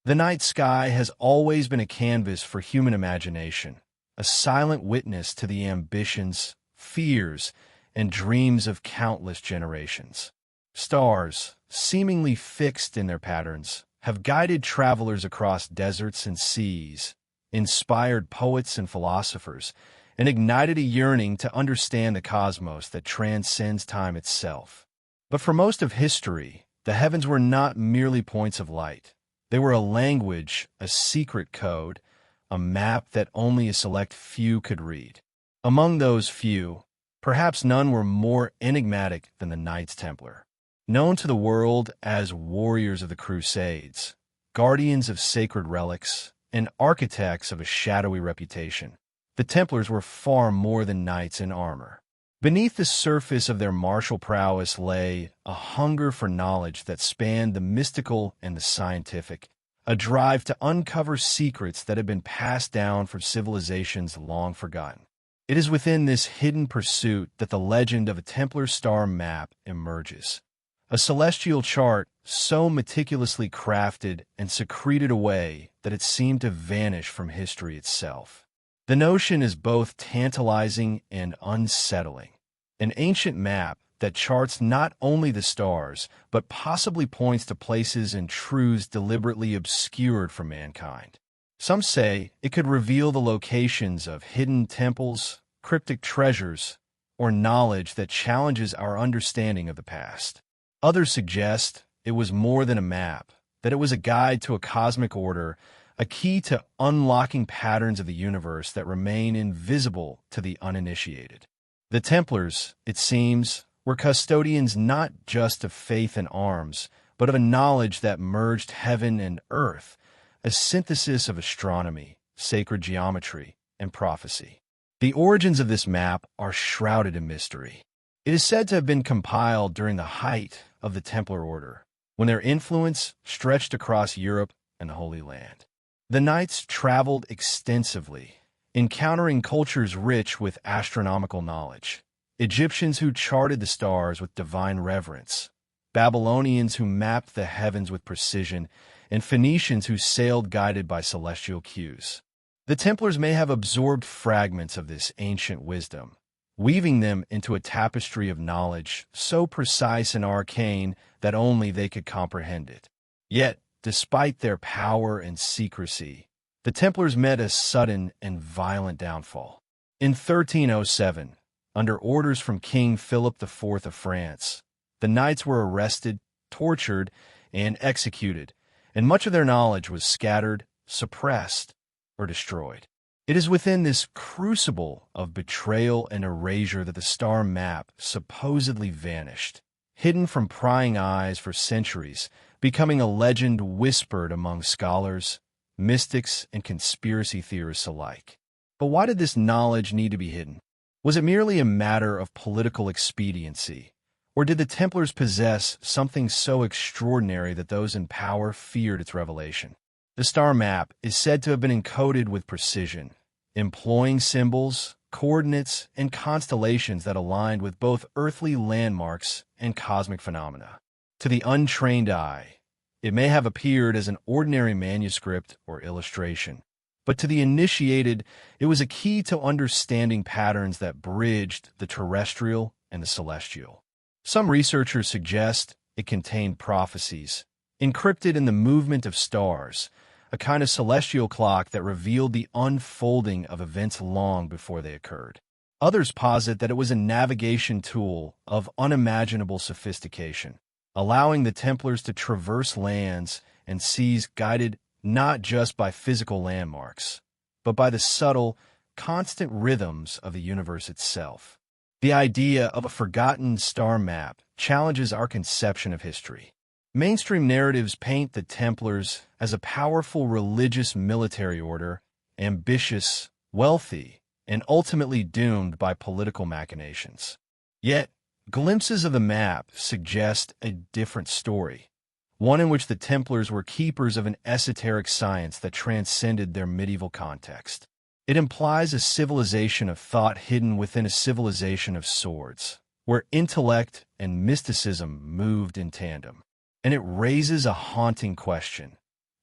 The night sky has always been a canvas for human imagination, a silent witness to the ambitions, fears, and dreams of countless generations. Stars, seemingly fixed in their patterns, have guided travelers across deserts and seas, inspired poets and philosophers, and ignited a yearning to understand the cosmos that transcends time itself. But for most of history, the heavens were not merely points of light. They were a language, a secret code, a map that only a select few could read. Among those few, perhaps none were more enigmatic than the Knights Templar. Known to the world as warriors of the Crusades, guardians of sacred relics, and architects of a shadowy reputation, the Templars were far more than knights in armor. Beneath the surface of their martial prowess lay a hunger for knowledge that spanned the mystical and the scientific, a drive to uncover secrets that had been passed down from civilizations long forgotten. It is within this hidden pursuit that the legend of a Templar star map emerges. A celestial chart so meticulously crafted and secreted away that it seemed to vanish from history itself. The notion is both tantalizing and unsettling. An ancient map that charts not only the stars, but possibly points to places and truths deliberately obscured from mankind. Some say it could reveal the locations of hidden temples, cryptic treasures, or knowledge that challenges our understanding of the past. Others suggest it was more than a map, that it was a guide to a cosmic order, a key to unlocking patterns of the universe that remain invisible to the uninitiated. The Templars, it seems, were custodians not just of faith and arms, but of a knowledge that merged heaven and earth, a synthesis of astronomy, sacred geometry, and prophecy. The origins of this map are shrouded in mystery. It is said to have been compiled during the height of the Templar Order, when their influence stretched across Europe and the Holy Land. The Knights traveled extensively, encountering cultures rich with astronomical knowledge. Egyptians who charted the stars with divine reverence, Babylonians who mapped the heavens with precision, and Phoenicians who sailed guided by celestial cues. The Templars may have absorbed fragments of this ancient wisdom, weaving them into a tapestry of knowledge so precise and arcane that only they could comprehend it. Yet, despite their power and secrecy, the Templars met a sudden and violent downfall. In 1307, under orders from King Philip IV of France, the Knights were arrested, tortured, and executed, and much of their knowledge was scattered, suppressed, or destroyed. It is within this crucible of betrayal and erasure that the star map supposedly vanished, hidden from prying eyes for centuries, becoming a legend whispered among scholars, mystics, and conspiracy theorists alike. But why did this knowledge need to be hidden? Was it merely a matter of political expediency, or did the Templars possess something so extraordinary that those in power feared its revelation? The star map is said to have been encoded with precision, employing symbols, coordinates, and constellations that aligned with both earthly landmarks and cosmic phenomena. To the untrained eye, it may have appeared as an ordinary manuscript or illustration, but to the initiated, it was a key to understanding patterns that bridged the terrestrial and the celestial. Some researchers suggest it contained prophecies, encrypted in the movement of stars, a kind of celestial clock that revealed the unfolding of events long before they occurred. Others posit that it was a navigation tool of unimaginable sophistication, allowing the Templars to traverse lands and seas guided not just by physical landmarks, but by the subtle, constant rhythms of the universe itself. The idea of a forgotten star map challenges our conception of history. Mainstream narratives paint the Templars as a powerful religious military order, ambitious, wealthy, and ultimately doomed by political machinations. Yet, glimpses of the map suggest a different story, one in which the Templars were keepers of an esoteric science that transcended their medieval context. It implies a civilization of thought hidden within a civilization of swords, where intellect and mysticism moved in tandem. And it raises a haunting question.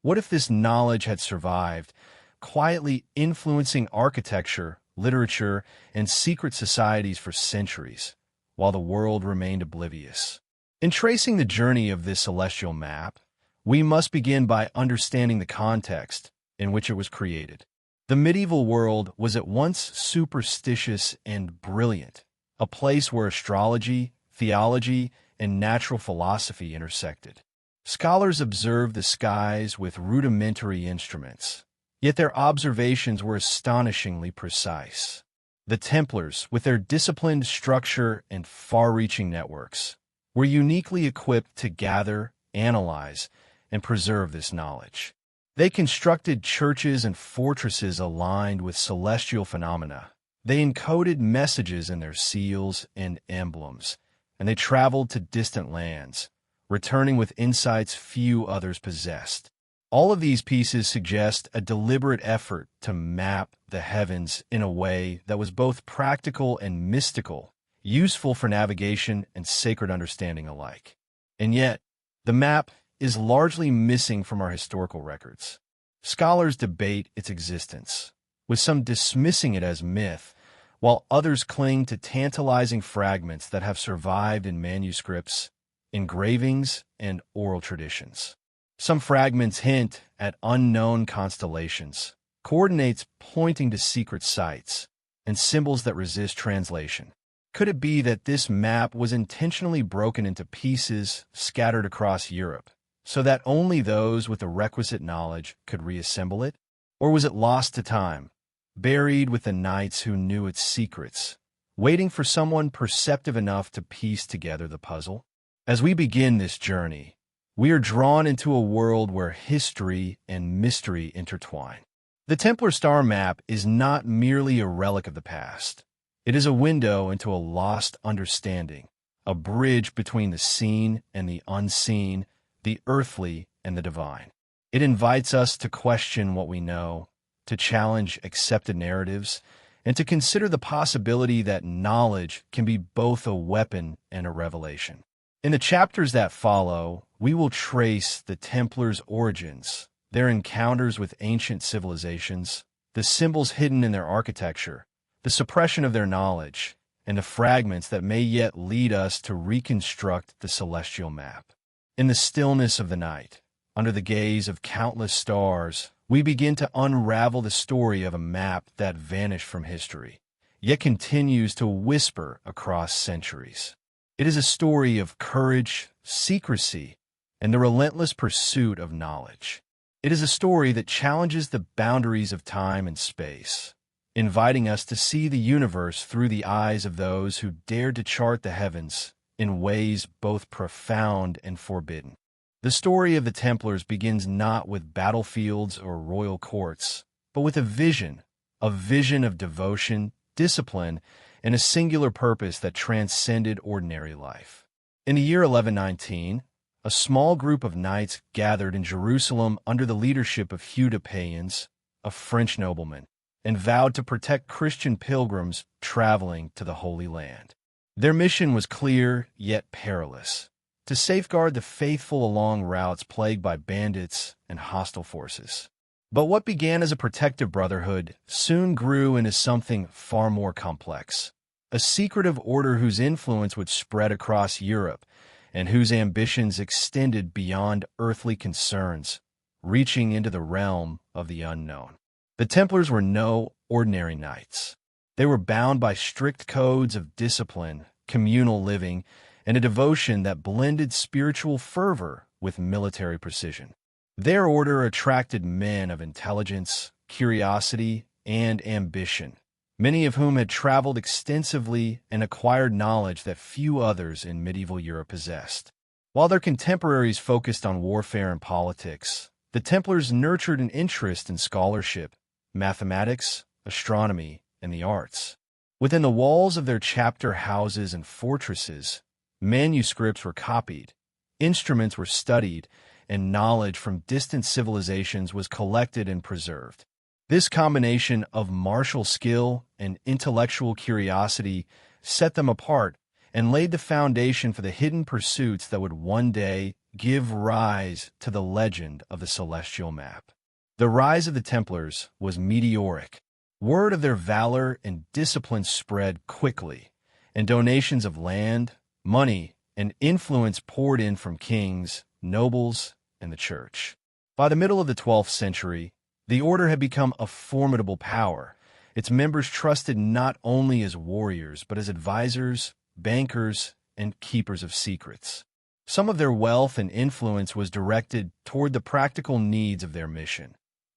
What if this knowledge had survived, quietly influencing architecture, literature, and secret societies for centuries, while the world remained oblivious? In tracing the journey of this celestial map, we must begin by understanding the context in which it was created. The medieval world was at once superstitious and brilliant, a place where astrology, theology, and natural philosophy intersected. Scholars observed the skies with rudimentary instruments, yet their observations were astonishingly precise. The Templars, with their disciplined structure and far-reaching networks, were uniquely equipped to gather, analyze, and preserve this knowledge. They constructed churches and fortresses aligned with celestial phenomena. They encoded messages in their seals and emblems, and they traveled to distant lands, returning with insights few others possessed. All of these pieces suggest a deliberate effort to map the heavens in a way that was both practical and mystical, useful for navigation and sacred understanding alike. And yet, the map is largely missing from our historical records. Scholars debate its existence, with some dismissing it as myth, while others cling to tantalizing fragments that have survived in manuscripts, engravings, and oral traditions. Some fragments hint at unknown constellations, coordinates pointing to secret sites, and symbols that resist translation. Could it be that this map was intentionally broken into pieces scattered across Europe, so that only those with the requisite knowledge could reassemble it? Or was it lost to time, buried with the knights who knew its secrets, waiting for someone perceptive enough to piece together the puzzle? As we begin this journey, we are drawn into a world where history and mystery intertwine. The Templar star map is not merely a relic of the past. It is a window into a lost understanding, a bridge between the seen and the unseen, the earthly and the divine. It invites us to question what we know, to challenge accepted narratives, and to consider the possibility that knowledge can be both a weapon and a revelation. In the chapters that follow, we will trace the Templars' origins, their encounters with ancient civilizations, the symbols hidden in their architecture, the suppression of their knowledge, and the fragments that may yet lead us to reconstruct the celestial map. In the stillness of the night, under the gaze of countless stars, we begin to unravel the story of a map that vanished from history, yet continues to whisper across centuries. It is a story of courage, secrecy, and the relentless pursuit of knowledge. It is a story that challenges the boundaries of time and space, inviting us to see the universe through the eyes of those who dared to chart the heavens in ways both profound and forbidden. The story of the Templars begins not with battlefields or royal courts, but with a vision of devotion, discipline, and a singular purpose that transcended ordinary life. In the year 1119, a small group of knights gathered in Jerusalem under the leadership of Hugh de Payens, a French nobleman, and vowed to protect Christian pilgrims traveling to the Holy Land. Their mission was clear yet perilous: to safeguard the faithful along routes plagued by bandits and hostile forces. But what began as a protective brotherhood soon grew into something far more complex, a secretive order whose influence would spread across Europe and whose ambitions extended beyond earthly concerns, reaching into the realm of the unknown. The Templars were no ordinary knights. They were bound by strict codes of discipline, communal living, and a devotion that blended spiritual fervor with military precision. Their order attracted men of intelligence, curiosity, and ambition, many of whom had traveled extensively and acquired knowledge that few others in medieval Europe possessed. While their contemporaries focused on warfare and politics, the Templars nurtured an interest in scholarship, mathematics, astronomy, and the arts. Within the walls of their chapter houses and fortresses, manuscripts were copied, instruments were studied, and knowledge from distant civilizations was collected and preserved. This combination of martial skill and intellectual curiosity set them apart and laid the foundation for the hidden pursuits that would one day give rise to the legend of the celestial map. The rise of the Templars was meteoric. Word of their valor and discipline spread quickly, and donations of land, money, and influence poured in from kings, nobles, and the church. By the middle of the 12th century, the order had become a formidable power. Its members trusted not only as warriors, but as advisors, bankers, and keepers of secrets. Some of their wealth and influence was directed toward the practical needs of their mission,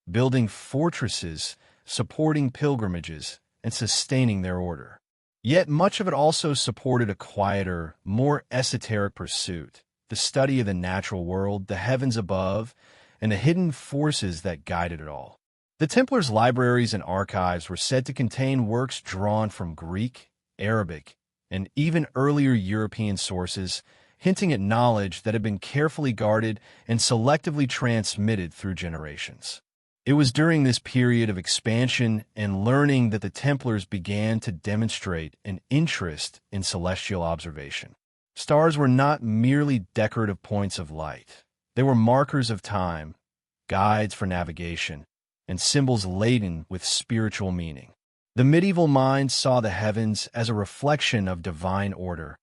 building fortresses, supporting pilgrimages, and sustaining their order. Yet much of it also supported a quieter, more esoteric pursuit, the study of the natural world, the heavens above, and the hidden forces that guided it all. The Templars' libraries and archives were said to contain works drawn from Greek, Arabic, and even earlier European sources, hinting at knowledge that had been carefully guarded and selectively transmitted through generations. It was during this period of expansion and learning that the Templars began to demonstrate an interest in celestial observation. Stars were not merely decorative points of light. They were markers of time, guides for navigation, and symbols laden with spiritual meaning. The medieval mind saw the heavens as a reflection of divine order,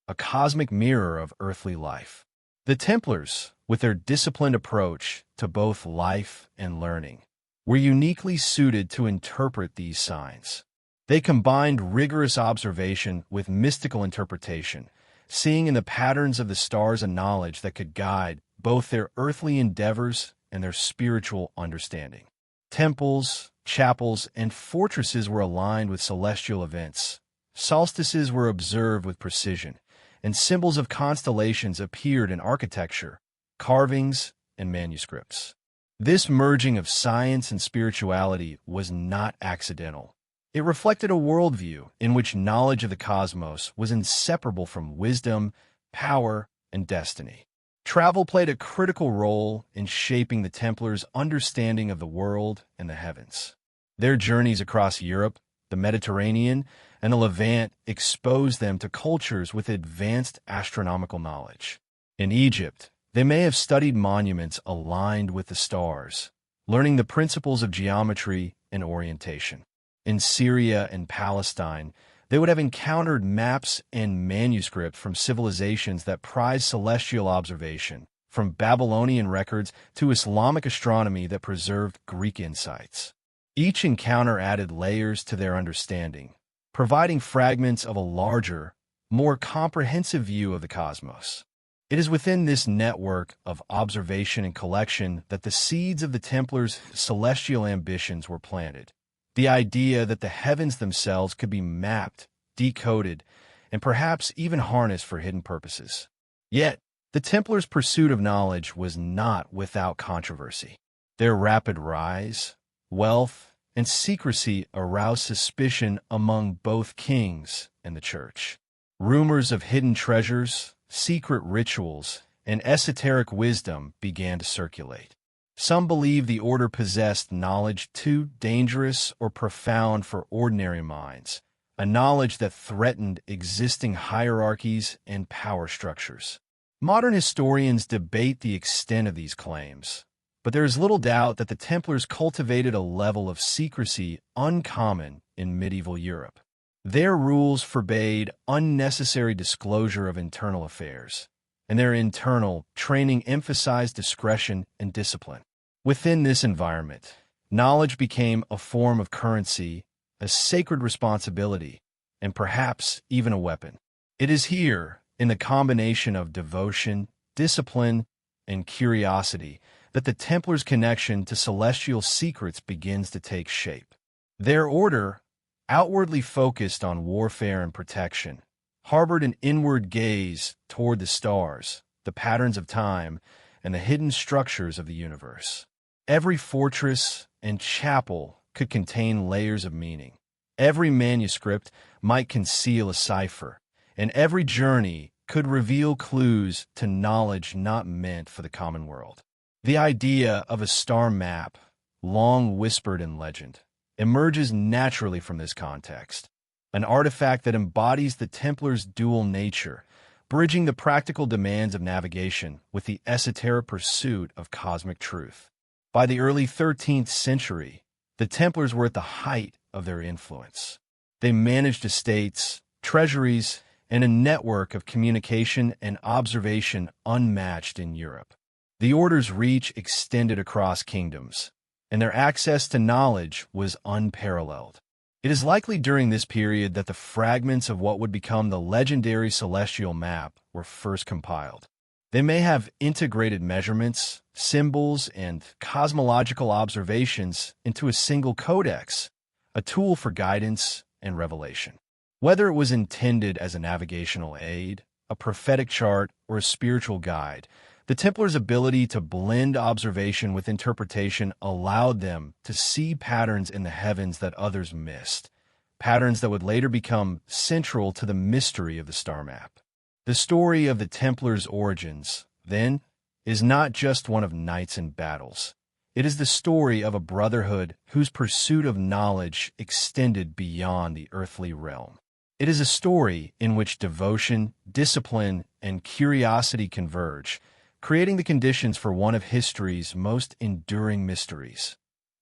a cosmic mirror of earthly life. The Templars, with their disciplined approach to both life and learning, were uniquely suited to interpret these signs. They combined rigorous observation with mystical interpretation, seeing in the patterns of the stars a knowledge that could guide both their earthly endeavors and their spiritual understanding. Temples, chapels, and fortresses were aligned with celestial events. Solstices were observed with precision, and symbols of constellations appeared in architecture, carvings, and manuscripts. This merging of science and spirituality was not accidental. It reflected a worldview in which knowledge of the cosmos was inseparable from wisdom, power, and destiny. Travel played a critical role in shaping the Templars' understanding of the world and the heavens. Their journeys across Europe, the Mediterranean, and the Levant exposed them to cultures with advanced astronomical knowledge. In Egypt, they may have studied monuments aligned with the stars, learning the principles of geometry and orientation. In Syria and Palestine, they would have encountered maps and manuscripts from civilizations that prized celestial observation, from Babylonian records to Islamic astronomy that preserved Greek insights. Each encounter added layers to their understanding, providing fragments of a larger, more comprehensive view of the cosmos. It is within this network of observation and collection that the seeds of the Templars' celestial ambitions were planted. The idea that the heavens themselves could be mapped, decoded, and perhaps even harnessed for hidden purposes. Yet, the Templars' pursuit of knowledge was not without controversy. Their rapid rise, wealth, and secrecy aroused suspicion among both kings and the church. Rumors of hidden treasures, secret rituals, and esoteric wisdom began to circulate. Some believed the order possessed knowledge too dangerous or profound for ordinary minds, a knowledge that threatened existing hierarchies and power structures. Modern historians debate the extent of these claims, but there is little doubt that the Templars cultivated a level of secrecy uncommon in medieval Europe. Their rules forbade unnecessary disclosure of internal affairs, and their internal training emphasized discretion and discipline. Within this environment, knowledge became a form of currency, a sacred responsibility, and perhaps even a weapon. It is here, in the combination of devotion, discipline, and curiosity, that the Templars' connection to celestial secrets begins to take shape. Their order, outwardly focused on warfare and protection, harbored an inward gaze toward the stars, the patterns of time, and the hidden structures of the universe. Every fortress and chapel could contain layers of meaning. Every manuscript might conceal a cipher, and every journey could reveal clues to knowledge not meant for the common world. The idea of a star map, long whispered in legend, emerges naturally from this context, an artifact that embodies the Templars' dual nature, bridging the practical demands of navigation with the esoteric pursuit of cosmic truth. By the early 13th century, the Templars were at the height of their influence. They managed estates, treasuries, and a network of communication and observation unmatched in Europe. The order's reach extended across kingdoms, and their access to knowledge was unparalleled. It is likely during this period that the fragments of what would become the legendary celestial map were first compiled. They may have integrated measurements, symbols, and cosmological observations into a single codex, a tool for guidance and revelation. Whether it was intended as a navigational aid, a prophetic chart, or a spiritual guide, the Templars' ability to blend observation with interpretation allowed them to see patterns in the heavens that others missed, patterns that would later become central to the mystery of the star map. The story of the Templars' origins, then, is not just one of knights and battles. It is the story of a brotherhood whose pursuit of knowledge extended beyond the earthly realm. It is a story in which devotion, discipline, and curiosity converge, creating the conditions for one of history's most enduring mysteries,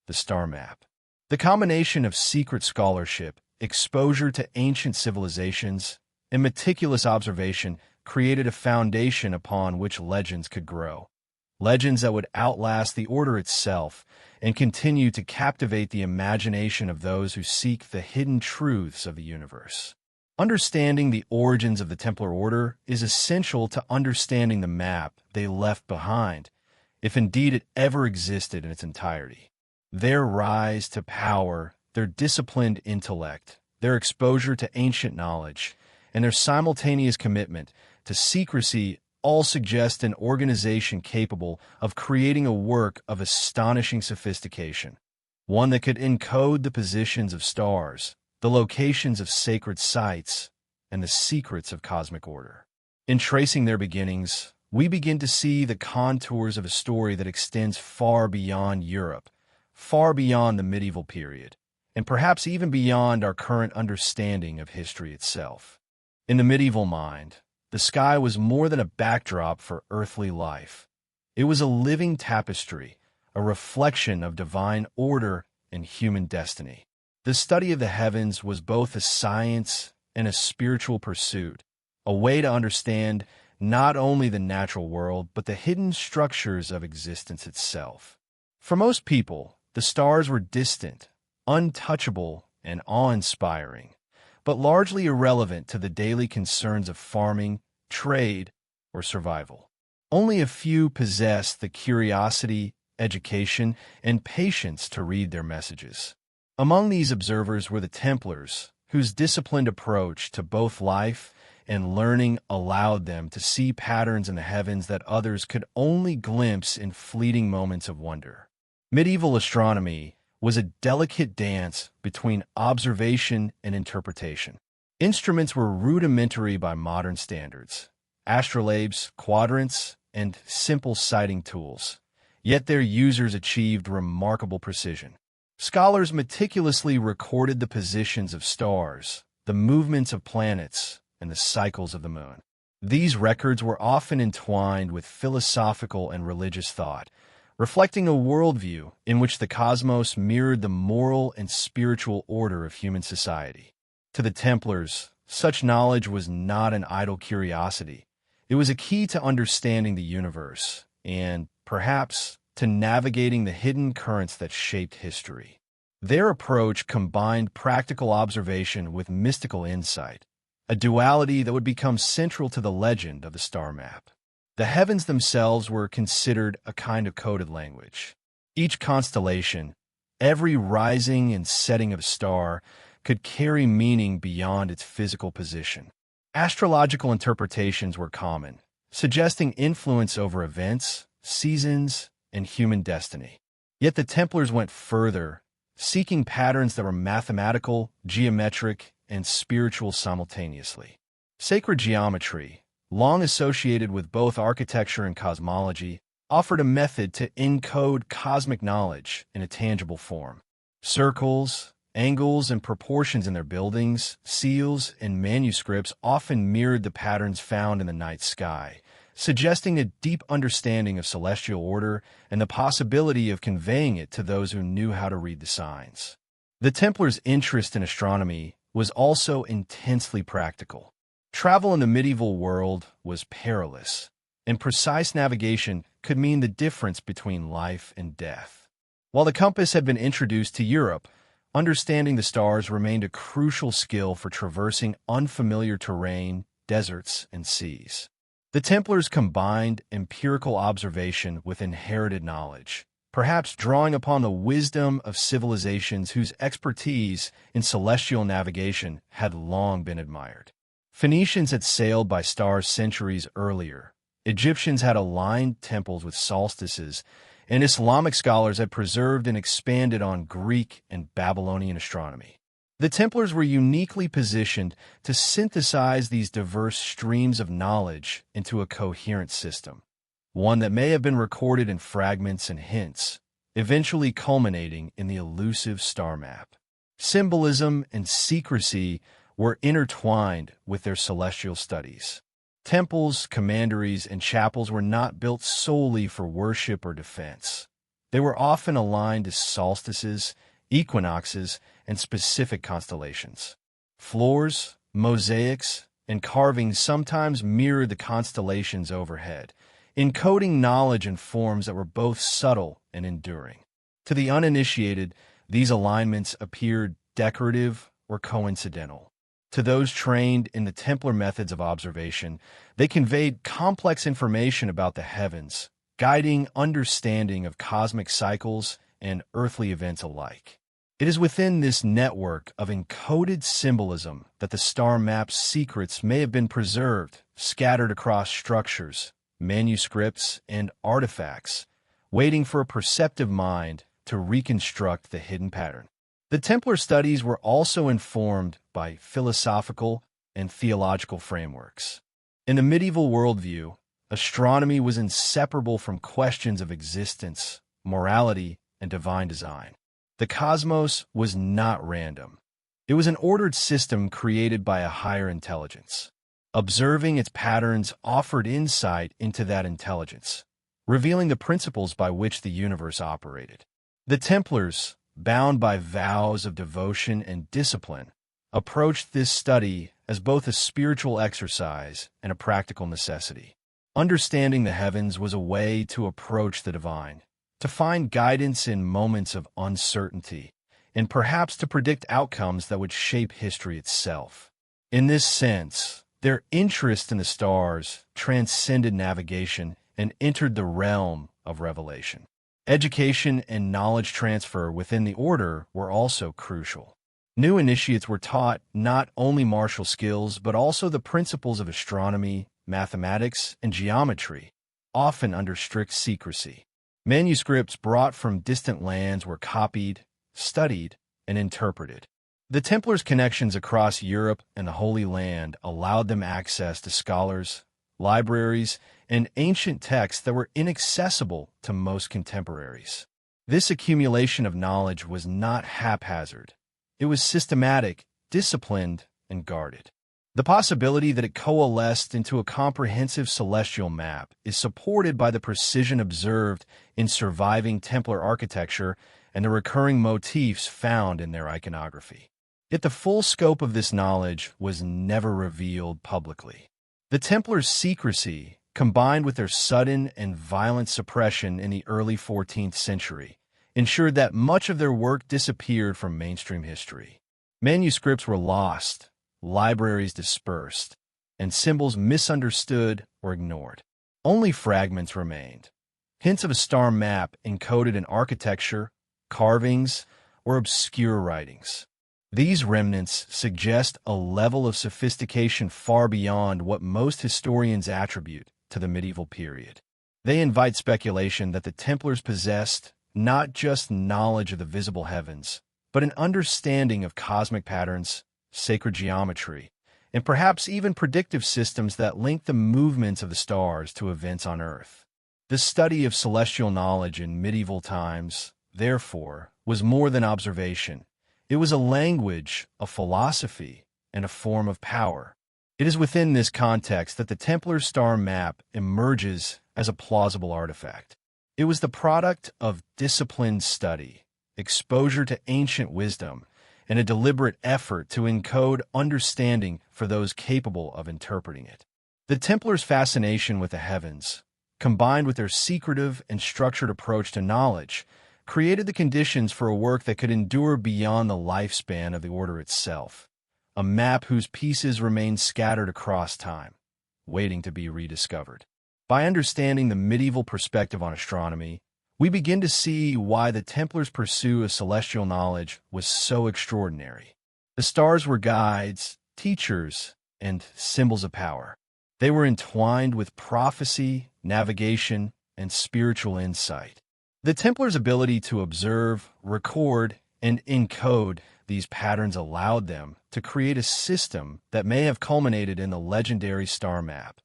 the star map. The combination of secret scholarship, exposure to ancient civilizations, and meticulous observation created a foundation upon which legends could grow. Legends that would outlast the order itself and continue to captivate the imagination of those who seek the hidden truths of the universe. Understanding the origins of the Templar Order is essential to understanding the map they left behind, if indeed it ever existed in its entirety. Their rise to power, their disciplined intellect, their exposure to ancient knowledge, and their simultaneous commitment to secrecy all suggest an organization capable of creating a work of astonishing sophistication, one that could encode the positions of stars, the locations of sacred sites, and the secrets of cosmic order. In tracing their beginnings, we begin to see the contours of a story that extends far beyond Europe, far beyond the medieval period, and perhaps even beyond our current understanding of history itself. In the medieval mind, the sky was more than a backdrop for earthly life. It was a living tapestry, a reflection of divine order and human destiny. The study of the heavens was both a science and a spiritual pursuit, a way to understand not only the natural world, but the hidden structures of existence itself. For most people, the stars were distant, untouchable, and awe-inspiring, but largely irrelevant to the daily concerns of farming, trade, or survival. Only a few possessed the curiosity, education, and patience to read their messages. Among these observers were the Templars, whose disciplined approach to both life and learning allowed them to see patterns in the heavens that others could only glimpse in fleeting moments of wonder. Medieval astronomy was a delicate dance between observation and interpretation. Instruments were rudimentary by modern standards, astrolabes, quadrants, and simple sighting tools, yet their users achieved remarkable precision. Scholars meticulously recorded the positions of stars, the movements of planets, and the cycles of the moon. These records were often entwined with philosophical and religious thought, reflecting a worldview in which the cosmos mirrored the moral and spiritual order of human society. To the Templars, such knowledge was not an idle curiosity. It was a key to understanding the universe and, perhaps, to navigating the hidden currents that shaped history. Their approach combined practical observation with mystical insight, a duality that would become central to the legend of the star map. The heavens themselves were considered a kind of coded language. Each constellation, every rising and setting of a star, could carry meaning beyond its physical position. Astrological interpretations were common, suggesting influence over events, seasons, and human destiny. Yet the Templars went further, seeking patterns that were mathematical, geometric, and spiritual simultaneously. Sacred geometry, long associated with both architecture and cosmology, offered a method to encode cosmic knowledge in a tangible form. Circles, Angles and proportions in their buildings, seals, and manuscripts often mirrored the patterns found in the night sky, suggesting a deep understanding of celestial order and the possibility of conveying it to those who knew how to read the signs. The Templars' interest in astronomy was also intensely practical. Travel in the medieval world was perilous, and precise navigation could mean the difference between life and death. While the compass had been introduced to Europe, understanding the stars remained a crucial skill for traversing unfamiliar terrain, deserts, and seas. The Templars combined empirical observation with inherited knowledge, perhaps drawing upon the wisdom of civilizations whose expertise in celestial navigation had long been admired. Phoenicians had sailed by stars centuries earlier. Egyptians had aligned temples with solstices, and Islamic scholars had preserved and expanded on Greek and Babylonian astronomy. The Templars were uniquely positioned to synthesize these diverse streams of knowledge into a coherent system, one that may have been recorded in fragments and hints, eventually culminating in the elusive star map. Symbolism and secrecy were intertwined with their celestial studies. Temples, commanderies, and chapels were not built solely for worship or defense. They were often aligned to solstices, equinoxes, and specific constellations. Floors, mosaics, and carvings sometimes mirrored the constellations overhead, encoding knowledge in forms that were both subtle and enduring. To the uninitiated, these alignments appeared decorative or coincidental. To those trained in the Templar methods of observation, they conveyed complex information about the heavens, guiding understanding of cosmic cycles and earthly events alike. It is within this network of encoded symbolism that the star map's secrets may have been preserved, scattered across structures, manuscripts, and artifacts, waiting for a perceptive mind to reconstruct the hidden pattern. The Templar studies were also informed by philosophical and theological frameworks. In the medieval worldview, astronomy was inseparable from questions of existence, morality, and divine design. The cosmos was not random. It was an ordered system created by a higher intelligence. Observing its patterns offered insight into that intelligence, revealing the principles by which the universe operated. The Templars, bound by vows of devotion and discipline, approached this study as both a spiritual exercise and a practical necessity. Understanding the heavens was a way to approach the divine, to find guidance in moments of uncertainty, and perhaps to predict outcomes that would shape history itself. In this sense, their interest in the stars transcended navigation and entered the realm of revelation. Education and knowledge transfer within the order were also crucial. New initiates were taught not only martial skills, but also the principles of astronomy, mathematics, and geometry, often under strict secrecy. Manuscripts brought from distant lands were copied, studied, and interpreted. The Templars' connections across Europe and the Holy Land allowed them access to scholars, libraries, and ancient texts that were inaccessible to most contemporaries. This accumulation of knowledge was not haphazard. It was systematic, disciplined, and guarded. The possibility that it coalesced into a comprehensive celestial map is supported by the precision observed in surviving Templar architecture and the recurring motifs found in their iconography. Yet the full scope of this knowledge was never revealed publicly. The Templars' secrecy, combined with their sudden and violent suppression in the early 14th century, ensured that much of their work disappeared from mainstream history. Manuscripts were lost, libraries dispersed, and symbols misunderstood or ignored. Only fragments remained, hints of a star map encoded in architecture, carvings, or obscure writings. These remnants suggest a level of sophistication far beyond what most historians attribute to the medieval period. They invite speculation that the Templars possessed not just knowledge of the visible heavens, but an understanding of cosmic patterns, sacred geometry, and perhaps even predictive systems that link the movements of the stars to events on Earth. The study of celestial knowledge in medieval times, therefore, was more than observation. It was a language, a philosophy, and a form of power. It is within this context that the Templar star map emerges as a plausible artifact. It was the product of disciplined study, exposure to ancient wisdom, and a deliberate effort to encode understanding for those capable of interpreting it. The Templars' fascination with the heavens, combined with their secretive and structured approach to knowledge, created the conditions for a work that could endure beyond the lifespan of the order itself, a map whose pieces remain scattered across time, waiting to be rediscovered. By understanding the medieval perspective on astronomy, we begin to see why the Templars' pursuit of celestial knowledge was so extraordinary. The stars were guides, teachers, and symbols of power. They were entwined with prophecy, navigation, and spiritual insight. The Templars' ability to observe, record, and encode these patterns allowed them to create a system that may have culminated in the legendary star map,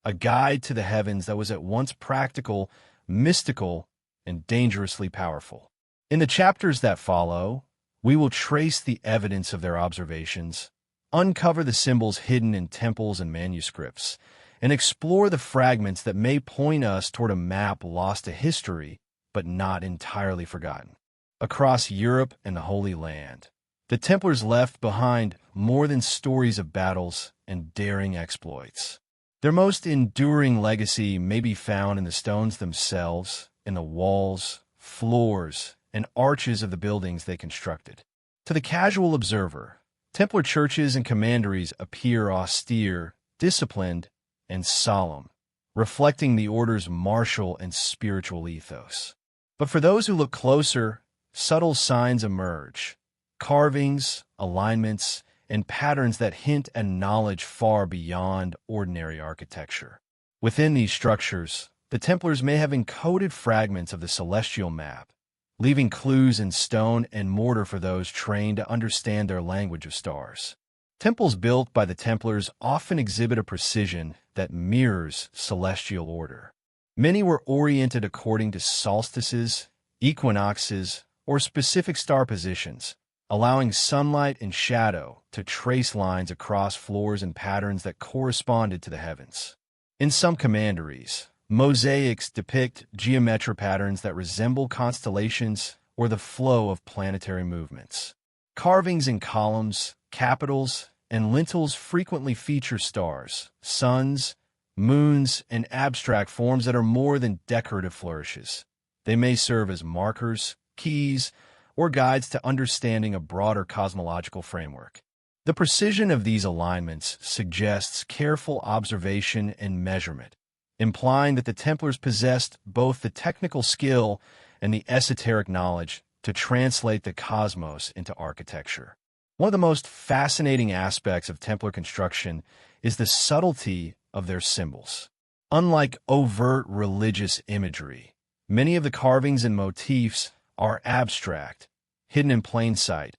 a guide to the heavens that was at once practical, mystical, and dangerously powerful. In the chapters that follow, we will trace the evidence of their observations, uncover the symbols hidden in temples and manuscripts, and explore the fragments that may point us toward a map lost to history but not entirely forgotten. Across Europe and the Holy Land, the Templars left behind more than stories of battles and daring exploits. Their most enduring legacy may be found in the stones themselves, in the walls, floors, and arches of the buildings they constructed. To the casual observer, Templar churches and commanderies appear austere, disciplined, and solemn, reflecting the order's martial and spiritual ethos. But for those who look closer, subtle signs emerge, carvings, alignments, and patterns that hint at knowledge far beyond ordinary architecture. Within these structures, the Templars may have encoded fragments of the celestial map, leaving clues in stone and mortar for those trained to understand their language of stars. Temples built by the Templars often exhibit a precision that mirrors celestial order. Many were oriented according to solstices, equinoxes, or specific star positions, allowing sunlight and shadow to trace lines across floors and patterns that corresponded to the heavens. In some commanderies, mosaics depict geometric patterns that resemble constellations or the flow of planetary movements. Carvings in columns, capitals, and lintels frequently feature stars, suns, moons, and abstract forms that are more than decorative flourishes. They may serve as markers, keys, or guides to understanding a broader cosmological framework. The precision of these alignments suggests careful observation and measurement, implying that the Templars possessed both the technical skill and the esoteric knowledge to translate the cosmos into architecture. One of the most fascinating aspects of Templar construction is the subtlety of their symbols. Unlike overt religious imagery, many of the carvings and motifs are abstract, hidden in plain sight,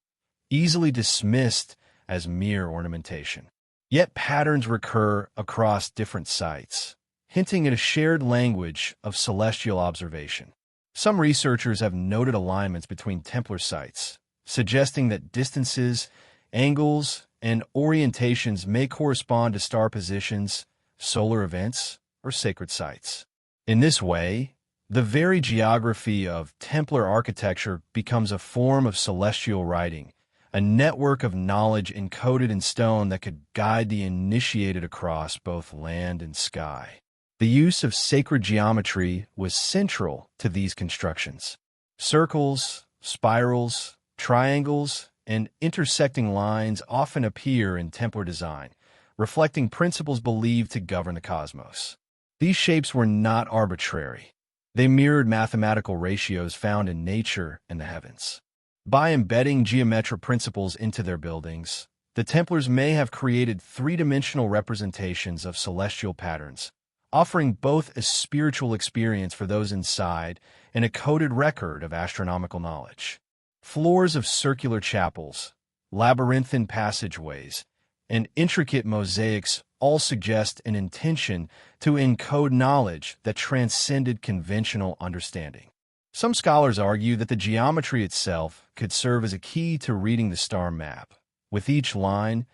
easily dismissed as mere ornamentation. Yet patterns recur across different sites, hinting at a shared language of celestial observation. Some researchers have noted alignments between Templar sites, suggesting that distances, angles, and orientations may correspond to star positions, solar events, or sacred sites. In this way, the very geography of Templar architecture becomes a form of celestial writing, a network of knowledge encoded in stone that could guide the initiated across both land and sky. The use of sacred geometry was central to these constructions. Circles, spirals, triangles, and intersecting lines often appear in Templar design, reflecting principles believed to govern the cosmos. These shapes were not arbitrary. They mirrored mathematical ratios found in nature and the heavens. By embedding geometric principles into their buildings, the Templars may have created three-dimensional representations of celestial patterns, offering both a spiritual experience for those inside and a coded record of astronomical knowledge. Floors of circular chapels, labyrinthine passageways, and intricate mosaics all suggest an intention to encode knowledge that transcended conventional understanding. Some scholars argue that the geometry itself could serve as a key to reading the star map, with each line,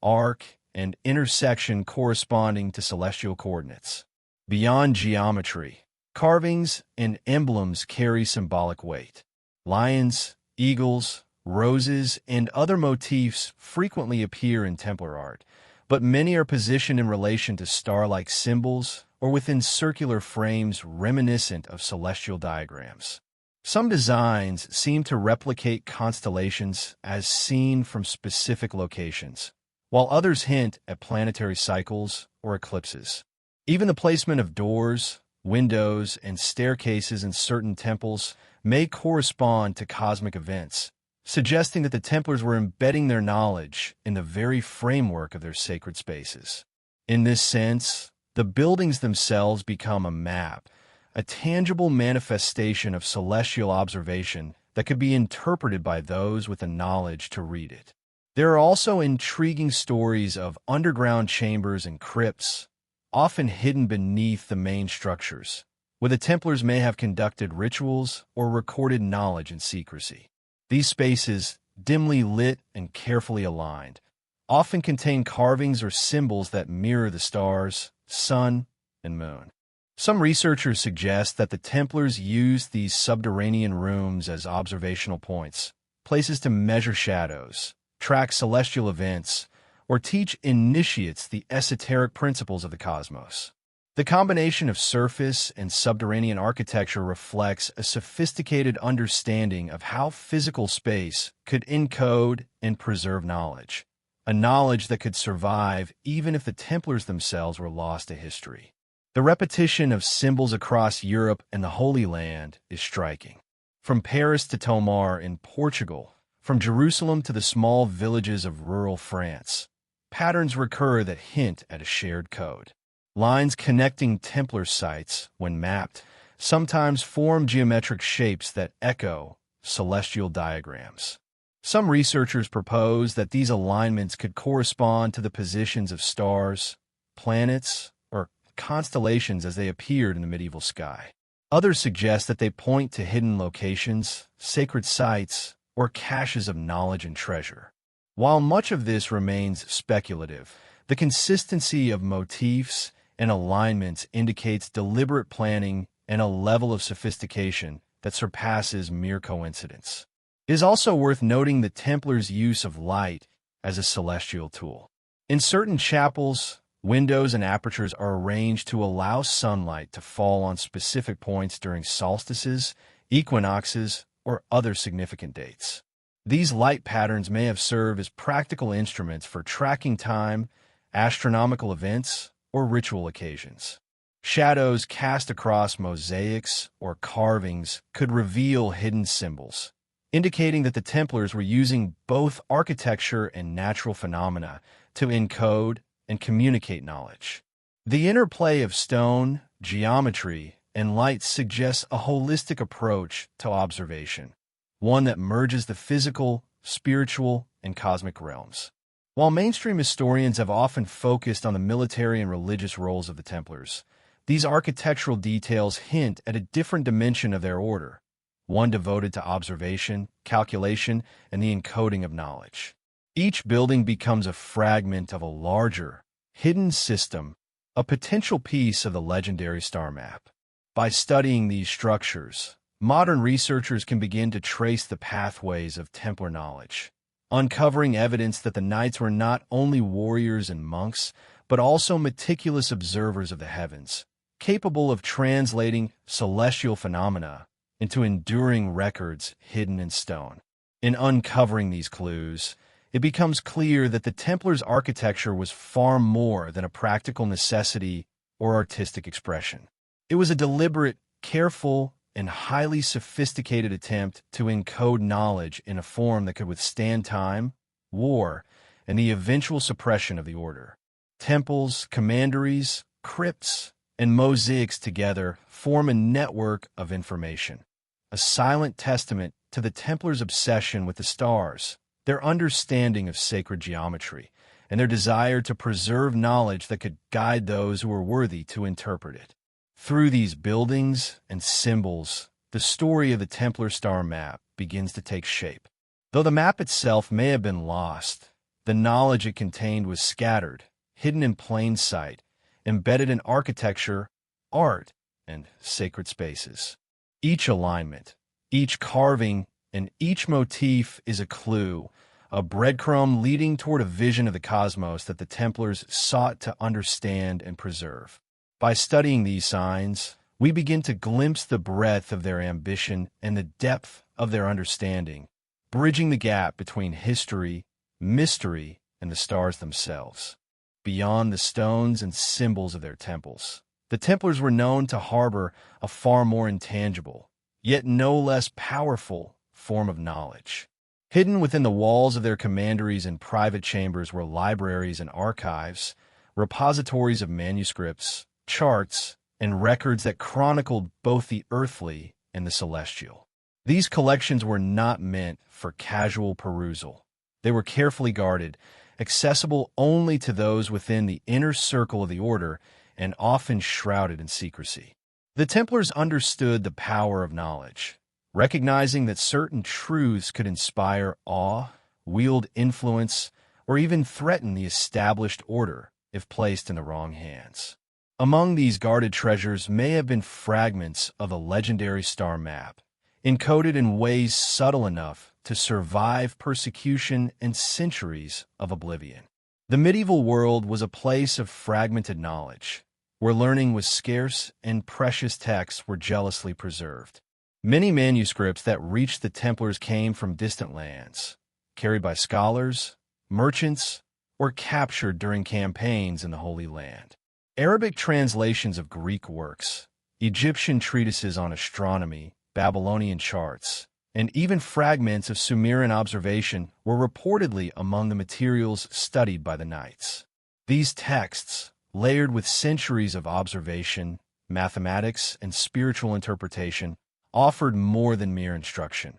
arc, and intersection corresponding to celestial coordinates. Beyond geometry, carvings and emblems carry symbolic weight. Lions, eagles, roses, and other motifs frequently appear in Templar art, but many are positioned in relation to star-like symbols or within circular frames reminiscent of celestial diagrams. Some designs seem to replicate constellations as seen from specific locations, while others hint at planetary cycles or eclipses. Even the placement of doors, windows, and staircases in certain temples may correspond to cosmic events, suggesting that the Templars were embedding their knowledge in the very framework of their sacred spaces. In this sense, the buildings themselves become a map, a tangible manifestation of celestial observation that could be interpreted by those with the knowledge to read it. There are also intriguing stories of underground chambers and crypts, often hidden beneath the main structures, where the Templars may have conducted rituals or recorded knowledge in secrecy. These spaces, dimly lit and carefully aligned, often contain carvings or symbols that mirror the stars, sun, and moon. Some researchers suggest that the Templars used these subterranean rooms as observational points, places to measure shadows, track celestial events, or teach initiates the esoteric principles of the cosmos. The combination of surface and subterranean architecture reflects a sophisticated understanding of how physical space could encode and preserve knowledge, a knowledge that could survive even if the Templars themselves were lost to history. The repetition of symbols across Europe and the Holy Land is striking. From Paris to Tomar in Portugal, from Jerusalem to the small villages of rural France, patterns recur that hint at a shared code. Lines connecting Templar sites, when mapped, sometimes form geometric shapes that echo celestial diagrams. Some researchers propose that these alignments could correspond to the positions of stars, planets, or constellations as they appeared in the medieval sky. Others suggest that they point to hidden locations, sacred sites, or caches of knowledge and treasure. While much of this remains speculative, the consistency of motifs and alignments indicates deliberate planning and a level of sophistication that surpasses mere coincidence. It is also worth noting the Templars' use of light as a celestial tool. In certain chapels, windows and apertures are arranged to allow sunlight to fall on specific points during solstices, equinoxes, or other significant dates. These light patterns may have served as practical instruments for tracking time, astronomical events, or ritual occasions. Shadows cast across mosaics or carvings could reveal hidden symbols, indicating that the Templars were using both architecture and natural phenomena to encode and communicate knowledge. The interplay of stone, geometry, and light suggests a holistic approach to observation, one that merges the physical, spiritual, and cosmic realms. While mainstream historians have often focused on the military and religious roles of the Templars, these architectural details hint at a different dimension of their order, one devoted to observation, calculation, and the encoding of knowledge. Each building becomes a fragment of a larger, hidden system, a potential piece of the legendary star map. By studying these structures, modern researchers can begin to trace the pathways of Templar knowledge, uncovering evidence that the knights were not only warriors and monks, but also meticulous observers of the heavens, capable of translating celestial phenomena into enduring records hidden in stone. In uncovering these clues, it becomes clear that the Templars' architecture was far more than a practical necessity or artistic expression. It was a deliberate, careful, and highly sophisticated attempt to encode knowledge in a form that could withstand time, war, and the eventual suppression of the order. Temples, commanderies, crypts, and mosaics together form a network of information, a silent testament to the Templars' obsession with the stars, their understanding of sacred geometry, and their desire to preserve knowledge that could guide those who were worthy to interpret it. Through these buildings and symbols, the story of the Templar star map begins to take shape. Though the map itself may have been lost, the knowledge it contained was scattered, hidden in plain sight, embedded in architecture, art, and sacred spaces. Each alignment, each carving, and each motif is a clue, a breadcrumb leading toward a vision of the cosmos that the Templars sought to understand and preserve. By studying these signs, we begin to glimpse the breadth of their ambition and the depth of their understanding, bridging the gap between history, mystery, and the stars themselves. Beyond the stones and symbols of their temples, the Templars were known to harbor a far more intangible, yet no less powerful, form of knowledge. Hidden within the walls of their commanderies and private chambers were libraries and archives, repositories of manuscripts, charts, and records that chronicled both the earthly and the celestial. These collections were not meant for casual perusal. They were carefully guarded, accessible only to those within the inner circle of the order, and often shrouded in secrecy. The Templars understood the power of knowledge, recognizing that certain truths could inspire awe, wield influence, or even threaten the established order if placed in the wrong hands. Among these guarded treasures may have been fragments of a legendary star map, encoded in ways subtle enough to survive persecution and centuries of oblivion. The medieval world was a place of fragmented knowledge, where learning was scarce and precious texts were jealously preserved. Many manuscripts that reached the Templars came from distant lands, carried by scholars, merchants, or captured during campaigns in the Holy Land. Arabic translations of Greek works, Egyptian treatises on astronomy, Babylonian charts, and even fragments of Sumerian observation were reportedly among the materials studied by the knights. These texts, layered with centuries of observation, mathematics, and spiritual interpretation, offered more than mere instruction.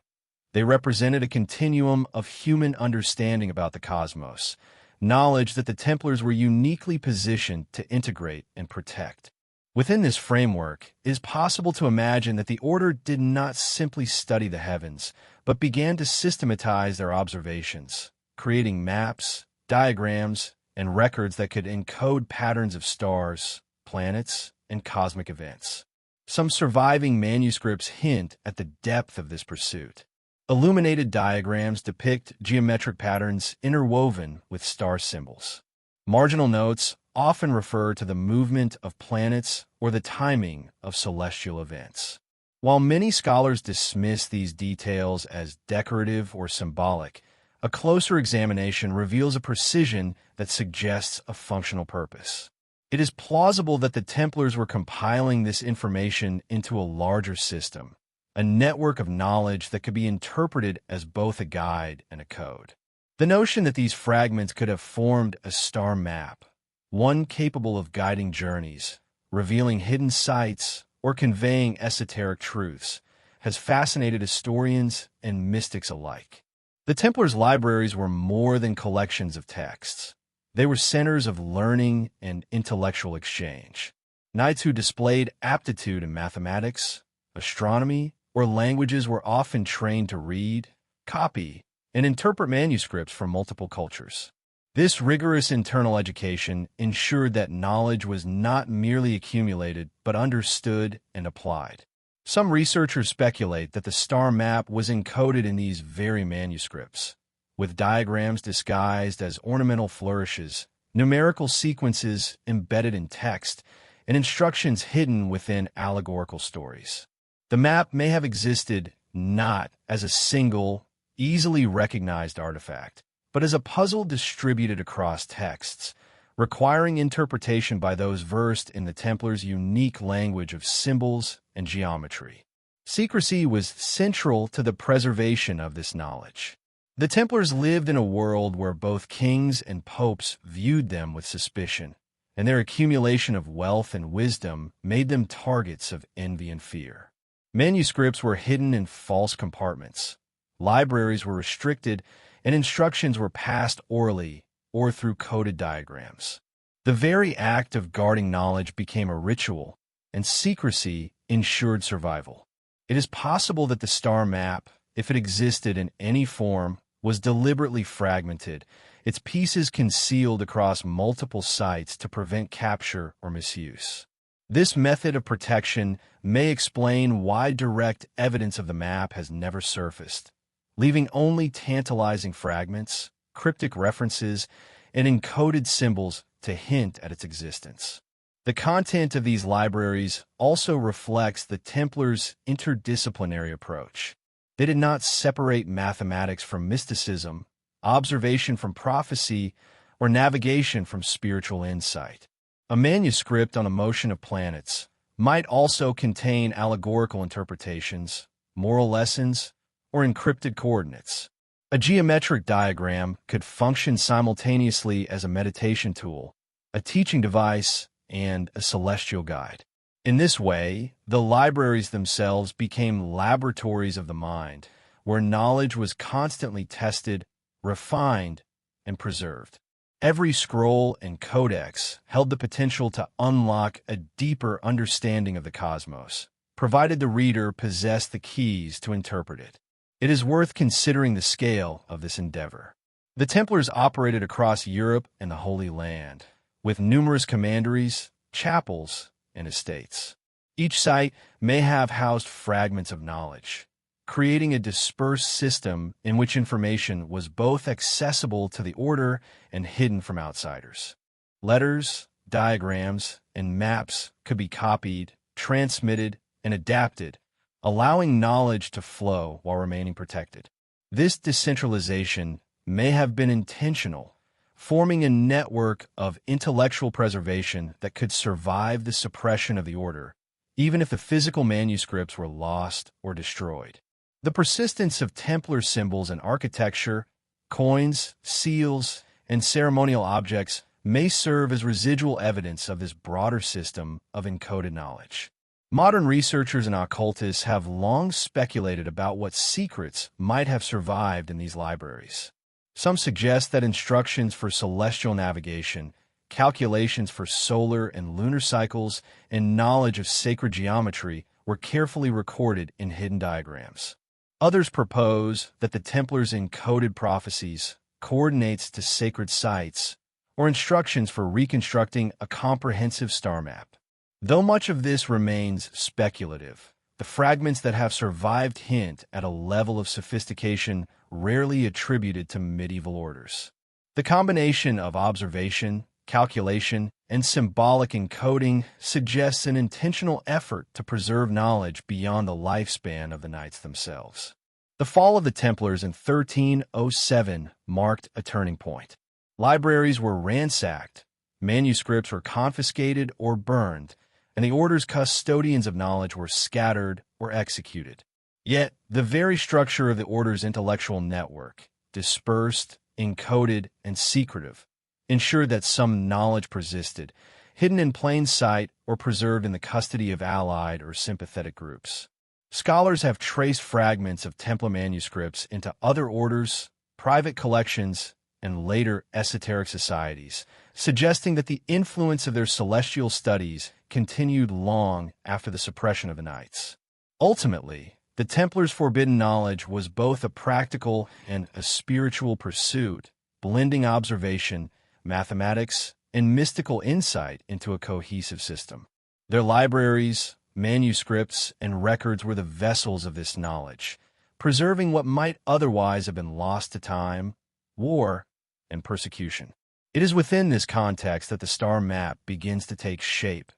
They represented a continuum of human understanding about the cosmos, knowledge that the Templars were uniquely positioned to integrate and protect. Within this framework, it is possible to imagine that the order did not simply study the heavens, but began to systematize their observations, creating maps, diagrams, and records that could encode patterns of stars, planets, and cosmic events. Some surviving manuscripts hint at the depth of this pursuit. Illuminated diagrams depict geometric patterns interwoven with star symbols. Marginal notes often refer to the movement of planets or the timing of celestial events. While many scholars dismiss these details as decorative or symbolic, a closer examination reveals a precision that suggests a functional purpose. It is plausible that the Templars were compiling this information into a larger system, a network of knowledge that could be interpreted as both a guide and a code. The notion that these fragments could have formed a star map, one capable of guiding journeys, revealing hidden sites, or conveying esoteric truths, has fascinated historians and mystics alike. The Templars' libraries were more than collections of texts. They were centers of learning and intellectual exchange. Knights who displayed aptitude in mathematics, astronomy, or languages were often trained to read, copy, and interpret manuscripts from multiple cultures. This rigorous internal education ensured that knowledge was not merely accumulated but understood and applied. Some researchers speculate that the star map was encoded in these very manuscripts, with diagrams disguised as ornamental flourishes, numerical sequences embedded in text, and instructions hidden within allegorical stories. The map may have existed not as a single, easily recognized artifact, but as a puzzle distributed across texts, requiring interpretation by those versed in the Templars' unique language of symbols and geometry. Secrecy was central to the preservation of this knowledge. The Templars lived in a world where both kings and popes viewed them with suspicion, and their accumulation of wealth and wisdom made them targets of envy and fear. Manuscripts were hidden in false compartments, libraries were restricted, and instructions were passed orally or through coded diagrams. The very act of guarding knowledge became a ritual, and secrecy ensured survival. It is possible that the star map, if it existed in any form, was deliberately fragmented, its pieces concealed across multiple sites to prevent capture or misuse. This method of protection may explain why direct evidence of the map has never surfaced, leaving only tantalizing fragments, cryptic references, and encoded symbols to hint at its existence. The content of these libraries also reflects the Templars' interdisciplinary approach. They did not separate mathematics from mysticism, observation from prophecy, or navigation from spiritual insight. A manuscript on a motion of planets might also contain allegorical interpretations, moral lessons, or encrypted coordinates. A geometric diagram could function simultaneously as a meditation tool, a teaching device, and a celestial guide. In this way, the libraries themselves became laboratories of the mind, where knowledge was constantly tested, refined, and preserved. Every scroll and codex held the potential to unlock a deeper understanding of the cosmos, provided the reader possessed the keys to interpret it. It is worth considering the scale of this endeavor. The Templars operated across Europe and the Holy Land, with numerous commanderies, chapels, and estates. Each site may have housed fragments of knowledge, creating a dispersed system in which information was both accessible to the order and hidden from outsiders. Letters, diagrams, and maps could be copied, transmitted, and adapted, allowing knowledge to flow while remaining protected. This decentralization may have been intentional, forming a network of intellectual preservation that could survive the suppression of the order, even if the physical manuscripts were lost or destroyed. The persistence of Templar symbols in architecture, coins, seals, and ceremonial objects may serve as residual evidence of this broader system of encoded knowledge. Modern researchers and occultists have long speculated about what secrets might have survived in these libraries. Some suggest that instructions for celestial navigation, calculations for solar and lunar cycles, and knowledge of sacred geometry were carefully recorded in hidden diagrams. Others propose that the Templars encoded prophecies, coordinates to sacred sites, or instructions for reconstructing a comprehensive star map. Though much of this remains speculative, the fragments that have survived hint at a level of sophistication rarely attributed to medieval orders. The combination of observation, calculation, and symbolic encoding suggests an intentional effort to preserve knowledge beyond the lifespan of the knights themselves. The fall of the Templars in 1307 marked a turning point. Libraries were ransacked, manuscripts were confiscated or burned, and the order's custodians of knowledge were scattered or executed. Yet, the very structure of the order's intellectual network, dispersed, encoded, and secretive, ensured that some knowledge persisted, hidden in plain sight or preserved in the custody of allied or sympathetic groups. Scholars have traced fragments of Templar manuscripts into other orders, private collections, and later esoteric societies, suggesting that the influence of their celestial studies continued long after the suppression of the Knights. Ultimately, the Templars' forbidden knowledge was both a practical and a spiritual pursuit, blending observation, mathematics, and mystical insight into a cohesive system. Their libraries, manuscripts, and records were the vessels of this knowledge, preserving what might otherwise have been lost to time, war, and persecution. It is within this context that the star map begins to take shape,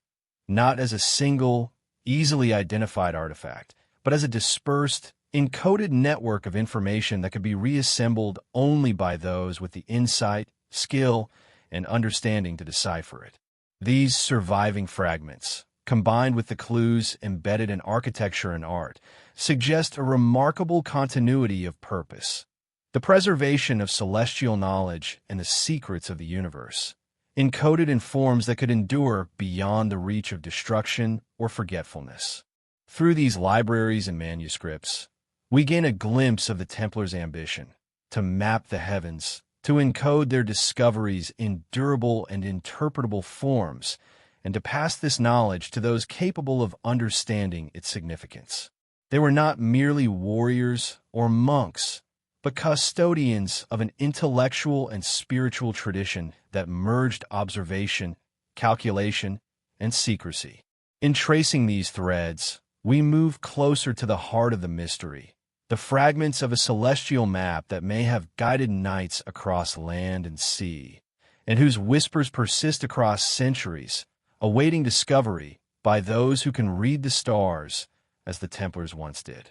not as a single, easily identified artifact, but as a dispersed, encoded network of information that could be reassembled only by those with the insight, skill, and understanding to decipher it. These surviving fragments, combined with the clues embedded in architecture and art, suggest a remarkable continuity of purpose, the preservation of celestial knowledge and the secrets of the universe, encoded in forms that could endure beyond the reach of destruction or forgetfulness. Through these libraries and manuscripts, we gain a glimpse of the Templars' ambition to map the heavens, to encode their discoveries in durable and interpretable forms, and to pass this knowledge to those capable of understanding its significance. They were not merely warriors or monks, but custodians of an intellectual and spiritual tradition that merged observation, calculation, and secrecy. In tracing these threads, we move closer to the heart of the mystery, the fragments of a celestial map that may have guided knights across land and sea, and whose whispers persist across centuries, awaiting discovery by those who can read the stars as the Templars once did.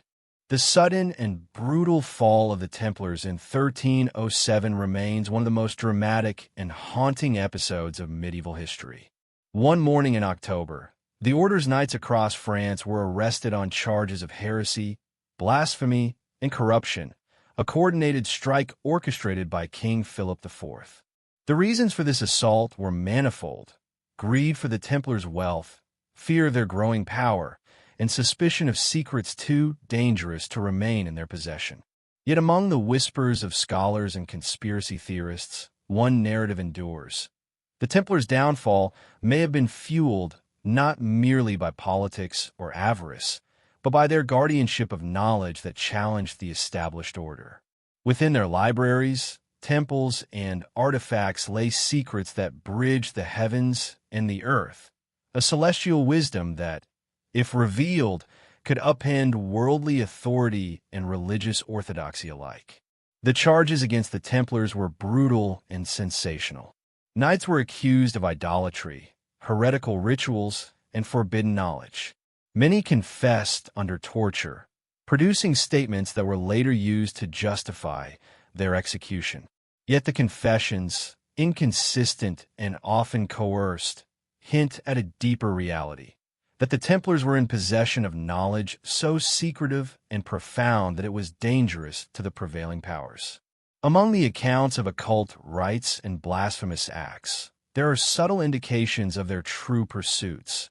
The sudden and brutal fall of the Templars in 1307 remains one of the most dramatic and haunting episodes of medieval history. One morning in October, the Order's knights across France were arrested on charges of heresy, blasphemy, and corruption, a coordinated strike orchestrated by King Philip IV. The reasons for this assault were manifold: greed for the Templars' wealth, fear of their growing power, and suspicion of secrets too dangerous to remain in their possession. Yet among the whispers of scholars and conspiracy theorists, one narrative endures. The Templars' downfall may have been fueled not merely by politics or avarice, but by their guardianship of knowledge that challenged the established order. Within their libraries, temples, and artifacts lay secrets that bridged the heavens and the earth, a celestial wisdom that, if revealed, could upend worldly authority and religious orthodoxy alike. The charges against the Templars were brutal and sensational. Knights were accused of idolatry, heretical rituals, and forbidden knowledge. Many confessed under torture, producing statements that were later used to justify their execution. Yet the confessions, inconsistent and often coerced, hint at a deeper reality: that the Templars were in possession of knowledge so secretive and profound that it was dangerous to the prevailing powers. Among the accounts of occult rites and blasphemous acts, there are subtle indications of their true pursuits: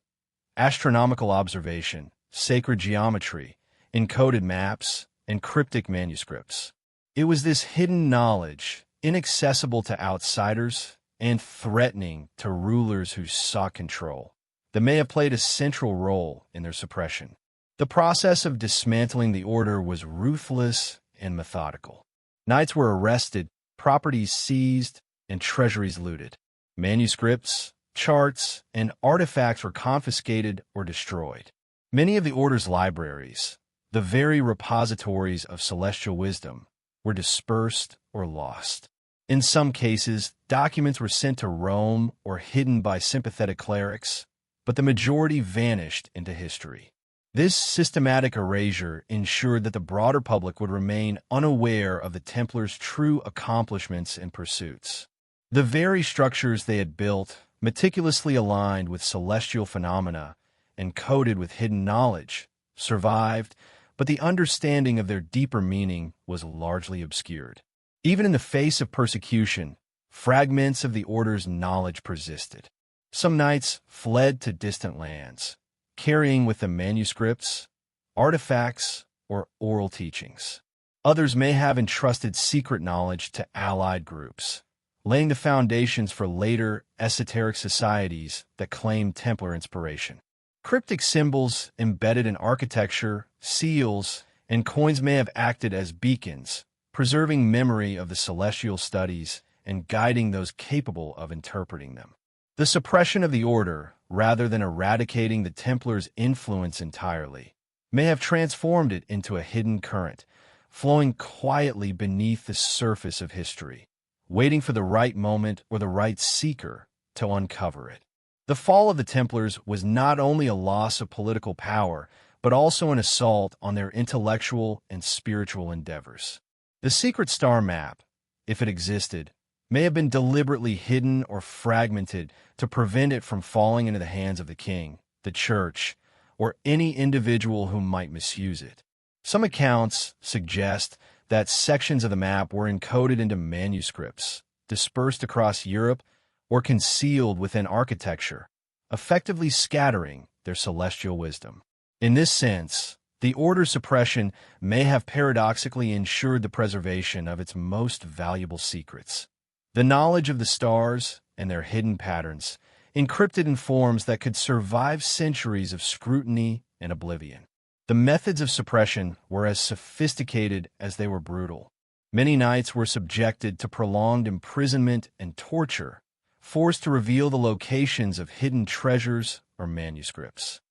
astronomical observation, sacred geometry, encoded maps, and cryptic manuscripts. It was this hidden knowledge, inaccessible to outsiders and threatening to rulers who sought control, that may have played a central role in their suppression. The process of dismantling the order was ruthless and methodical. Knights were arrested, properties seized, and treasuries looted. Manuscripts, charts, and artifacts were confiscated or destroyed. Many of the order's libraries, the very repositories of celestial wisdom, were dispersed or lost. In some cases, documents were sent to Rome or hidden by sympathetic clerics, but the majority vanished into history. This systematic erasure ensured that the broader public would remain unaware of the Templars' true accomplishments and pursuits. The very structures they had built, meticulously aligned with celestial phenomena and coded with hidden knowledge, survived, but the understanding of their deeper meaning was largely obscured. Even in the face of persecution, fragments of the order's knowledge persisted. Some knights fled to distant lands, carrying with them manuscripts, artifacts, or oral teachings. Others may have entrusted secret knowledge to allied groups, laying the foundations for later esoteric societies that claimed Templar inspiration. Cryptic symbols embedded in architecture, seals, and coins may have acted as beacons, preserving memory of the celestial studies and guiding those capable of interpreting them. The suppression of the order, rather than eradicating the Templars' influence entirely, may have transformed it into a hidden current, flowing quietly beneath the surface of history, waiting for the right moment or the right seeker to uncover it. The fall of the Templars was not only a loss of political power, but also an assault on their intellectual and spiritual endeavors. The secret star map, if it existed, may have been deliberately hidden or fragmented to prevent it from falling into the hands of the king, the church, or any individual who might misuse it. Some accounts suggest that sections of the map were encoded into manuscripts, dispersed across Europe, or concealed within architecture, effectively scattering their celestial wisdom. In this sense, the order's suppression may have paradoxically ensured the preservation of its most valuable secrets: the knowledge of the stars and their hidden patterns, encrypted in forms that could survive centuries of scrutiny and oblivion. The methods of suppression were as sophisticated as they were brutal. Many knights were subjected to prolonged imprisonment and torture, forced to reveal the locations of hidden treasures or manuscripts.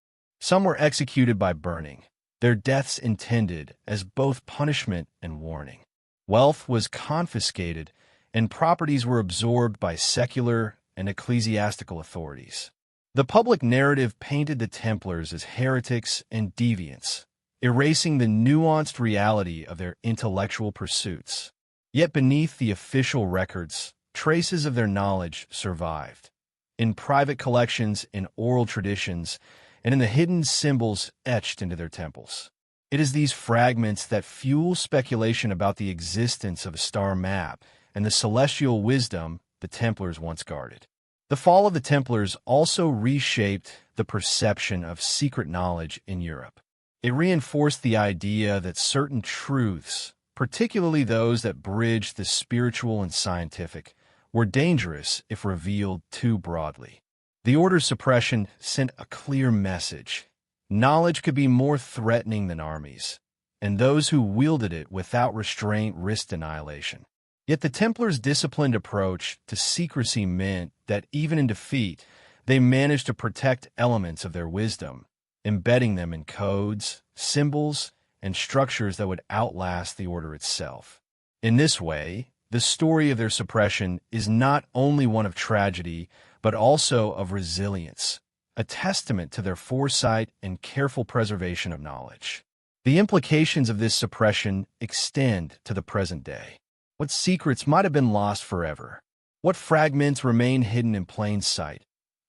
Some were executed by burning, their deaths intended as both punishment and warning. Wealth was confiscated, and properties were absorbed by secular and ecclesiastical authorities. The public narrative painted the Templars as heretics and deviants, erasing the nuanced reality of their intellectual pursuits. Yet beneath the official records, traces of their knowledge survived. In private collections, in oral traditions, and in the hidden symbols etched into their temples. It is these fragments that fuel speculation about the existence of a star map and the celestial wisdom the Templars once guarded. The fall of the Templars also reshaped the perception of secret knowledge in Europe. It reinforced the idea that certain truths, particularly those that bridged the spiritual and scientific, were dangerous if revealed too broadly. The Order's suppression sent a clear message. Knowledge could be more threatening than armies, and those who wielded it without restraint risked annihilation. Yet the Templars' disciplined approach to secrecy meant that even in defeat, they managed to protect elements of their wisdom, embedding them in codes, symbols, and structures that would outlast the Order itself. In this way, the story of their suppression is not only one of tragedy, but also of resilience, a testament to their foresight and careful preservation of knowledge. The implications of this suppression extend to the present day. What secrets might have been lost forever? What fragments remain hidden in plain sight,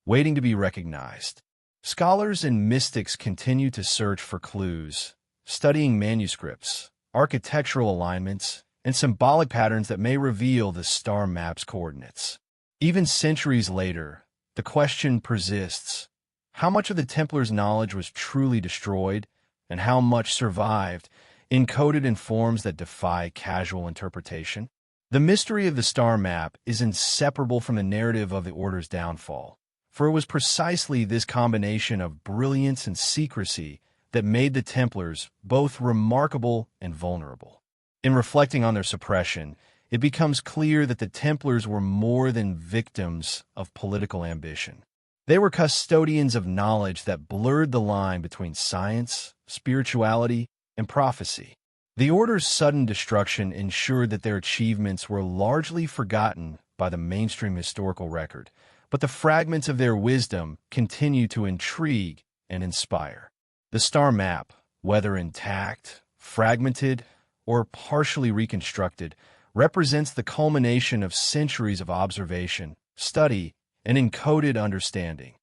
waiting to be recognized? Scholars and mystics continue to search for clues, studying manuscripts, architectural alignments, and symbolic patterns that may reveal the star map's coordinates. Even centuries later, the question persists: how much of the Templars' knowledge was truly destroyed, and how much survived, encoded in forms that defy casual interpretation? The mystery of the star map is inseparable from the narrative of the Order's downfall, for it was precisely this combination of brilliance and secrecy that made the Templars both remarkable and vulnerable. In reflecting on their suppression, it becomes clear that the Templars were more than victims of political ambition. They were custodians of knowledge that blurred the line between science, spirituality, and prophecy. The Order's sudden destruction ensured that their achievements were largely forgotten by the mainstream historical record, but the fragments of their wisdom continue to intrigue and inspire. The star map, whether intact, fragmented, or partially reconstructed, represents the culmination of centuries of observation, study, and encoded understanding,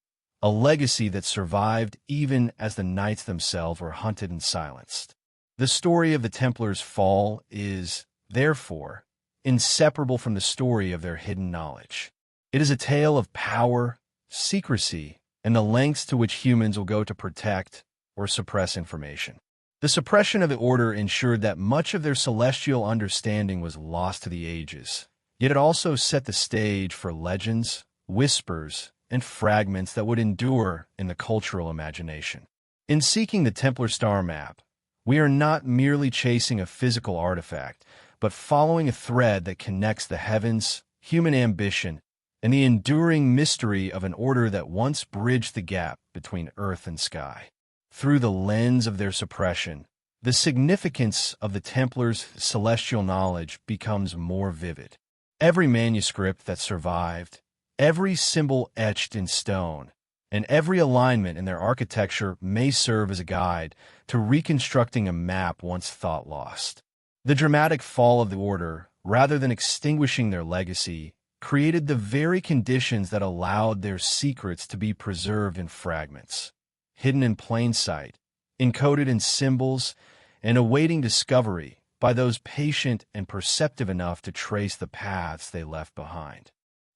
a legacy that survived even as the knights themselves were hunted and silenced. The story of the Templars' fall is, therefore, inseparable from the story of their hidden knowledge. It is a tale of power, secrecy, and the lengths to which humans will go to protect or suppress information. The suppression of the Order ensured that much of their celestial understanding was lost to the ages, yet it also set the stage for legends, whispers, and fragments that would endure in the cultural imagination. In seeking the Templar star map, we are not merely chasing a physical artifact, but following a thread that connects the heavens, human ambition, and the enduring mystery of an Order that once bridged the gap between earth and sky. Through the lens of their suppression, the significance of the Templars' celestial knowledge becomes more vivid. Every manuscript that survived, every symbol etched in stone, and every alignment in their architecture may serve as a guide to reconstructing a map once thought lost. The dramatic fall of the Order, rather than extinguishing their legacy, created the very conditions that allowed their secrets to be preserved in fragments, hidden in plain sight, encoded in symbols, and awaiting discovery by those patient and perceptive enough to trace the paths they left behind.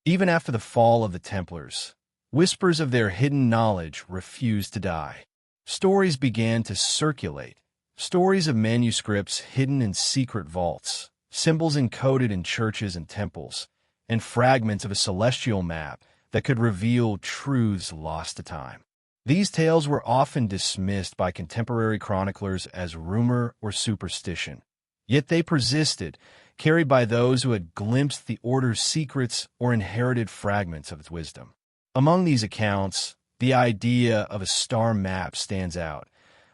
Even after the fall of the Templars, whispers of their hidden knowledge refused to die. Stories began to circulate, stories of manuscripts hidden in secret vaults, symbols encoded in churches and temples, and fragments of a celestial map that could reveal truths lost to time. These tales were often dismissed by contemporary chroniclers as rumor or superstition, yet they persisted, carried by those who had glimpsed the order's secrets or inherited fragments of its wisdom. Among these accounts, the idea of a star map stands out,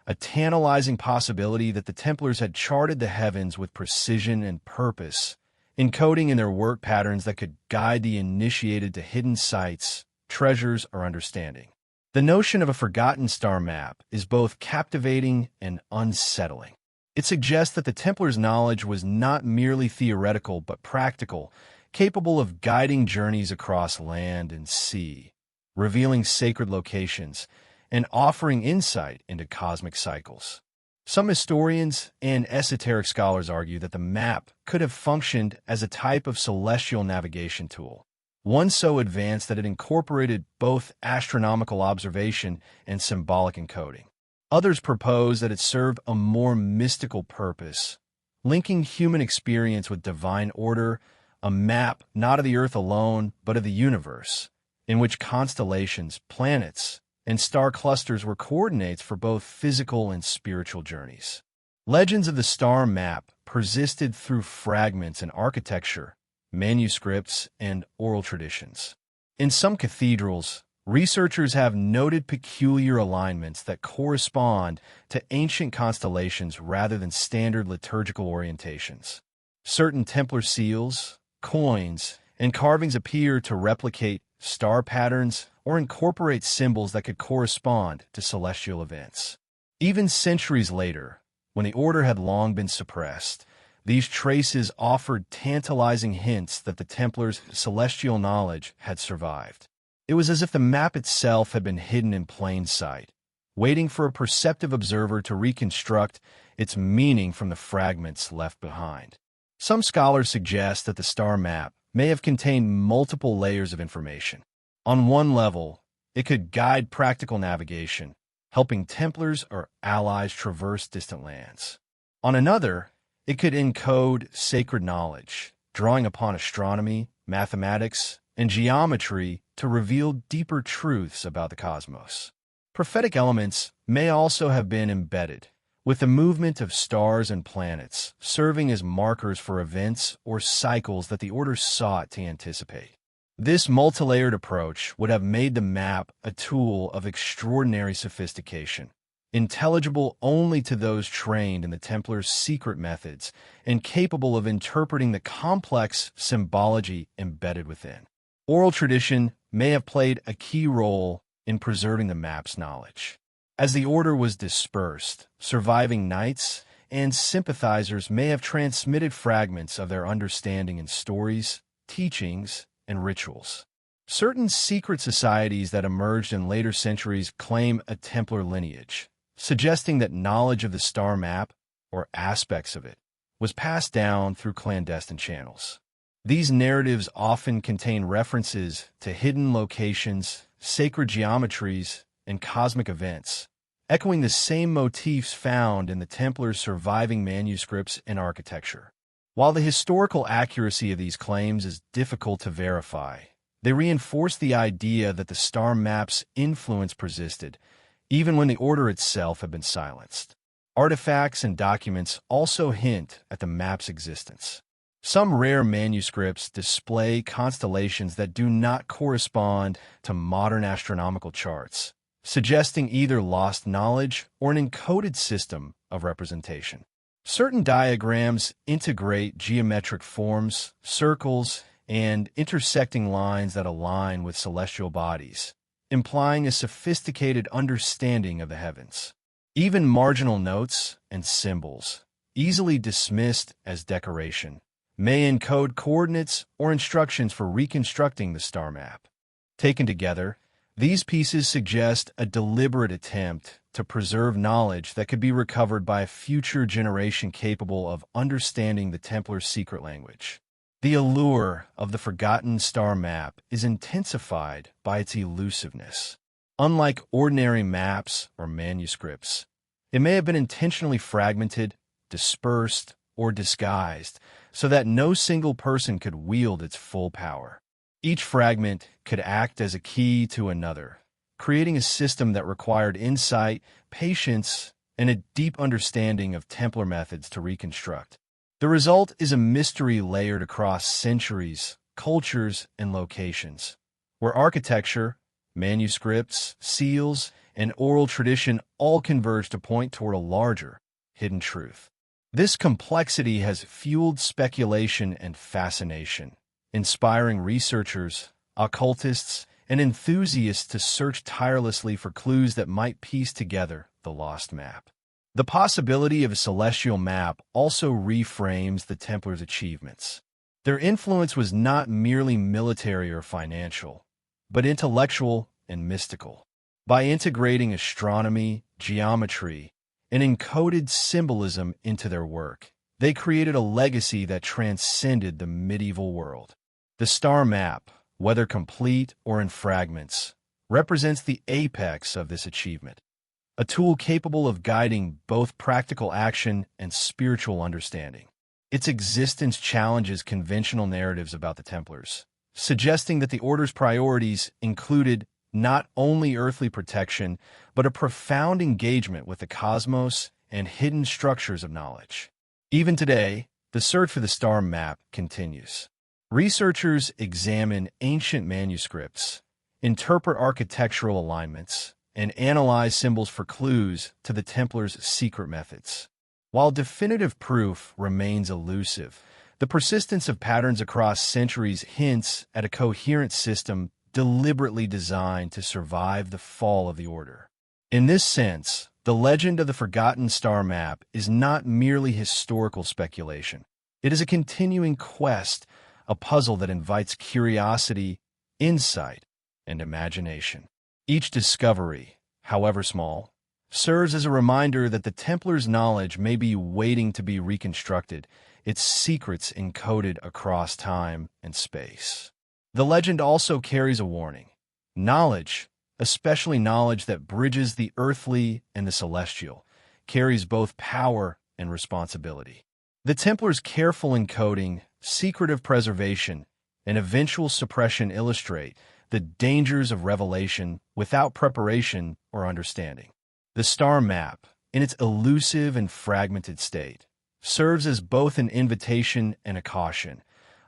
a tantalizing possibility that the Templars had charted the heavens with precision and purpose, encoding in their work patterns that could guide the initiated to hidden sights, treasures, or understanding. The notion of a forgotten star map is both captivating and unsettling. It suggests that the Templars' knowledge was not merely theoretical but practical, capable of guiding journeys across land and sea, revealing sacred locations, and offering insight into cosmic cycles. Some historians and esoteric scholars argue that the map could have functioned as a type of celestial navigation tool, one so advanced that it incorporated both astronomical observation and symbolic encoding. Others propose that it served a more mystical purpose, linking human experience with divine order, a map not of the Earth alone, but of the universe, in which constellations, planets, and star clusters were coordinates for both physical and spiritual journeys. Legends of the star map persisted through fragments in architecture, manuscripts, and oral traditions. In some cathedrals, researchers have noted peculiar alignments that correspond to ancient constellations rather than standard liturgical orientations. Certain Templar seals, coins, and carvings appear to replicate star patterns or incorporate symbols that could correspond to celestial events. Even centuries later, when the order had long been suppressed, these traces offered tantalizing hints that the Templars' celestial knowledge had survived. It was as if the map itself had been hidden in plain sight, waiting for a perceptive observer to reconstruct its meaning from the fragments left behind. Some scholars suggest that the star map may have contained multiple layers of information. On one level, it could guide practical navigation, helping Templars or allies traverse distant lands. On another, it could encode sacred knowledge, drawing upon astronomy, mathematics, and geometry to reveal deeper truths about the cosmos. Prophetic elements may also have been embedded, with the movement of stars and planets serving as markers for events or cycles that the order sought to anticipate. This multilayered approach would have made the map a tool of extraordinary sophistication, intelligible only to those trained in the Templars' secret methods and capable of interpreting the complex symbology embedded within. Oral tradition may have played a key role in preserving the map's knowledge. As the order was dispersed, surviving knights and sympathizers may have transmitted fragments of their understanding in stories, teachings, and rituals. Certain secret societies that emerged in later centuries claim a Templar lineage, suggesting that knowledge of the star map, or aspects of it, was passed down through clandestine channels. These narratives often contain references to hidden locations, sacred geometries, and cosmic events, echoing the same motifs found in the Templars' surviving manuscripts and architecture. While the historical accuracy of these claims is difficult to verify, they reinforce the idea that the star map's influence persisted, even when the order itself had been silenced. Artifacts and documents also hint at the map's existence. Some rare manuscripts display constellations that do not correspond to modern astronomical charts, suggesting either lost knowledge or an encoded system of representation. Certain diagrams integrate geometric forms, circles, and intersecting lines that align with celestial bodies, implying a sophisticated understanding of the heavens. Even marginal notes and symbols, easily dismissed as decoration, may encode coordinates or instructions for reconstructing the star map. Taken together, these pieces suggest a deliberate attempt to preserve knowledge that could be recovered by a future generation capable of understanding the Templar's secret language. The allure of the forgotten star map is intensified by its elusiveness. Unlike ordinary maps or manuscripts, it may have been intentionally fragmented, dispersed, or disguised so that no single person could wield its full power. Each fragment could act as a key to another, creating a system that required insight, patience, and a deep understanding of Templar methods to reconstruct. The result is a mystery layered across centuries, cultures, and locations, where architecture, manuscripts, seals, and oral tradition all converge to point toward a larger, hidden truth. This complexity has fueled speculation and fascination, inspiring researchers, occultists, and enthusiasts to search tirelessly for clues that might piece together the lost map. The possibility of a celestial map also reframes the Templars' achievements. Their influence was not merely military or financial, but intellectual and mystical. By integrating astronomy, geometry, and encoded symbolism into their work, they created a legacy that transcended the medieval world. The star map, whether complete or in fragments, represents the apex of this achievement, a tool capable of guiding both practical action and spiritual understanding. Its existence challenges conventional narratives about the Templars, suggesting that the Order's priorities included not only earthly protection, but a profound engagement with the cosmos and hidden structures of knowledge. Even today, the search for the star map continues. Researchers examine ancient manuscripts, interpret architectural alignments, and analyze symbols for clues to the Templars' secret methods. While definitive proof remains elusive, the persistence of patterns across centuries hints at a coherent system deliberately designed to survive the fall of the Order. In this sense, the legend of the Forgotten Star Map is not merely historical speculation. It is a continuing quest, a puzzle that invites curiosity, insight, and imagination. Each discovery, however small, serves as a reminder that the Templars' knowledge may be waiting to be reconstructed, its secrets encoded across time and space. The legend also carries a warning. Knowledge, especially knowledge that bridges the earthly and the celestial, carries both power and responsibility. The Templars' careful encoding, secretive preservation, and eventual suppression illustrate the dangers of revelation without preparation or understanding. The star map, in its elusive and fragmented state, serves as both an invitation and a caution,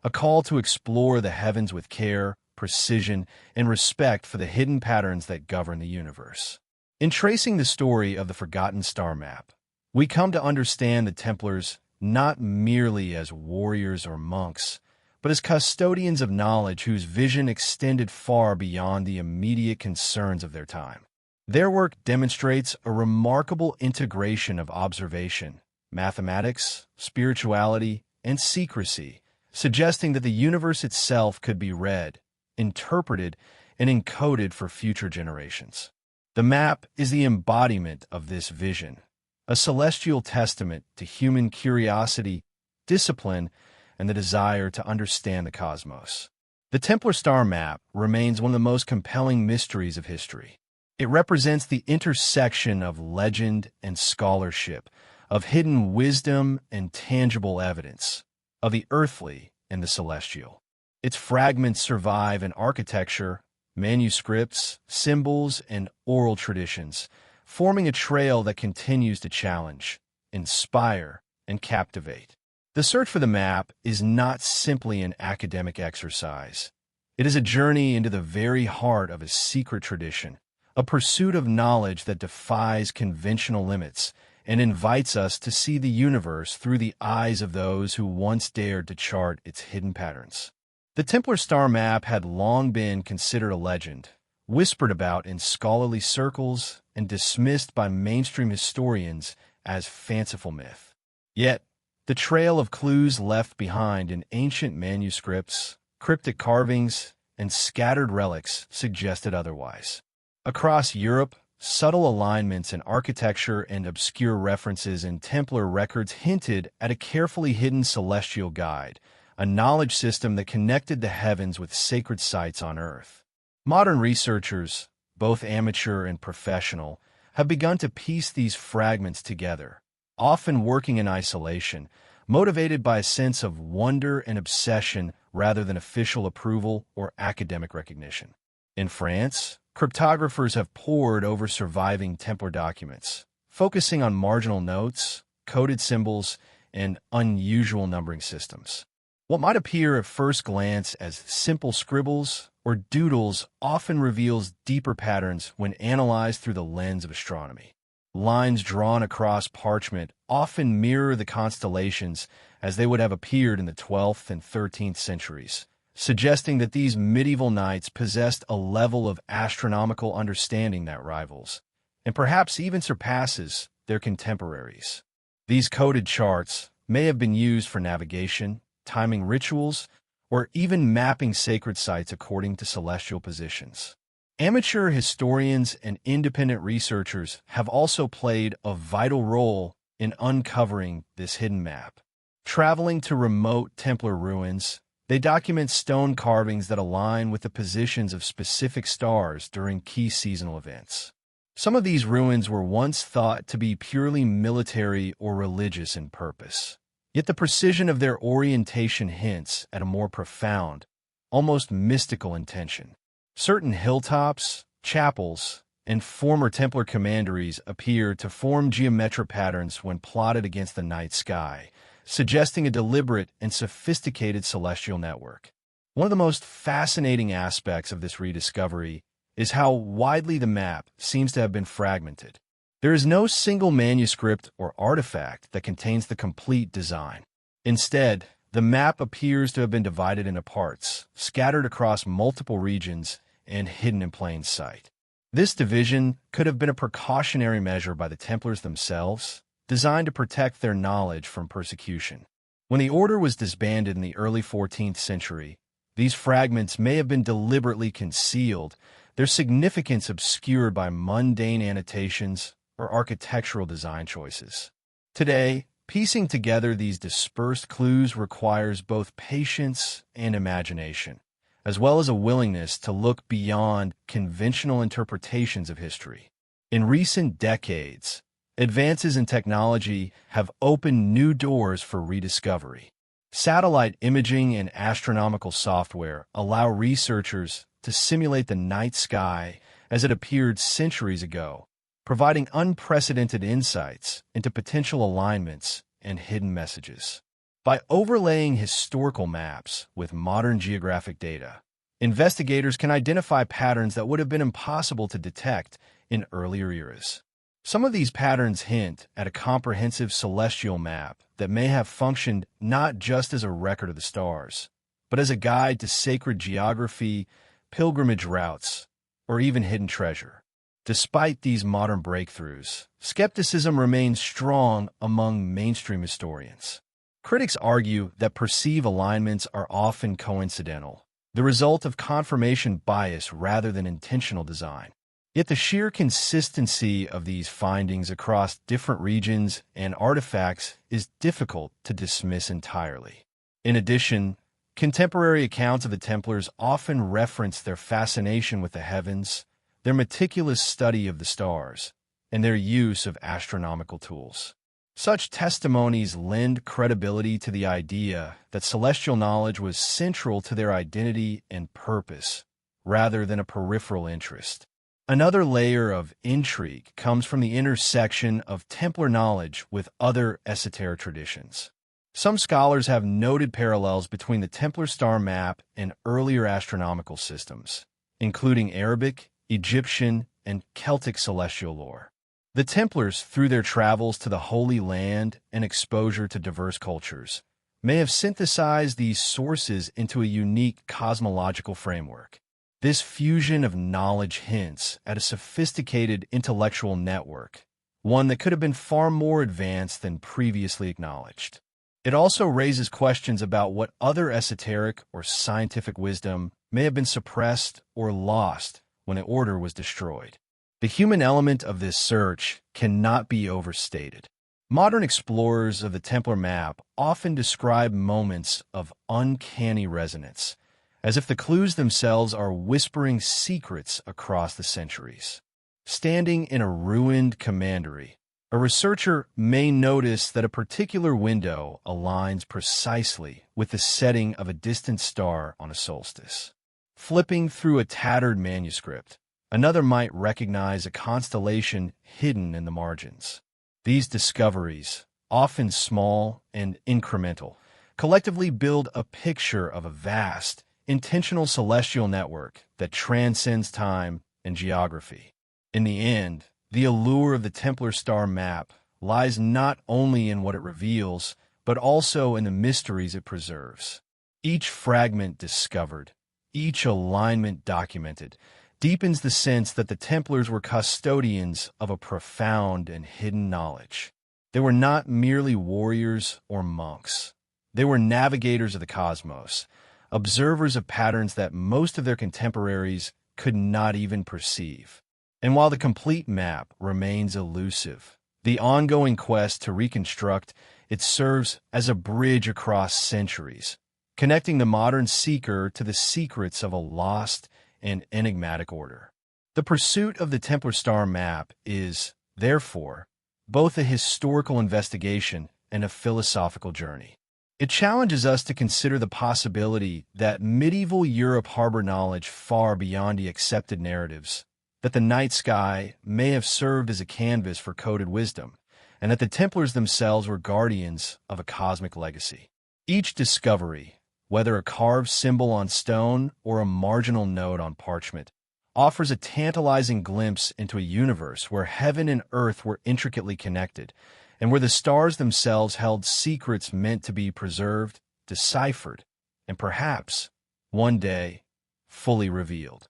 a call to explore the heavens with care, precision, and respect for the hidden patterns that govern the universe. In tracing the story of the Forgotten Star Map, we come to understand the Templars not merely as warriors or monks, but as custodians of knowledge whose vision extended far beyond the immediate concerns of their time. Their work demonstrates a remarkable integration of observation, mathematics, spirituality, and secrecy, suggesting that the universe itself could be read, interpreted, and encoded for future generations. The map is the embodiment of this vision, a celestial testament to human curiosity, discipline, and the desire to understand the cosmos. The Templar star map remains one of the most compelling mysteries of history. It represents the intersection of legend and scholarship, of hidden wisdom and tangible evidence, of the earthly and the celestial. Its fragments survive in architecture, manuscripts, symbols, and oral traditions, forming a trail that continues to challenge, inspire, and captivate. The search for the map is not simply an academic exercise. It is a journey into the very heart of a secret tradition, a pursuit of knowledge that defies conventional limits and invites us to see the universe through the eyes of those who once dared to chart its hidden patterns. The Templar star map had long been considered a legend, whispered about in scholarly circles and dismissed by mainstream historians as fanciful myth. Yet, the trail of clues left behind in ancient manuscripts, cryptic carvings, and scattered relics suggested otherwise. Across Europe, subtle alignments in architecture and obscure references in Templar records hinted at a carefully hidden celestial guide, a knowledge system that connected the heavens with sacred sites on Earth. Modern researchers, both amateur and professional, have begun to piece these fragments together, often working in isolation, motivated by a sense of wonder and obsession rather than official approval or academic recognition. In France, cryptographers have pored over surviving Templar documents, focusing on marginal notes, coded symbols, and unusual numbering systems. What might appear at first glance as simple scribbles or doodles often reveals deeper patterns when analyzed through the lens of astronomy. Lines drawn across parchment often mirror the constellations as they would have appeared in the 12th and 13th centuries, suggesting that these medieval knights possessed a level of astronomical understanding that rivals, and perhaps even surpasses, their contemporaries. These coded charts may have been used for navigation, timing rituals, or even mapping sacred sites according to celestial positions. Amateur historians and independent researchers have also played a vital role in uncovering this hidden map. Traveling to remote Templar ruins, they document stone carvings that align with the positions of specific stars during key seasonal events. Some of these ruins were once thought to be purely military or religious in purpose. Yet the precision of their orientation hints at a more profound, almost mystical intention. Certain hilltops, chapels, and former Templar commanderies appear to form geometric patterns when plotted against the night sky, suggesting a deliberate and sophisticated celestial network. One of the most fascinating aspects of this rediscovery is how widely the map seems to have been fragmented. There is no single manuscript or artifact that contains the complete design. Instead, the map appears to have been divided into parts, scattered across multiple regions and hidden in plain sight. This division could have been a precautionary measure by the Templars themselves, designed to protect their knowledge from persecution. When the order was disbanded in the early 14th century, these fragments may have been deliberately concealed, their significance obscured by mundane annotations or architectural design choices. Today, piecing together these dispersed clues requires both patience and imagination, as well as a willingness to look beyond conventional interpretations of history. In recent decades, advances in technology have opened new doors for rediscovery. Satellite imaging and astronomical software allow researchers to simulate the night sky as it appeared centuries ago, providing unprecedented insights into potential alignments and hidden messages. By overlaying historical maps with modern geographic data, investigators can identify patterns that would have been impossible to detect in earlier eras. Some of these patterns hint at a comprehensive celestial map that may have functioned not just as a record of the stars, but as a guide to sacred geography, pilgrimage routes, or even hidden treasure. Despite these modern breakthroughs, skepticism remains strong among mainstream historians. Critics argue that perceived alignments are often coincidental, the result of confirmation bias rather than intentional design. Yet the sheer consistency of these findings across different regions and artifacts is difficult to dismiss entirely. In addition, contemporary accounts of the Templars often reference their fascination with the heavens, their meticulous study of the stars, and their use of astronomical tools. Such testimonies lend credibility to the idea that celestial knowledge was central to their identity and purpose, rather than a peripheral interest. Another layer of intrigue comes from the intersection of Templar knowledge with other esoteric traditions. Some scholars have noted parallels between the Templar star map and earlier astronomical systems, including Arabic, Egyptian, and Celtic celestial lore. The Templars, through their travels to the Holy Land and exposure to diverse cultures, may have synthesized these sources into a unique cosmological framework. This fusion of knowledge hints at a sophisticated intellectual network, one that could have been far more advanced than previously acknowledged. It also raises questions about what other esoteric or scientific wisdom may have been suppressed or lost when the order was destroyed. The human element of this search cannot be overstated. Modern explorers of the Templar map often describe moments of uncanny resonance, as if the clues themselves are whispering secrets across the centuries. Standing in a ruined commandery, a researcher may notice that a particular window aligns precisely with the setting of a distant star on a solstice. Flipping through a tattered manuscript, Another might recognize a constellation hidden in the margins. These discoveries, often small and incremental, collectively build a picture of a vast, intentional celestial network that transcends time and geography. In the end, the allure of the Templar star map lies not only in what it reveals, but also in the mysteries it preserves. Each fragment discovered, each alignment documented, deepens the sense that the Templars were custodians of a profound and hidden knowledge. They were not merely warriors or monks. They were navigators of the cosmos, observers of patterns that most of their contemporaries could not even perceive. And while the complete map remains elusive, the ongoing quest to reconstruct it serves as a bridge across centuries, connecting the modern seeker to the secrets of a lost and enigmatic order. The pursuit of the Templar star map is, therefore, both a historical investigation and a philosophical journey. It challenges us to consider the possibility that medieval Europe harbored knowledge far beyond the accepted narratives, that the night sky may have served as a canvas for coded wisdom, and that the Templars themselves were guardians of a cosmic legacy. Each discovery, whether a carved symbol on stone or a marginal note on parchment, offers a tantalizing glimpse into a universe where heaven and earth were intricately connected, and where the stars themselves held secrets meant to be preserved, deciphered, and perhaps, one day, fully revealed.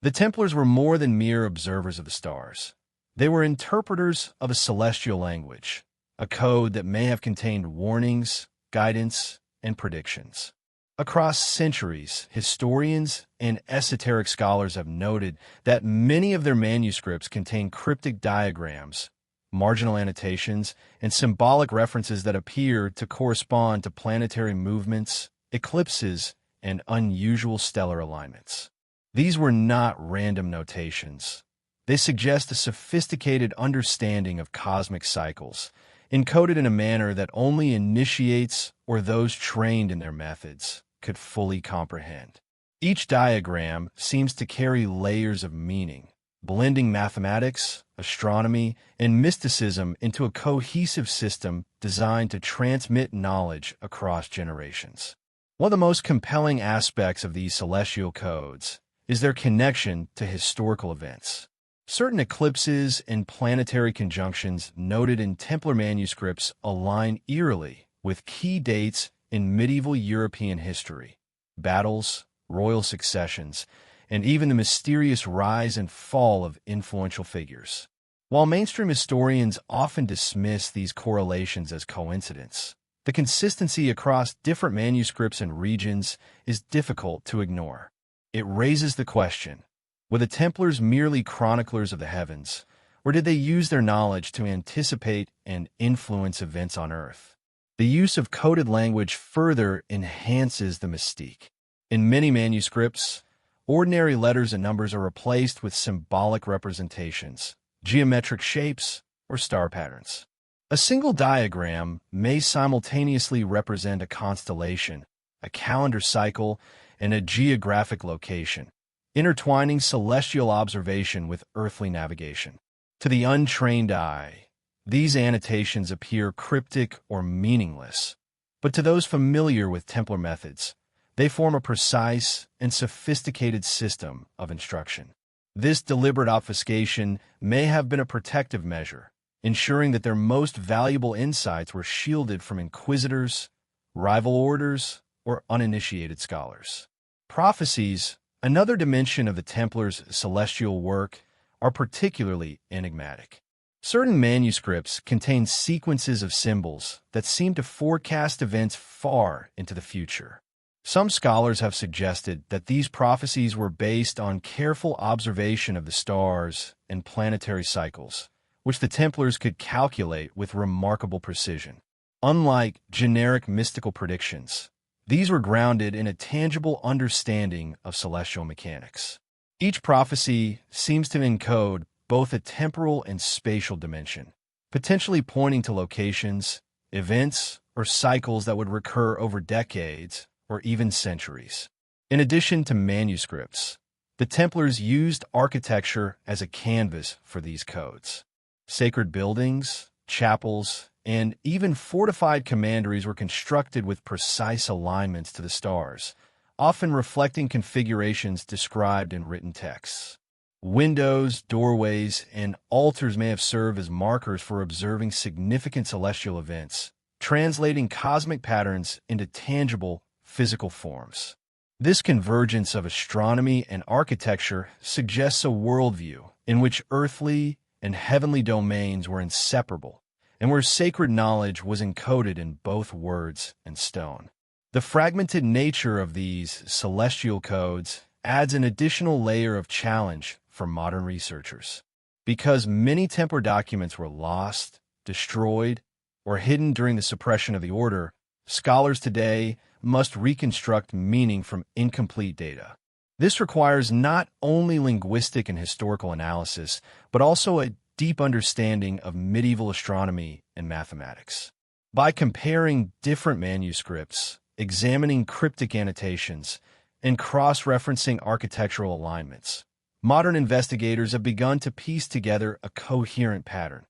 The Templars were more than mere observers of the stars. They were interpreters of a celestial language, a code that may have contained warnings, guidance, and predictions. Across centuries, historians and esoteric scholars have noted that many of their manuscripts contain cryptic diagrams, marginal annotations, and symbolic references that appear to correspond to planetary movements, eclipses, and unusual stellar alignments. These were not random notations. They suggest a sophisticated understanding of cosmic cycles, encoded in a manner that only initiates or those trained in their methods could fully comprehend. Each diagram seems to carry layers of meaning, blending mathematics, astronomy, and mysticism into a cohesive system designed to transmit knowledge across generations. One of the most compelling aspects of these celestial codes is their connection to historical events. Certain eclipses and planetary conjunctions noted in Templar manuscripts align eerily with key dates in medieval European history, battles, royal successions, and even the mysterious rise and fall of influential figures. While mainstream historians often dismiss these correlations as coincidence, the consistency across different manuscripts and regions is difficult to ignore. It raises the question, were the Templars merely chroniclers of the heavens, or did they use their knowledge to anticipate and influence events on Earth? The use of coded language further enhances the mystique. In many manuscripts, ordinary letters and numbers are replaced with symbolic representations, geometric shapes, or star patterns. A single diagram may simultaneously represent a constellation, a calendar cycle, and a geographic location, intertwining celestial observation with earthly navigation. To the untrained eye, these annotations appear cryptic or meaningless, but to those familiar with Templar methods, they form a precise and sophisticated system of instruction. This deliberate obfuscation may have been a protective measure, ensuring that their most valuable insights were shielded from inquisitors, rival orders, or uninitiated scholars. Prophecies, another dimension of the Templars' celestial work, are particularly enigmatic. Certain manuscripts contain sequences of symbols that seem to forecast events far into the future. Some scholars have suggested that these prophecies were based on careful observation of the stars and planetary cycles, which the Templars could calculate with remarkable precision. Unlike generic mystical predictions, these were grounded in a tangible understanding of celestial mechanics. Each prophecy seems to encode both a temporal and spatial dimension, potentially pointing to locations, events, or cycles that would recur over decades or even centuries. In addition to manuscripts, The Templars used architecture as a canvas for these codes. Sacred buildings, chapels, and even fortified commanderies were constructed with precise alignments to the stars, often reflecting configurations described in written texts. Windows, doorways, and altars may have served as markers for observing significant celestial events, translating cosmic patterns into tangible, physical forms. This convergence of astronomy and architecture suggests a worldview in which earthly and heavenly domains were inseparable, and where sacred knowledge was encoded in both words and stone. The fragmented nature of these celestial codes adds an additional layer of challenge for modern researchers. Because many Templar documents were lost, destroyed, or hidden during the suppression of the order, scholars today must reconstruct meaning from incomplete data. This requires not only linguistic and historical analysis, but also a deep understanding of medieval astronomy and mathematics. By comparing different manuscripts, examining cryptic annotations, and cross-referencing architectural alignments, modern investigators have begun to piece together a coherent pattern,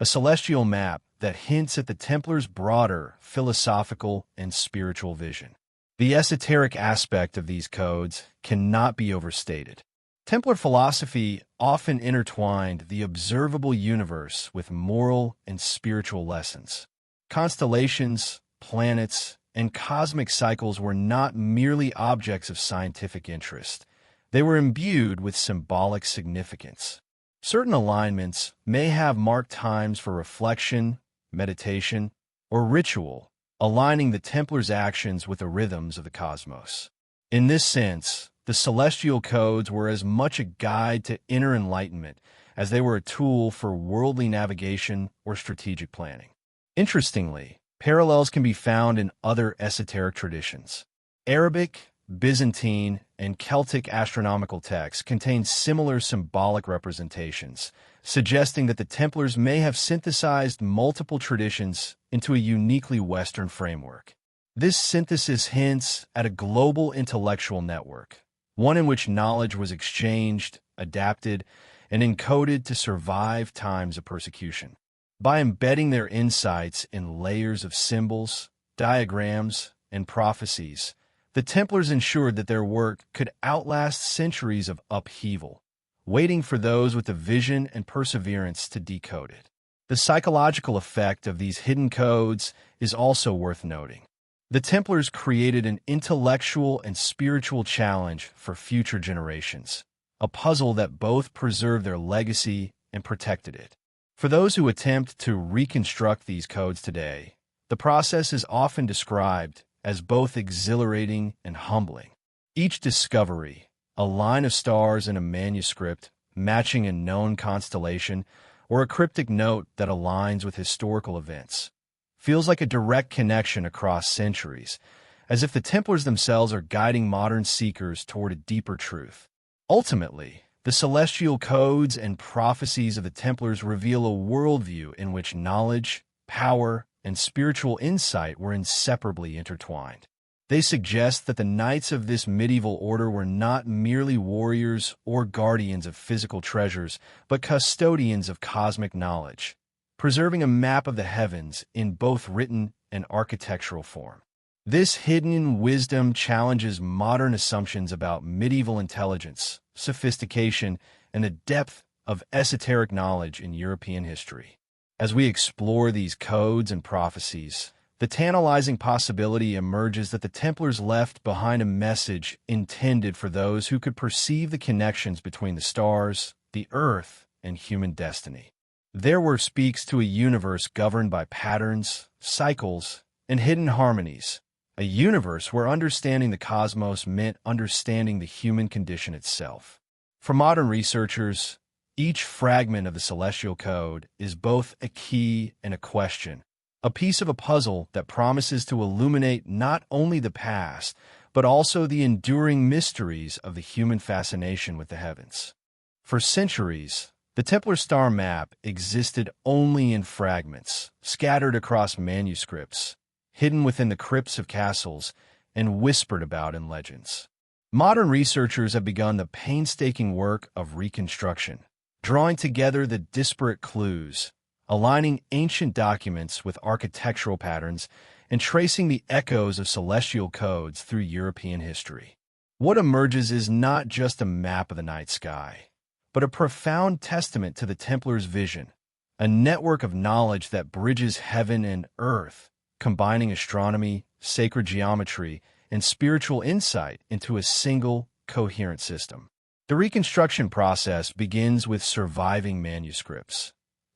a celestial map that hints at the Templars' broader philosophical and spiritual vision. The esoteric aspect of these codes cannot be overstated. Templar philosophy often intertwined the observable universe with moral and spiritual lessons. Constellations, planets, and cosmic cycles were not merely objects of scientific interest. They were imbued with symbolic significance. Certain alignments may have marked times for reflection, meditation, or ritual, aligning the Templars' actions with the rhythms of the cosmos. In this sense, the celestial codes were as much a guide to inner enlightenment as they were a tool for worldly navigation or strategic planning. Interestingly, parallels can be found in other esoteric traditions. Arabic, Byzantine, and Celtic astronomical texts contain similar symbolic representations, suggesting that the Templars may have synthesized multiple traditions into a uniquely Western framework. This synthesis hints at a global intellectual network, one in which knowledge was exchanged, adapted, and encoded to survive times of persecution. By embedding their insights in layers of symbols, diagrams, and prophecies, the Templars ensured that their work could outlast centuries of upheaval, waiting for those with the vision and perseverance to decode it. The psychological effect of these hidden codes is also worth noting. The Templars created an intellectual and spiritual challenge for future generations, a puzzle that both preserved their legacy and protected it. For those who attempt to reconstruct these codes today, the process is often described as both exhilarating and humbling. Each discovery, a line of stars in a manuscript matching a known constellation, or a cryptic note that aligns with historical events, feels like a direct connection across centuries, as if the Templars themselves are guiding modern seekers toward a deeper truth. Ultimately, the celestial codes and prophecies of the Templars reveal a worldview in which knowledge, power, and spiritual insight were inseparably intertwined. They suggest that the knights of this medieval order were not merely warriors or guardians of physical treasures, but custodians of cosmic knowledge, preserving a map of the heavens in both written and architectural form. This hidden wisdom challenges modern assumptions about medieval intelligence, sophistication, and the depth of esoteric knowledge in European history. As we explore these codes and prophecies, the tantalizing possibility emerges that the Templars left behind a message intended for those who could perceive the connections between the stars, the earth, and human destiny. Their work speaks to a universe governed by patterns, cycles, and hidden harmonies, a universe where understanding the cosmos meant understanding the human condition itself. For modern researchers, each fragment of the celestial code is both a key and a question, a piece of a puzzle that promises to illuminate not only the past, but also the enduring mysteries of the human fascination with the heavens. For centuries, the Templar star map existed only in fragments, scattered across manuscripts, hidden within the crypts of castles, and whispered about in legends. Modern researchers have begun the painstaking work of reconstruction, drawing together the disparate clues, aligning ancient documents with architectural patterns, and tracing the echoes of celestial codes through European history. What emerges is not just a map of the night sky, but a profound testament to the Templars' vision, a network of knowledge that bridges heaven and earth, combining astronomy, sacred geometry, and spiritual insight into a single, coherent system. The reconstruction process begins with surviving manuscripts,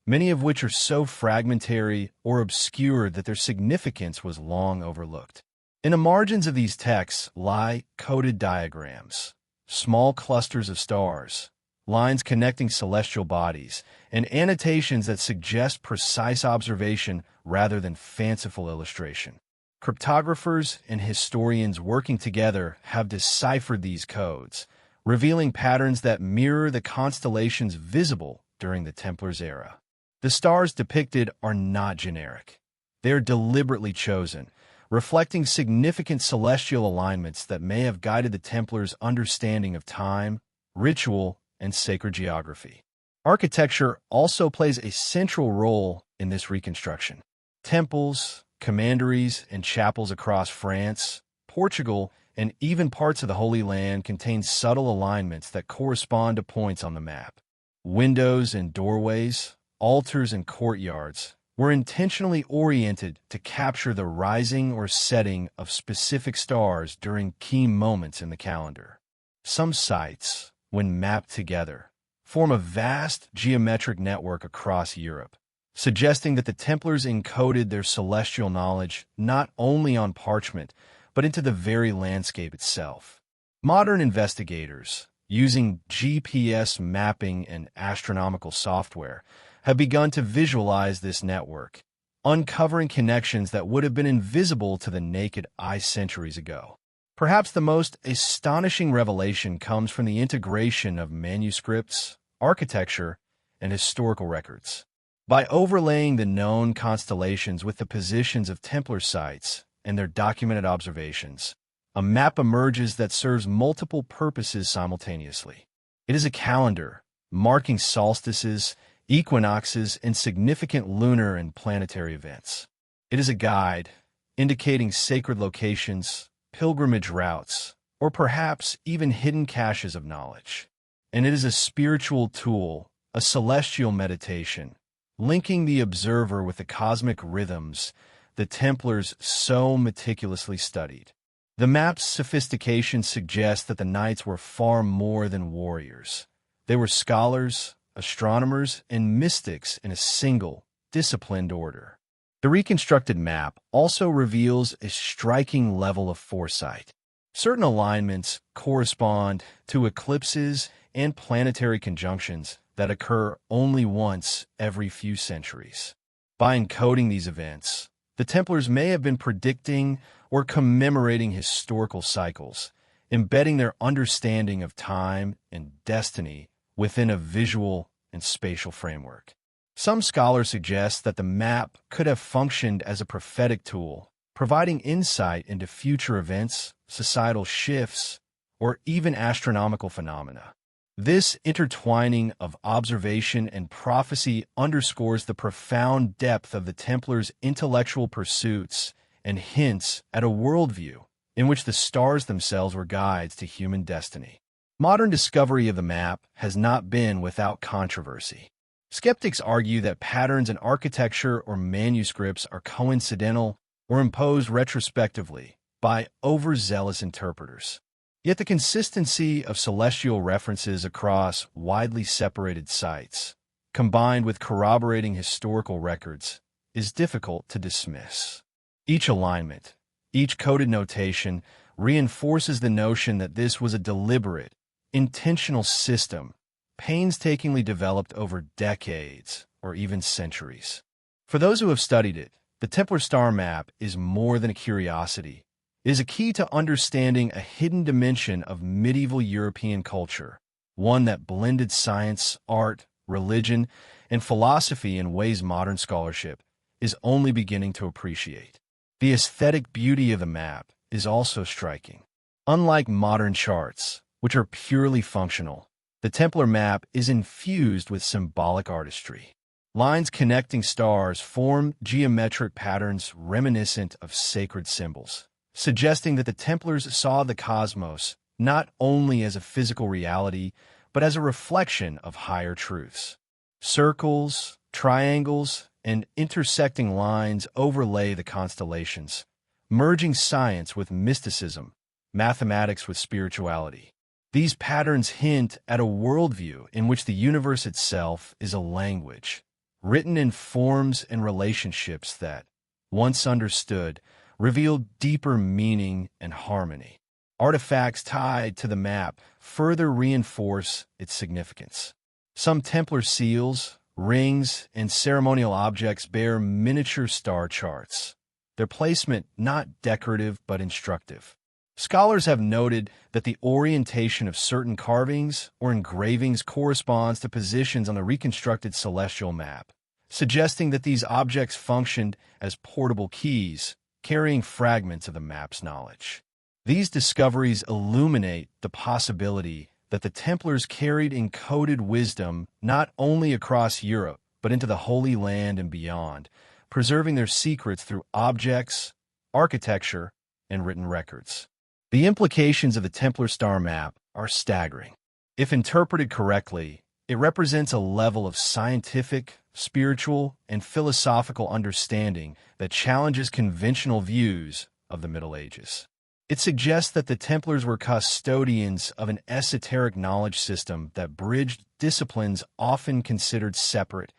many of which are so fragmentary or obscure that their significance was long overlooked. In the margins of these texts lie coded diagrams, small clusters of stars, lines connecting celestial bodies, and annotations that suggest precise observation rather than fanciful illustration. Cryptographers and historians working together have deciphered these codes, revealing patterns that mirror the constellations visible during the Templars' era. The stars depicted are not generic. They are deliberately chosen, reflecting significant celestial alignments that may have guided the Templars' understanding of time, ritual, and sacred geography. Architecture also plays a central role in this reconstruction. Temples, commanderies, and chapels across France, Portugal, and even parts of the Holy Land contain subtle alignments that correspond to points on the map. Windows and doorways, altars and courtyards were intentionally oriented to capture the rising or setting of specific stars during key moments in the calendar. Some sites, when mapped together, form a vast geometric network across Europe, suggesting that the Templars encoded their celestial knowledge not only on parchment, but into the very landscape itself. Modern investigators, using GPS mapping and astronomical software, have begun to visualize this network, uncovering connections that would have been invisible to the naked eye centuries ago. Perhaps the most astonishing revelation comes from the integration of manuscripts, architecture, and historical records. By overlaying the known constellations with the positions of Templar sites and their documented observations, a map emerges that serves multiple purposes simultaneously. It is a calendar, marking solstices, equinoxes, and significant lunar and planetary events. It is a guide, indicating sacred locations, pilgrimage routes, or perhaps even hidden caches of knowledge. And it is a spiritual tool, a celestial meditation, linking the observer with the cosmic rhythms the Templars so meticulously studied. The map's sophistication suggests that the knights were far more than warriors. They were scholars, astronomers, and mystics in a single, disciplined order. The reconstructed map also reveals a striking level of foresight. Certain alignments correspond to eclipses and planetary conjunctions that occur only once every few centuries. By encoding these events, the Templars may have been predicting or commemorating historical cycles, embedding their understanding of time and destiny within a visual and spatial framework. Some scholars suggest that the map could have functioned as a prophetic tool, providing insight into future events, societal shifts, or even astronomical phenomena. This intertwining of observation and prophecy underscores the profound depth of the Templars' intellectual pursuits and hints at a worldview in which the stars themselves were guides to human destiny. Modern discovery of the map has not been without controversy. Skeptics argue that patterns in architecture or manuscripts are coincidental or imposed retrospectively by overzealous interpreters. Yet the consistency of celestial references across widely separated sites, combined with corroborating historical records, is difficult to dismiss. Each alignment, each coded notation, reinforces the notion that this was a deliberate, intentional system, painstakingly developed over decades or even centuries. For those who have studied it, the Templar star map is more than a curiosity. It is a key to understanding a hidden dimension of medieval European culture, one that blended science, art, religion, and philosophy in ways modern scholarship is only beginning to appreciate. The aesthetic beauty of the map is also striking. Unlike modern charts, which are purely functional, the Templar map is infused with symbolic artistry. Lines connecting stars form geometric patterns reminiscent of sacred symbols, suggesting that the Templars saw the cosmos not only as a physical reality, but as a reflection of higher truths. Circles, triangles, and intersecting lines overlay the constellations, merging science with mysticism, mathematics with spirituality. These patterns hint at a worldview in which the universe itself is a language, written in forms and relationships that, once understood, reveal deeper meaning and harmony. Artifacts tied to the map further reinforce its significance. Some Templar seals, rings, and ceremonial objects bear miniature star charts, their placement not decorative but instructive. Scholars have noted that the orientation of certain carvings or engravings corresponds to positions on the reconstructed celestial map, suggesting that these objects functioned as portable keys, carrying fragments of the map's knowledge. These discoveries illuminate the possibility that the Templars carried encoded wisdom not only across Europe, but into the Holy Land and beyond, preserving their secrets through objects, architecture, and written records. The implications of the Templar star map are staggering. If interpreted correctly, it represents a level of scientific, spiritual, and philosophical understanding that challenges conventional views of the Middle Ages. It suggests that the Templars were custodians of an esoteric knowledge system that bridged disciplines often considered separate: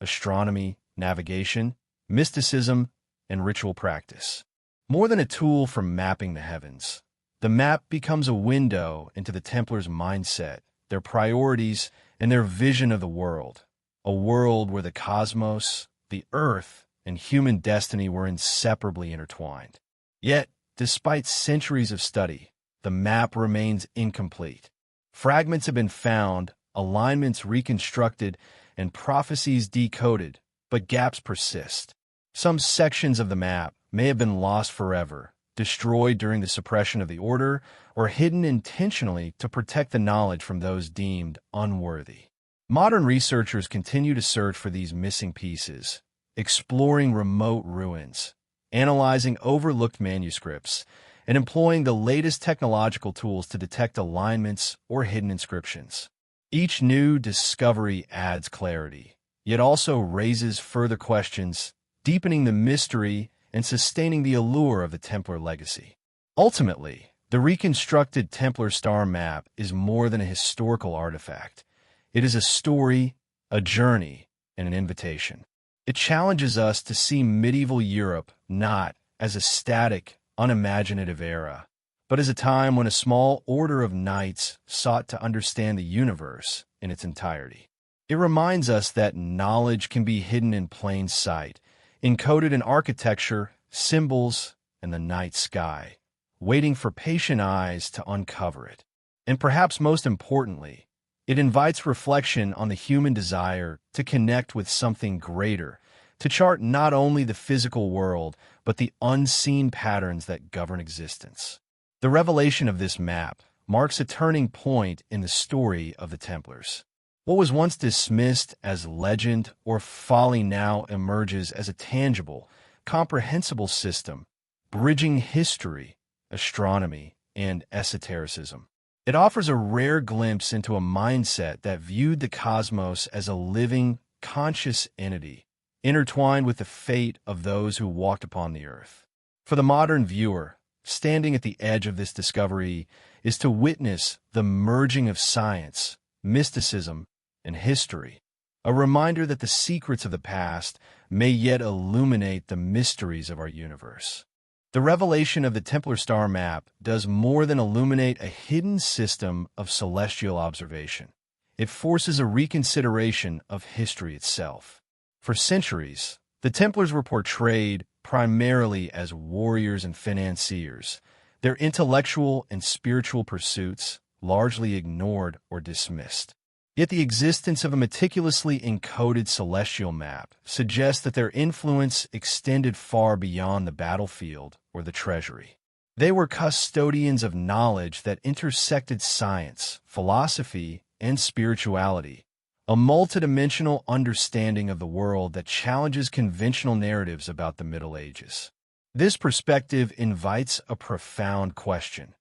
astronomy, navigation, mysticism, and ritual practice. More than a tool for mapping the heavens, the map becomes a window into the Templars' mindset, their priorities, and their vision of the world. A world where the cosmos, the earth, and human destiny were inseparably intertwined. Yet, despite centuries of study, the map remains incomplete. Fragments have been found, alignments reconstructed, and prophecies decoded, but gaps persist. Some sections of the map may have been lost forever, destroyed during the suppression of the Order, or hidden intentionally to protect the knowledge from those deemed unworthy. Modern researchers continue to search for these missing pieces, exploring remote ruins, analyzing overlooked manuscripts, and employing the latest technological tools to detect alignments or hidden inscriptions. Each new discovery adds clarity, yet also raises further questions, deepening the mystery and sustaining the allure of the Templar legacy. Ultimately, the reconstructed Templar star map is more than a historical artifact. It is a story, a journey, and an invitation. It challenges us to see medieval Europe not as a static, unimaginative era, but as a time when a small order of knights sought to understand the universe in its entirety. It reminds us that knowledge can be hidden in plain sight, encoded in architecture, symbols, and the night sky, waiting for patient eyes to uncover it. And perhaps most importantly, it invites reflection on the human desire to connect with something greater, to chart not only the physical world, but the unseen patterns that govern existence. The revelation of this map marks a turning point in the story of the Templars. What was once dismissed as legend or folly now emerges as a tangible, comprehensible system, bridging history, astronomy, and esotericism. It offers a rare glimpse into a mindset that viewed the cosmos as a living, conscious entity, intertwined with the fate of those who walked upon the earth. For the modern viewer, standing at the edge of this discovery is to witness the merging of science, mysticism, and history, a reminder that the secrets of the past may yet illuminate the mysteries of our universe. The revelation of the Templar star map does more than illuminate a hidden system of celestial observation. It forces a reconsideration of history itself. For centuries, the Templars were portrayed primarily as warriors and financiers, their intellectual and spiritual pursuits largely ignored or dismissed. Yet the existence of a meticulously encoded celestial map suggests that their influence extended far beyond the battlefield or the treasury. They were custodians of knowledge that intersected science, philosophy, and spirituality, a multidimensional understanding of the world that challenges conventional narratives about the Middle Ages. This perspective invites a profound question.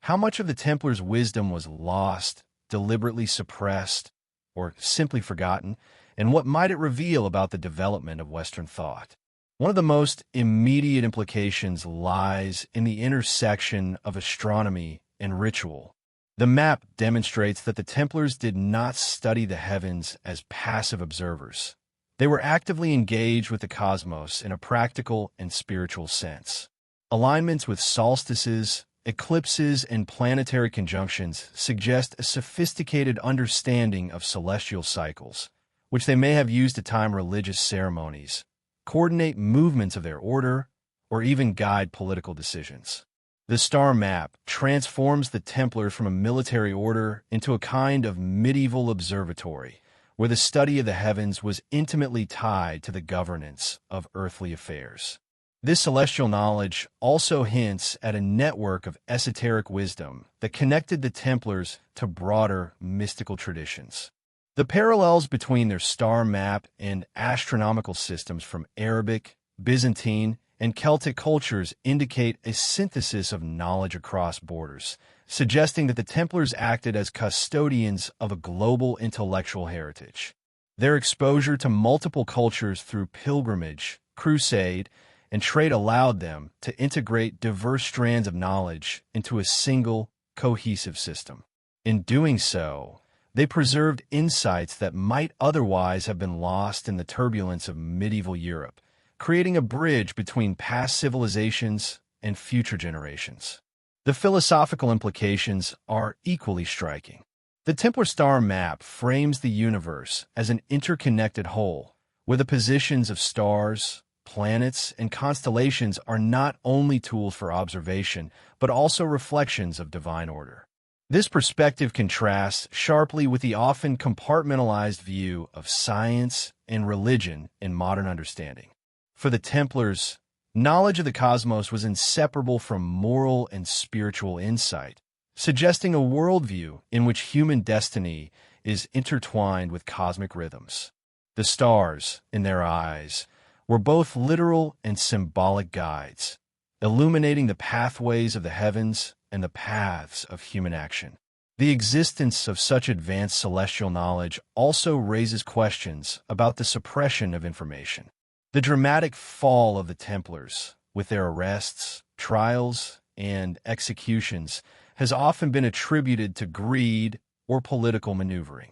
How much of the Templars' wisdom was lost, deliberately suppressed, or simply forgotten, and what might it reveal about the development of Western thought? One of the most immediate implications lies in the intersection of astronomy and ritual. The map demonstrates that the Templars did not study the heavens as passive observers. They were actively engaged with the cosmos in a practical and spiritual sense. Alignments with solstices, eclipses, and planetary conjunctions suggest a sophisticated understanding of celestial cycles, which they may have used to time religious ceremonies, coordinate movements of their order, or even guide political decisions. The star map transforms the Templars from a military order into a kind of medieval observatory, where the study of the heavens was intimately tied to the governance of earthly affairs. This celestial knowledge also hints at a network of esoteric wisdom that connected the Templars to broader mystical traditions. The parallels between their star map and astronomical systems from Arabic, Byzantine, and Celtic cultures indicate a synthesis of knowledge across borders, suggesting that the Templars acted as custodians of a global intellectual heritage. Their exposure to multiple cultures through pilgrimage, crusade, and trade allowed them to integrate diverse strands of knowledge into a single, cohesive system. In doing so, they preserved insights that might otherwise have been lost in the turbulence of medieval Europe, creating a bridge between past civilizations and future generations. The philosophical implications are equally striking. The Templar star map frames the universe as an interconnected whole, where the positions of stars, planets, and constellations are not only tools for observation, but also reflections of divine order. This perspective contrasts sharply with the often compartmentalized view of science and religion in modern understanding. For the Templars, knowledge of the cosmos was inseparable from moral and spiritual insight, suggesting a worldview in which human destiny is intertwined with cosmic rhythms. The stars, in their eyes, were both literal and symbolic guides, illuminating the pathways of the heavens and the paths of human action. The existence of such advanced celestial knowledge also raises questions about the suppression of information. The dramatic fall of the Templars, with their arrests, trials, and executions, has often been attributed to greed or political maneuvering.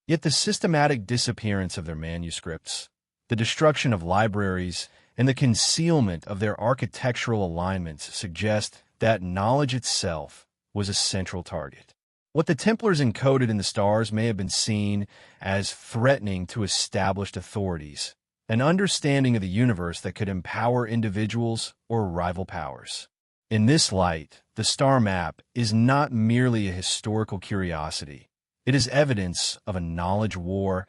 Yet the systematic disappearance of their manuscripts, the destruction of libraries, and the concealment of their architectural alignments suggest that knowledge itself was a central target. What the Templars encoded in the stars may have been seen as threatening to established authorities, an understanding of the universe that could empower individuals or rival powers. In this light, the star map is not merely a historical curiosity. It is evidence of a knowledge war,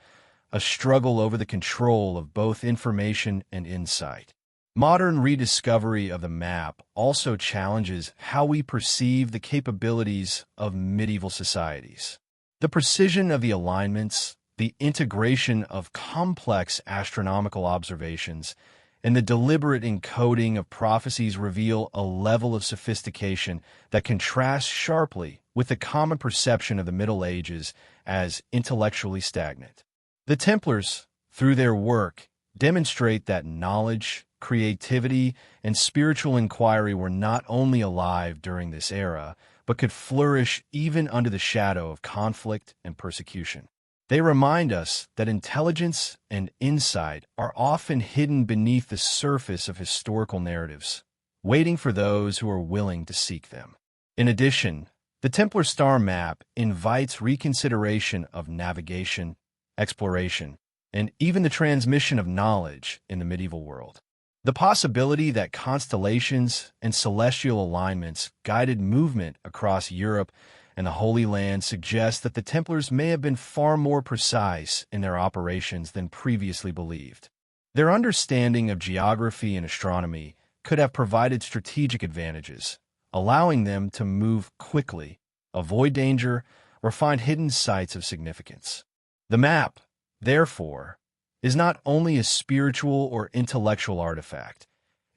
a struggle over the control of both information and insight. Modern rediscovery of the map also challenges how we perceive the capabilities of medieval societies. The precision of the alignments, the integration of complex astronomical observations, and the deliberate encoding of prophecies reveal a level of sophistication that contrasts sharply with the common perception of the Middle Ages as intellectually stagnant. The Templars, through their work, demonstrate that knowledge, creativity, and spiritual inquiry were not only alive during this era, but could flourish even under the shadow of conflict and persecution. They remind us that intelligence and insight are often hidden beneath the surface of historical narratives, waiting for those who are willing to seek them. In addition, the Templar star map invites reconsideration of navigation, exploration, and even the transmission of knowledge in the medieval world. The possibility that constellations and celestial alignments guided movement across Europe and the Holy Land suggests that the Templars may have been far more precise in their operations than previously believed. Their understanding of geography and astronomy could have provided strategic advantages, allowing them to move quickly, avoid danger, or find hidden sites of significance. The map, therefore, is not only a spiritual or intellectual artifact.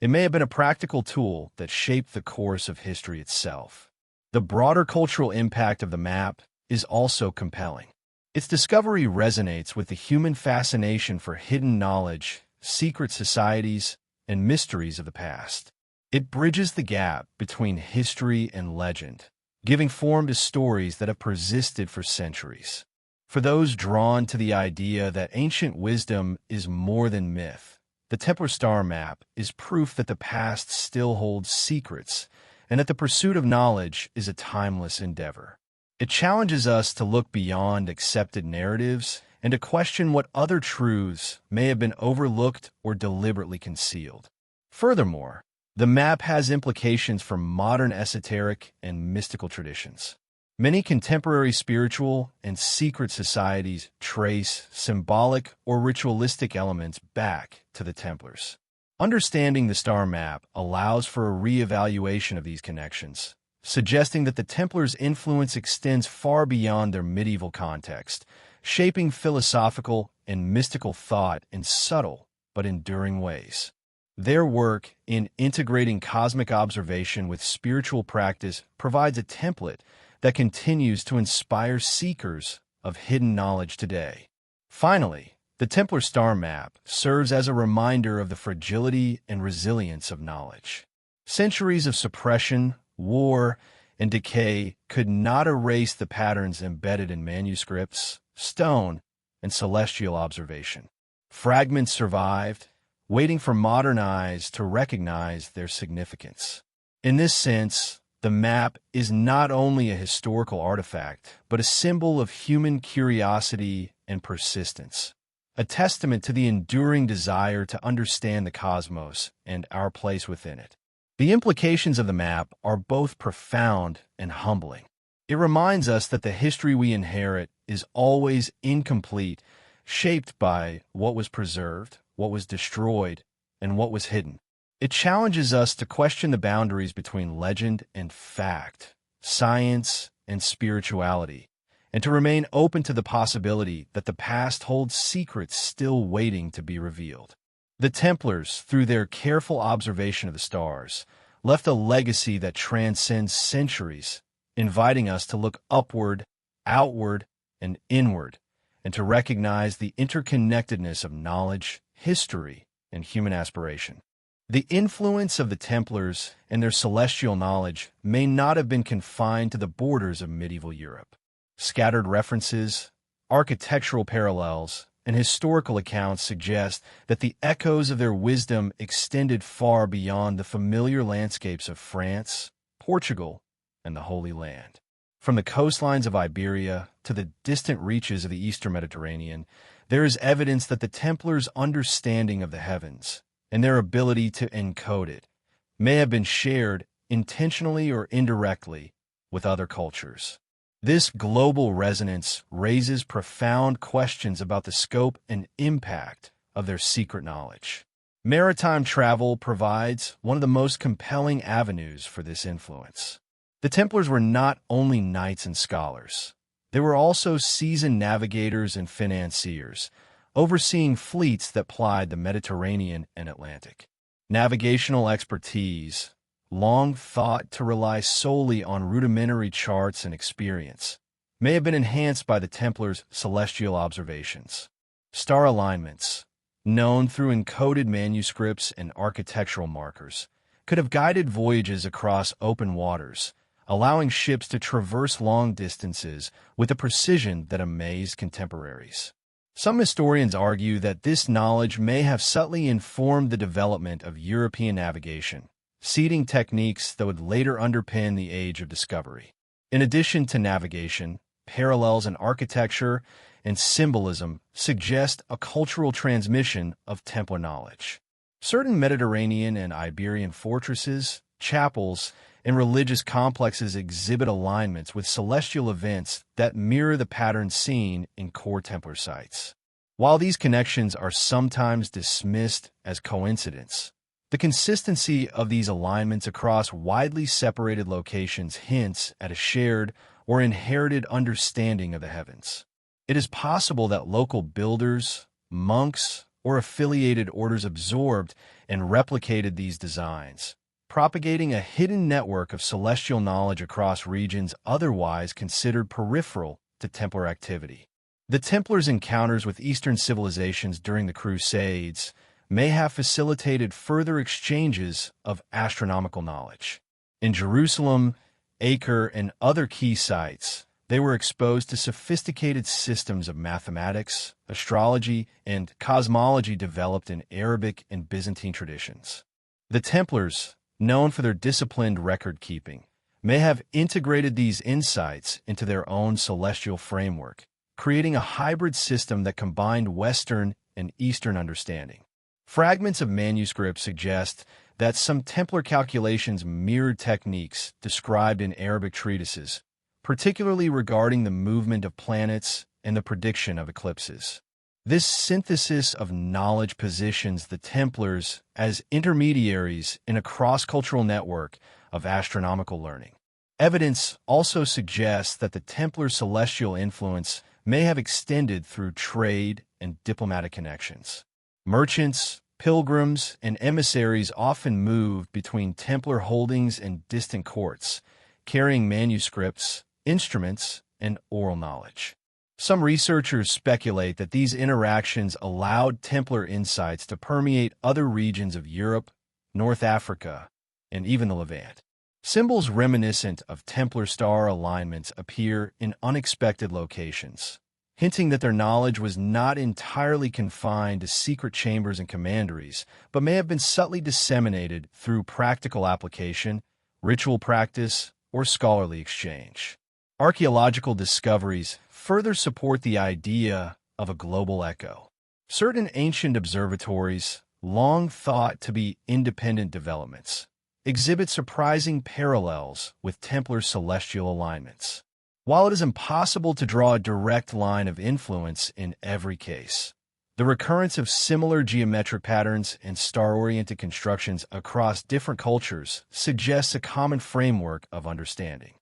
It may have been a practical tool that shaped the course of history itself. The broader cultural impact of the map is also compelling. Its discovery resonates with the human fascination for hidden knowledge, secret societies, and mysteries of the past. It bridges the gap between history and legend, giving form to stories that have persisted for centuries. For those drawn to the idea that ancient wisdom is more than myth, the Templar star map is proof that the past still holds secrets and that the pursuit of knowledge is a timeless endeavor. It challenges us to look beyond accepted narratives and to question what other truths may have been overlooked or deliberately concealed. Furthermore, the map has implications for modern esoteric and mystical traditions. Many contemporary spiritual and secret societies trace symbolic or ritualistic elements back to the Templars. Understanding the star map allows for a re-evaluation of these connections, suggesting that the Templars' influence extends far beyond their medieval context, shaping philosophical and mystical thought in subtle but enduring ways. Their work in integrating cosmic observation with spiritual practice provides a template that continues to inspire seekers of hidden knowledge today. Finally, the Templar star map serves as a reminder of the fragility and resilience of knowledge. Centuries of suppression, war, and decay could not erase the patterns embedded in manuscripts, stone, and celestial observation. Fragments survived, waiting for modern eyes to recognize their significance. In this sense, the map is not only a historical artifact, but a symbol of human curiosity and persistence, a testament to the enduring desire to understand the cosmos and our place within it. The implications of the map are both profound and humbling. It reminds us that the history we inherit is always incomplete, shaped by what was preserved, what was destroyed, and what was hidden. It challenges us to question the boundaries between legend and fact, science and spirituality, and to remain open to the possibility that the past holds secrets still waiting to be revealed. The Templars, through their careful observation of the stars, left a legacy that transcends centuries, inviting us to look upward, outward, and inward, and to recognize the interconnectedness of knowledge, history, and human aspiration. The influence of the Templars and their celestial knowledge may not have been confined to the borders of medieval Europe. Scattered references, architectural parallels, and historical accounts suggest that the echoes of their wisdom extended far beyond the familiar landscapes of France, Portugal, and the Holy Land. From the coastlines of Iberia to the distant reaches of the Eastern Mediterranean, there is evidence that the Templars' understanding of the heavens and their ability to encode it may have been shared intentionally or indirectly with other cultures. This global resonance raises profound questions about the scope and impact of their secret knowledge. Maritime travel provides one of the most compelling avenues for this influence. The Templars were not only knights and scholars. They were also seasoned navigators and financiers, overseeing fleets that plied the Mediterranean and Atlantic. Navigational expertise, long thought to rely solely on rudimentary charts and experience, may have been enhanced by the Templars' celestial observations. Star alignments, known through encoded manuscripts and architectural markers, could have guided voyages across open waters, allowing ships to traverse long distances with a precision that amazed contemporaries. Some historians argue that this knowledge may have subtly informed the development of European navigation, seeding techniques that would later underpin the Age of Discovery. In addition to navigation, parallels in architecture and symbolism suggest a cultural transmission of Templar knowledge. Certain Mediterranean and Iberian fortresses, chapels, and religious complexes exhibit alignments with celestial events that mirror the patterns seen in core Templar sites. While these connections are sometimes dismissed as coincidence, The consistency of these alignments across widely separated locations hints at a shared or inherited understanding of the heavens. It is possible that local builders, monks, or affiliated orders absorbed and replicated these designs, propagating a hidden network of celestial knowledge across regions otherwise considered peripheral to Templar activity. The Templars' encounters with Eastern civilizations during the Crusades may have facilitated further exchanges of astronomical knowledge. In Jerusalem, Acre, and other key sites, they were exposed to sophisticated systems of mathematics, astrology, and cosmology developed in Arabic and Byzantine traditions. The Templars, known for their disciplined record-keeping, may have integrated these insights into their own celestial framework, creating a hybrid system that combined Western and Eastern understanding. Fragments of manuscripts suggest that some Templar calculations mirrored techniques described in Arabic treatises, particularly regarding the movement of planets and the prediction of eclipses. This synthesis of knowledge positions the Templars as intermediaries in a cross-cultural network of astronomical learning. Evidence also suggests that the Templar celestial influence may have extended through trade and diplomatic connections. Merchants, pilgrims, and emissaries often moved between Templar holdings and distant courts, carrying manuscripts, instruments, and oral knowledge. Some researchers speculate that these interactions allowed Templar insights to permeate other regions of Europe, North Africa, and even the Levant. Symbols reminiscent of Templar star alignments appear in unexpected locations, hinting that their knowledge was not entirely confined to secret chambers and commanderies, but may have been subtly disseminated through practical application, ritual practice, or scholarly exchange. Archaeological discoveries further support the idea of a global echo. Certain ancient observatories, long thought to be independent developments, exhibit surprising parallels with Templar celestial alignments. While it is impossible to draw a direct line of influence in every case, the recurrence of similar geometric patterns and star-oriented constructions across different cultures suggests a common framework of understanding.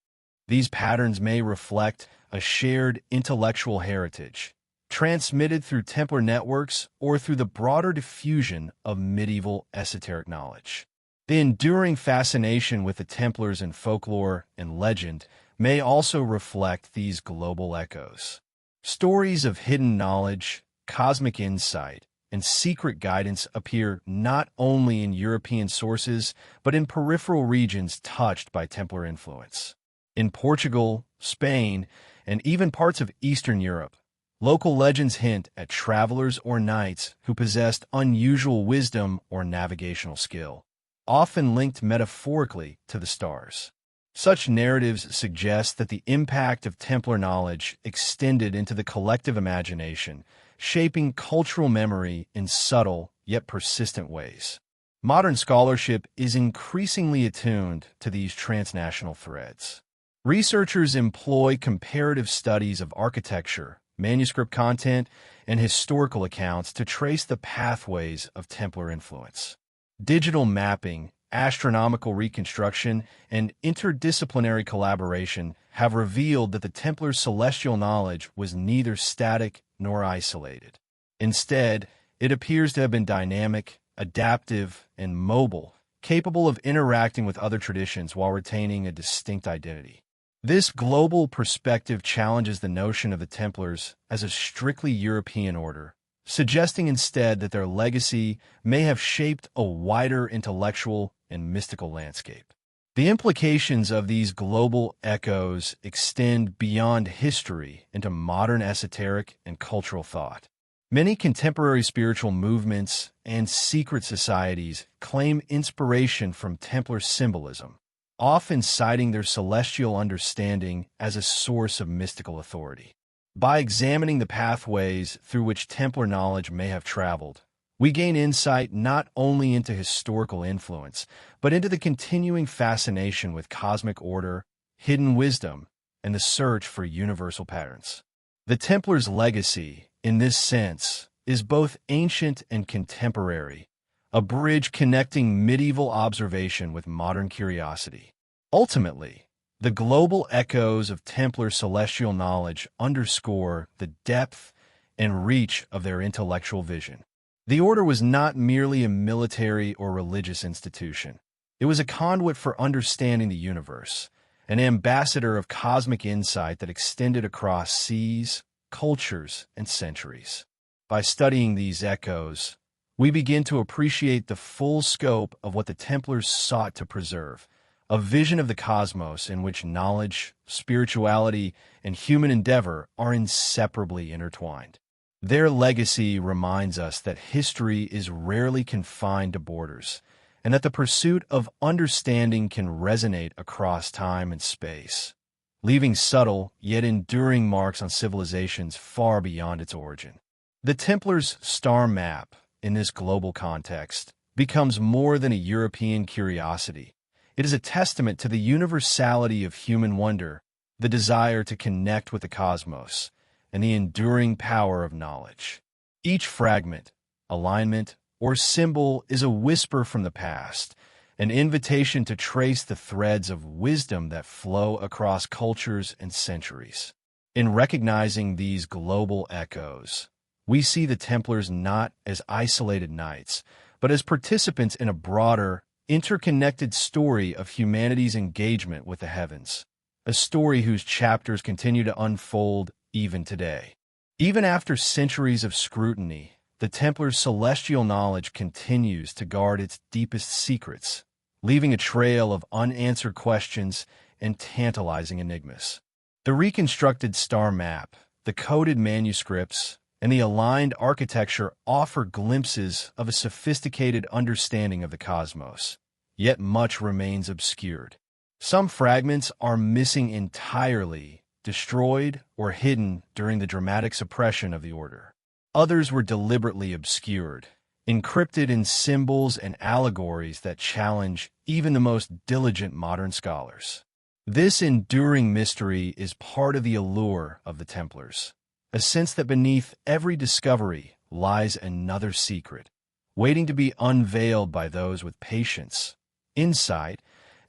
These patterns may reflect a shared intellectual heritage, transmitted through Templar networks or through the broader diffusion of medieval esoteric knowledge. The enduring fascination with the Templars in folklore and legend may also reflect these global echoes. Stories of hidden knowledge, cosmic insight, and secret guidance appear not only in European sources, but in peripheral regions touched by Templar influence. In Portugal, Spain, and even parts of Eastern Europe, local legends hint at travelers or knights who possessed unusual wisdom or navigational skill, often linked metaphorically to the stars. Such narratives suggest that the impact of Templar knowledge extended into the collective imagination, shaping cultural memory in subtle yet persistent ways. Modern scholarship is increasingly attuned to these transnational threads. Researchers employ comparative studies of architecture, manuscript content, and historical accounts to trace the pathways of Templar influence. Digital mapping, astronomical reconstruction, and interdisciplinary collaboration have revealed that the Templars' celestial knowledge was neither static nor isolated. Instead, it appears to have been dynamic, adaptive, and mobile, capable of interacting with other traditions while retaining a distinct identity. This global perspective challenges the notion of the Templars as a strictly European order, suggesting instead that their legacy may have shaped a wider intellectual and mystical landscape. The implications of these global echoes extend beyond history into modern esoteric and cultural thought. Many contemporary spiritual movements and secret societies claim inspiration from Templar symbolism, often citing their celestial understanding as a source of mystical authority. By examining the pathways through which Templar knowledge may have traveled, we gain insight not only into historical influence, but into the continuing fascination with cosmic order, hidden wisdom, and the search for universal patterns. The Templars' legacy, in this sense, is both ancient and contemporary, a bridge connecting medieval observation with modern curiosity. Ultimately, the global echoes of Templar celestial knowledge underscore the depth and reach of their intellectual vision. The order was not merely a military or religious institution. It was a conduit for understanding the universe, an ambassador of cosmic insight that extended across seas, cultures, and centuries. By studying these echoes, we begin to appreciate the full scope of what the Templars sought to preserve, a vision of the cosmos in which knowledge, spirituality, and human endeavor are inseparably intertwined. Their legacy reminds us that history is rarely confined to borders, and that the pursuit of understanding can resonate across time and space, leaving subtle yet enduring marks on civilizations far beyond its origin. The Templars' star map, in this global context, becomes more than a European curiosity. It is a testament to the universality of human wonder, the desire to connect with the cosmos, and the enduring power of knowledge. Each fragment, alignment, or symbol is a whisper from the past, an invitation to trace the threads of wisdom that flow across cultures and centuries. In recognizing these global echoes, we see the Templars not as isolated knights, but as participants in a broader, interconnected story of humanity's engagement with the heavens, a story whose chapters continue to unfold even today. Even after centuries of scrutiny, the Templars' celestial knowledge continues to guard its deepest secrets, leaving a trail of unanswered questions and tantalizing enigmas. The reconstructed star map, the coded manuscripts, and the aligned architecture offer glimpses of a sophisticated understanding of the cosmos, yet much remains obscured. Some fragments are missing entirely, destroyed or hidden during the dramatic suppression of the order. Others were deliberately obscured, encrypted in symbols and allegories that challenge even the most diligent modern scholars. This enduring mystery is part of the allure of the Templars, a sense that beneath every discovery lies another secret, waiting to be unveiled by those with patience, insight,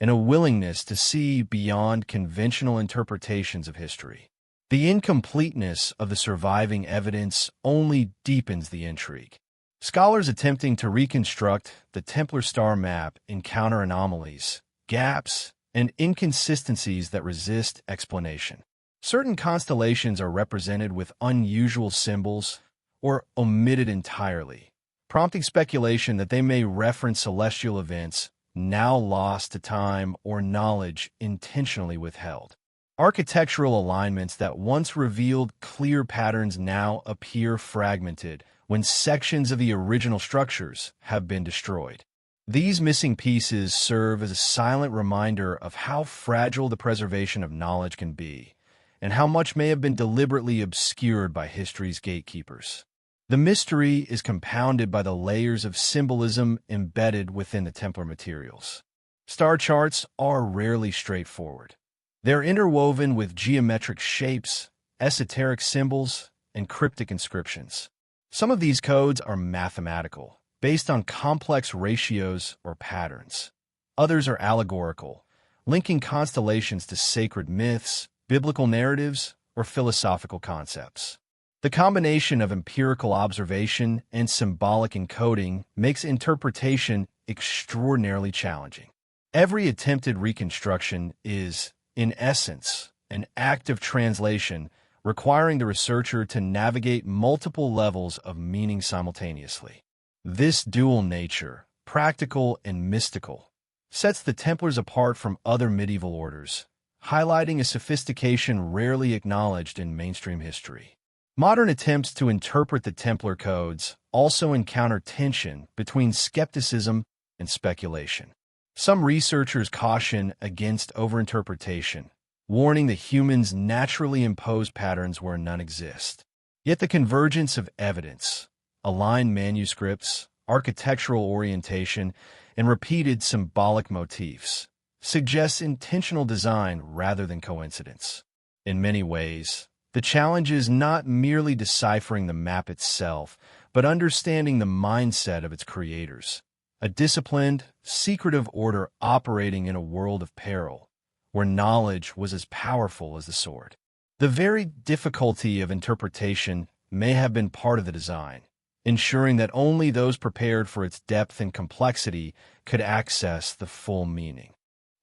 and a willingness to see beyond conventional interpretations of history. The incompleteness of the surviving evidence only deepens the intrigue. Scholars attempting to reconstruct the Templar star map encounter anomalies, gaps, and inconsistencies that resist explanation. Certain constellations are represented with unusual symbols or omitted entirely, prompting speculation that they may reference celestial events now lost to time or knowledge intentionally withheld. Architectural alignments that once revealed clear patterns now appear fragmented when sections of the original structures have been destroyed. These missing pieces serve as a silent reminder of how fragile the preservation of knowledge can be, and how much may have been deliberately obscured by history's gatekeepers. The mystery is compounded by the layers of symbolism embedded within the Templar materials. Star charts are rarely straightforward. They're interwoven with geometric shapes, esoteric symbols, and cryptic inscriptions. Some of these codes are mathematical, based on complex ratios or patterns. Others are allegorical, linking constellations to sacred myths, biblical narratives, or philosophical concepts. The combination of empirical observation and symbolic encoding makes interpretation extraordinarily challenging. Every attempted reconstruction is, in essence, an act of translation requiring the researcher to navigate multiple levels of meaning simultaneously. This dual nature, practical and mystical, sets the Templars apart from other medieval orders, highlighting a sophistication rarely acknowledged in mainstream history. Modern attempts to interpret the Templar codes also encounter tension between skepticism and speculation. Some researchers caution against overinterpretation, warning that humans naturally impose patterns where none exist. Yet the convergence of evidence, aligned manuscripts, architectural orientation, and repeated symbolic motifs suggests intentional design rather than coincidence. In many ways, the challenge is not merely deciphering the map itself, but understanding the mindset of its creators, a disciplined, secretive order operating in a world of peril, where knowledge was as powerful as the sword. The very difficulty of interpretation may have been part of the design, ensuring that only those prepared for its depth and complexity could access the full meaning.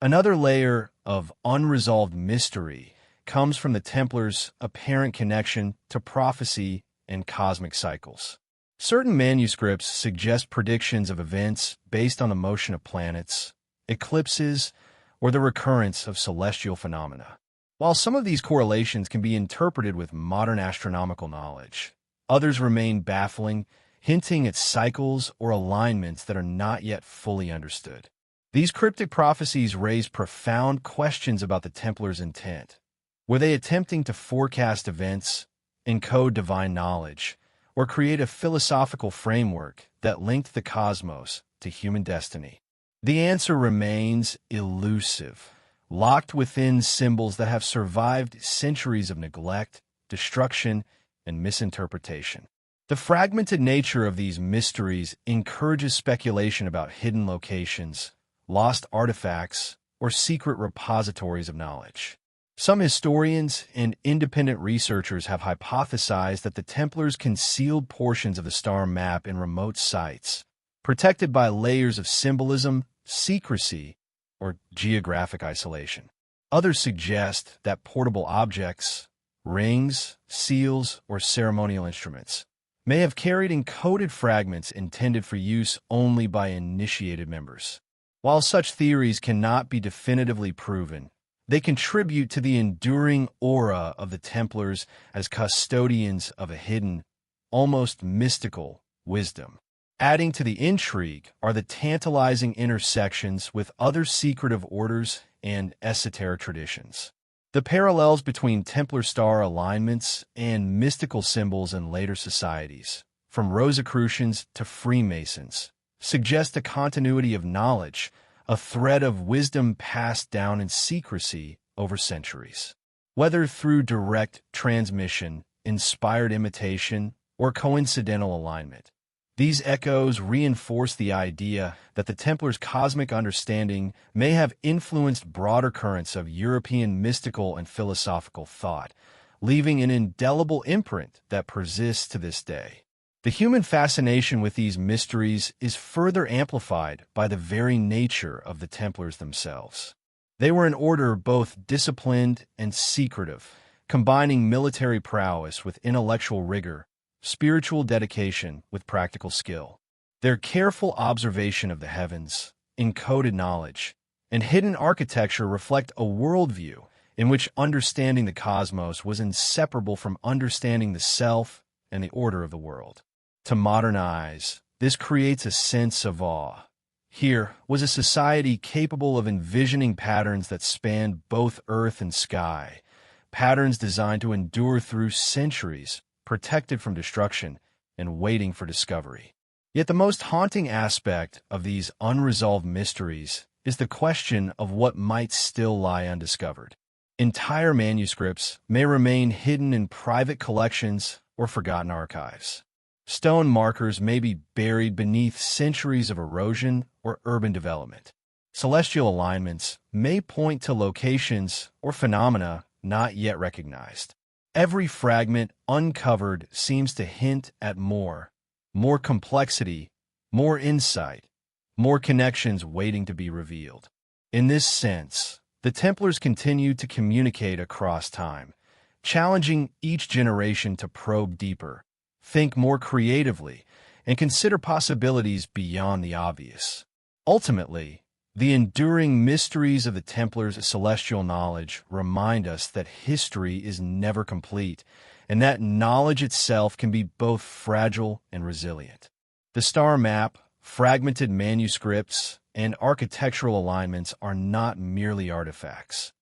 Another layer of unresolved mystery comes from the Templars' apparent connection to prophecy and cosmic cycles. Certain manuscripts suggest predictions of events based on the motion of planets, eclipses, or the recurrence of celestial phenomena. While some of these correlations can be interpreted with modern astronomical knowledge, others remain baffling, hinting at cycles or alignments that are not yet fully understood. These cryptic prophecies raise profound questions about the Templars' intent. Were they attempting to forecast events, encode divine knowledge, or create a philosophical framework that linked the cosmos to human destiny? The answer remains elusive, locked within symbols that have survived centuries of neglect, destruction, and misinterpretation. The fragmented nature of these mysteries encourages speculation about hidden locations, lost artifacts, or secret repositories of knowledge. Some historians and independent researchers have hypothesized that the Templars concealed portions of the star map in remote sites, protected by layers of symbolism, secrecy, or geographic isolation. Others suggest that portable objects, rings, seals, or ceremonial instruments may have carried encoded fragments intended for use only by initiated members. While such theories cannot be definitively proven, they contribute to the enduring aura of the Templars as custodians of a hidden, almost mystical wisdom. Adding to the intrigue are the tantalizing intersections with other secretive orders and esoteric traditions. The parallels between Templar star alignments and mystical symbols in later societies, from Rosicrucians to Freemasons, suggest a continuity of knowledge, a thread of wisdom passed down in secrecy over centuries. Whether through direct transmission, inspired imitation, or coincidental alignment, these echoes reinforce the idea that the Templars' cosmic understanding may have influenced broader currents of European mystical and philosophical thought, leaving an indelible imprint that persists to this day. The human fascination with these mysteries is further amplified by the very nature of the Templars themselves. They were an order both disciplined and secretive, combining military prowess with intellectual rigor, spiritual dedication with practical skill. Their careful observation of the heavens, encoded knowledge, and hidden architecture reflect a worldview in which understanding the cosmos was inseparable from understanding the self and the order of the world. To modern eyes, this creates a sense of awe. Here was a society capable of envisioning patterns that spanned both earth and sky, patterns designed to endure through centuries, protected from destruction and waiting for discovery. Yet the most haunting aspect of these unresolved mysteries is the question of what might still lie undiscovered. Entire manuscripts may remain hidden in private collections or forgotten archives. Stone markers may be buried beneath centuries of erosion or urban development. Celestial alignments may point to locations or phenomena not yet recognized. Every fragment uncovered seems to hint at more complexity, more insight, more connections waiting to be revealed. In this sense, the Templars continue to communicate across time, challenging each generation to probe deeper, think more creatively, and consider possibilities beyond the obvious. Ultimately, the enduring mysteries of the Templars' celestial knowledge remind us that history is never complete, and that knowledge itself can be both fragile and resilient. The star map, fragmented manuscripts, and architectural alignments are not merely artifacts.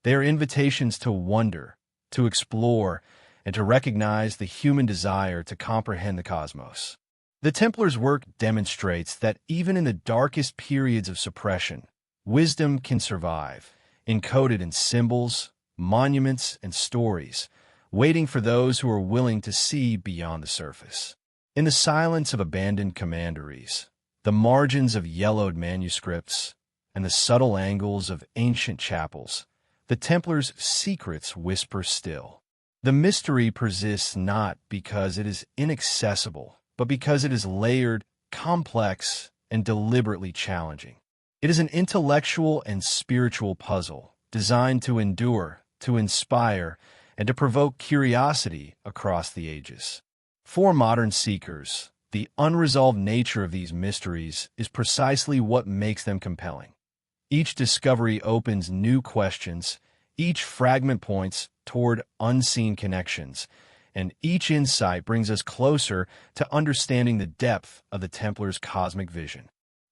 They are invitations to wonder, to explore, and to recognize the human desire to comprehend the cosmos. The Templars' work demonstrates that even in the darkest periods of suppression, wisdom can survive, encoded in symbols, monuments, and stories, waiting for those who are willing to see beyond the surface. In the silence of abandoned commanderies, the margins of yellowed manuscripts, and the subtle angles of ancient chapels, the Templars' secrets whisper still. The mystery persists not because it is inaccessible, but because it is layered, complex, and deliberately challenging. It is an intellectual and spiritual puzzle designed to endure, to inspire, and to provoke curiosity across the ages. For modern seekers, the unresolved nature of these mysteries is precisely what makes them compelling. Each discovery opens new questions, each fragment points toward unseen connections, and each insight brings us closer to understanding the depth of the Templars' cosmic vision.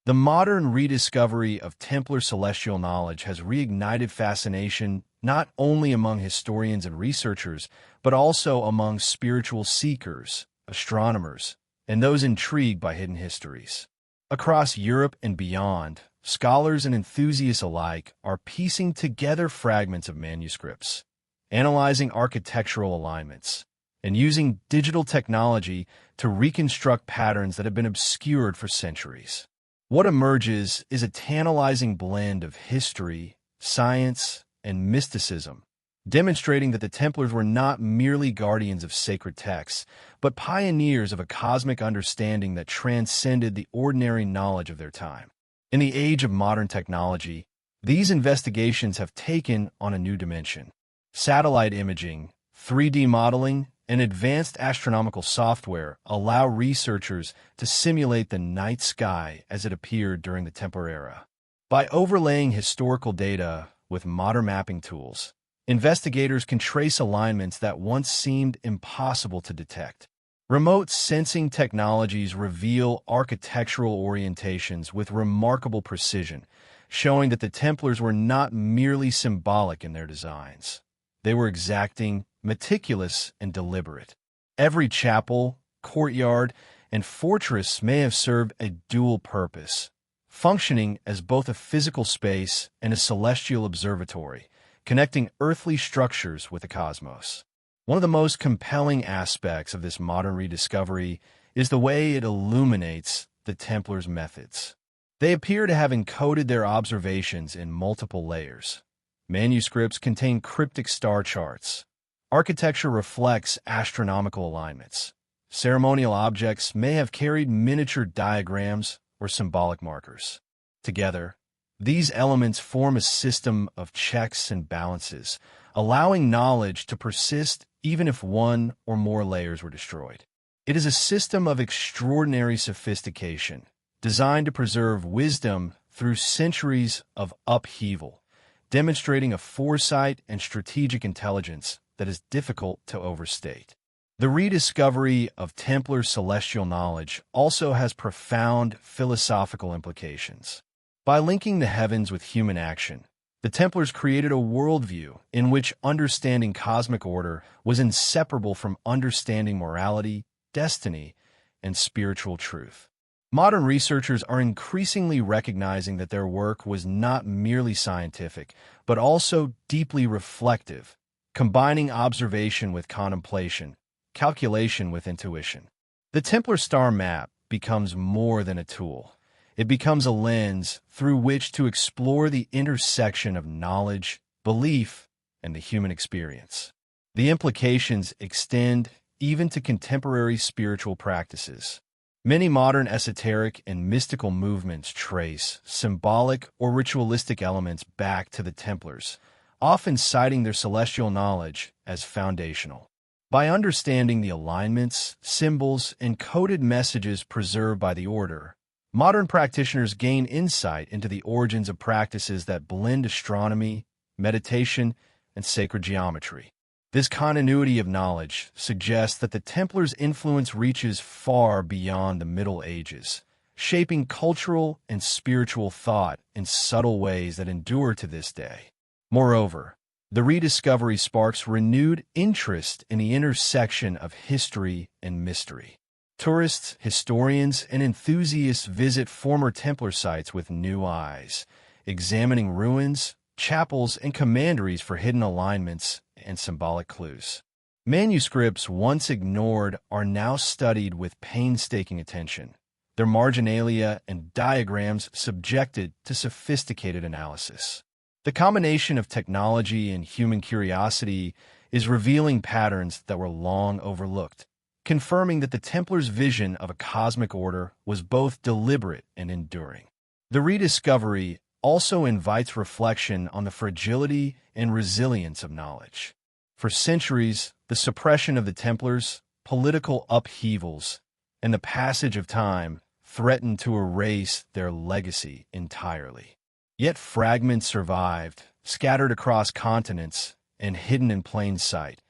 The modern rediscovery of Templar celestial knowledge has reignited fascination not only among historians and researchers, but also among spiritual seekers, astronomers, and those intrigued by hidden histories. Across Europe and beyond, scholars and enthusiasts alike are piecing together fragments of manuscripts, analyzing architectural alignments, and using digital technology to reconstruct patterns that have been obscured for centuries. What emerges is a tantalizing blend of history, science, and mysticism, demonstrating that the Templars were not merely guardians of sacred texts, but pioneers of a cosmic understanding that transcended the ordinary knowledge of their time. In the age of modern technology, these investigations have taken on a new dimension. Satellite imaging, 3D modeling, and advanced astronomical software allow researchers to simulate the night sky as it appeared during the Templar era. By overlaying historical data with modern mapping tools, investigators can trace alignments that once seemed impossible to detect. Remote sensing technologies reveal architectural orientations with remarkable precision, showing that the Templars were not merely symbolic in their designs. They were exacting, meticulous, and deliberate. Every chapel, courtyard, and fortress may have served a dual purpose, functioning as both a physical space and a celestial observatory, connecting earthly structures with the cosmos. One of the most compelling aspects of this modern rediscovery is the way it illuminates the Templars' methods. They appear to have encoded their observations in multiple layers. Manuscripts contain cryptic star charts. Architecture reflects astronomical alignments. Ceremonial objects may have carried miniature diagrams or symbolic markers. Together, these elements form a system of checks and balances, allowing knowledge to persist even if one or more layers were destroyed. It is a system of extraordinary sophistication, designed to preserve wisdom through centuries of upheaval, demonstrating a foresight and strategic intelligence that is difficult to overstate. The rediscovery of Templar celestial knowledge also has profound philosophical implications. By linking the heavens with human action, the Templars created a worldview in which understanding cosmic order was inseparable from understanding morality, destiny, and spiritual truth. Modern researchers are increasingly recognizing that their work was not merely scientific, but also deeply reflective, combining observation with contemplation, calculation with intuition. The Templar star map becomes more than a tool. It becomes a lens through which to explore the intersection of knowledge, belief, and the human experience. The implications extend even to contemporary spiritual practices. Many modern esoteric and mystical movements trace symbolic or ritualistic elements back to the Templars, often citing their celestial knowledge as foundational. By understanding the alignments, symbols, and coded messages preserved by the order, modern practitioners gain insight into the origins of practices that blend astronomy, meditation, and sacred geometry. This continuity of knowledge suggests that the Templars' influence reaches far beyond the Middle Ages, shaping cultural and spiritual thought in subtle ways that endure to this day. Moreover, the rediscovery sparks renewed interest in the intersection of history and mystery. Tourists, historians, and enthusiasts visit former Templar sites with new eyes, examining ruins, chapels, and commanderies for hidden alignments and symbolic clues. Manuscripts once ignored are now studied with painstaking attention, their marginalia and diagrams subjected to sophisticated analysis. The combination of technology and human curiosity is revealing patterns that were long overlooked, confirming that the Templars' vision of a cosmic order was both deliberate and enduring. The rediscovery also invites reflection on the fragility and resilience of knowledge. For centuries, the suppression of the Templars, political upheavals, and the passage of time threatened to erase their legacy entirely. Yet fragments survived, scattered across continents and hidden in plain sight,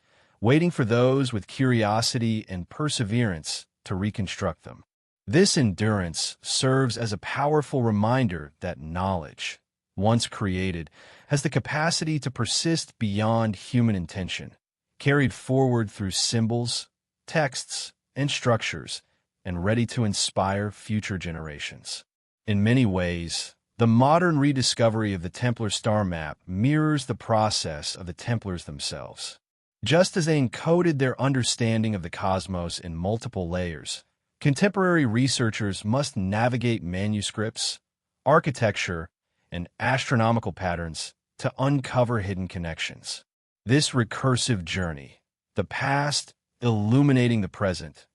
waiting for those with curiosity and perseverance to reconstruct them. This endurance serves as a powerful reminder that knowledge, once created, has the capacity to persist beyond human intention, carried forward through symbols, texts, and structures, and ready to inspire future generations. In many ways, the modern rediscovery of the Templar star map mirrors the process of the Templars themselves. Just as they encoded their understanding of the cosmos in multiple layers, contemporary researchers must navigate manuscripts, architecture, and astronomical patterns to uncover hidden connections. This recursive journey, the past illuminating the present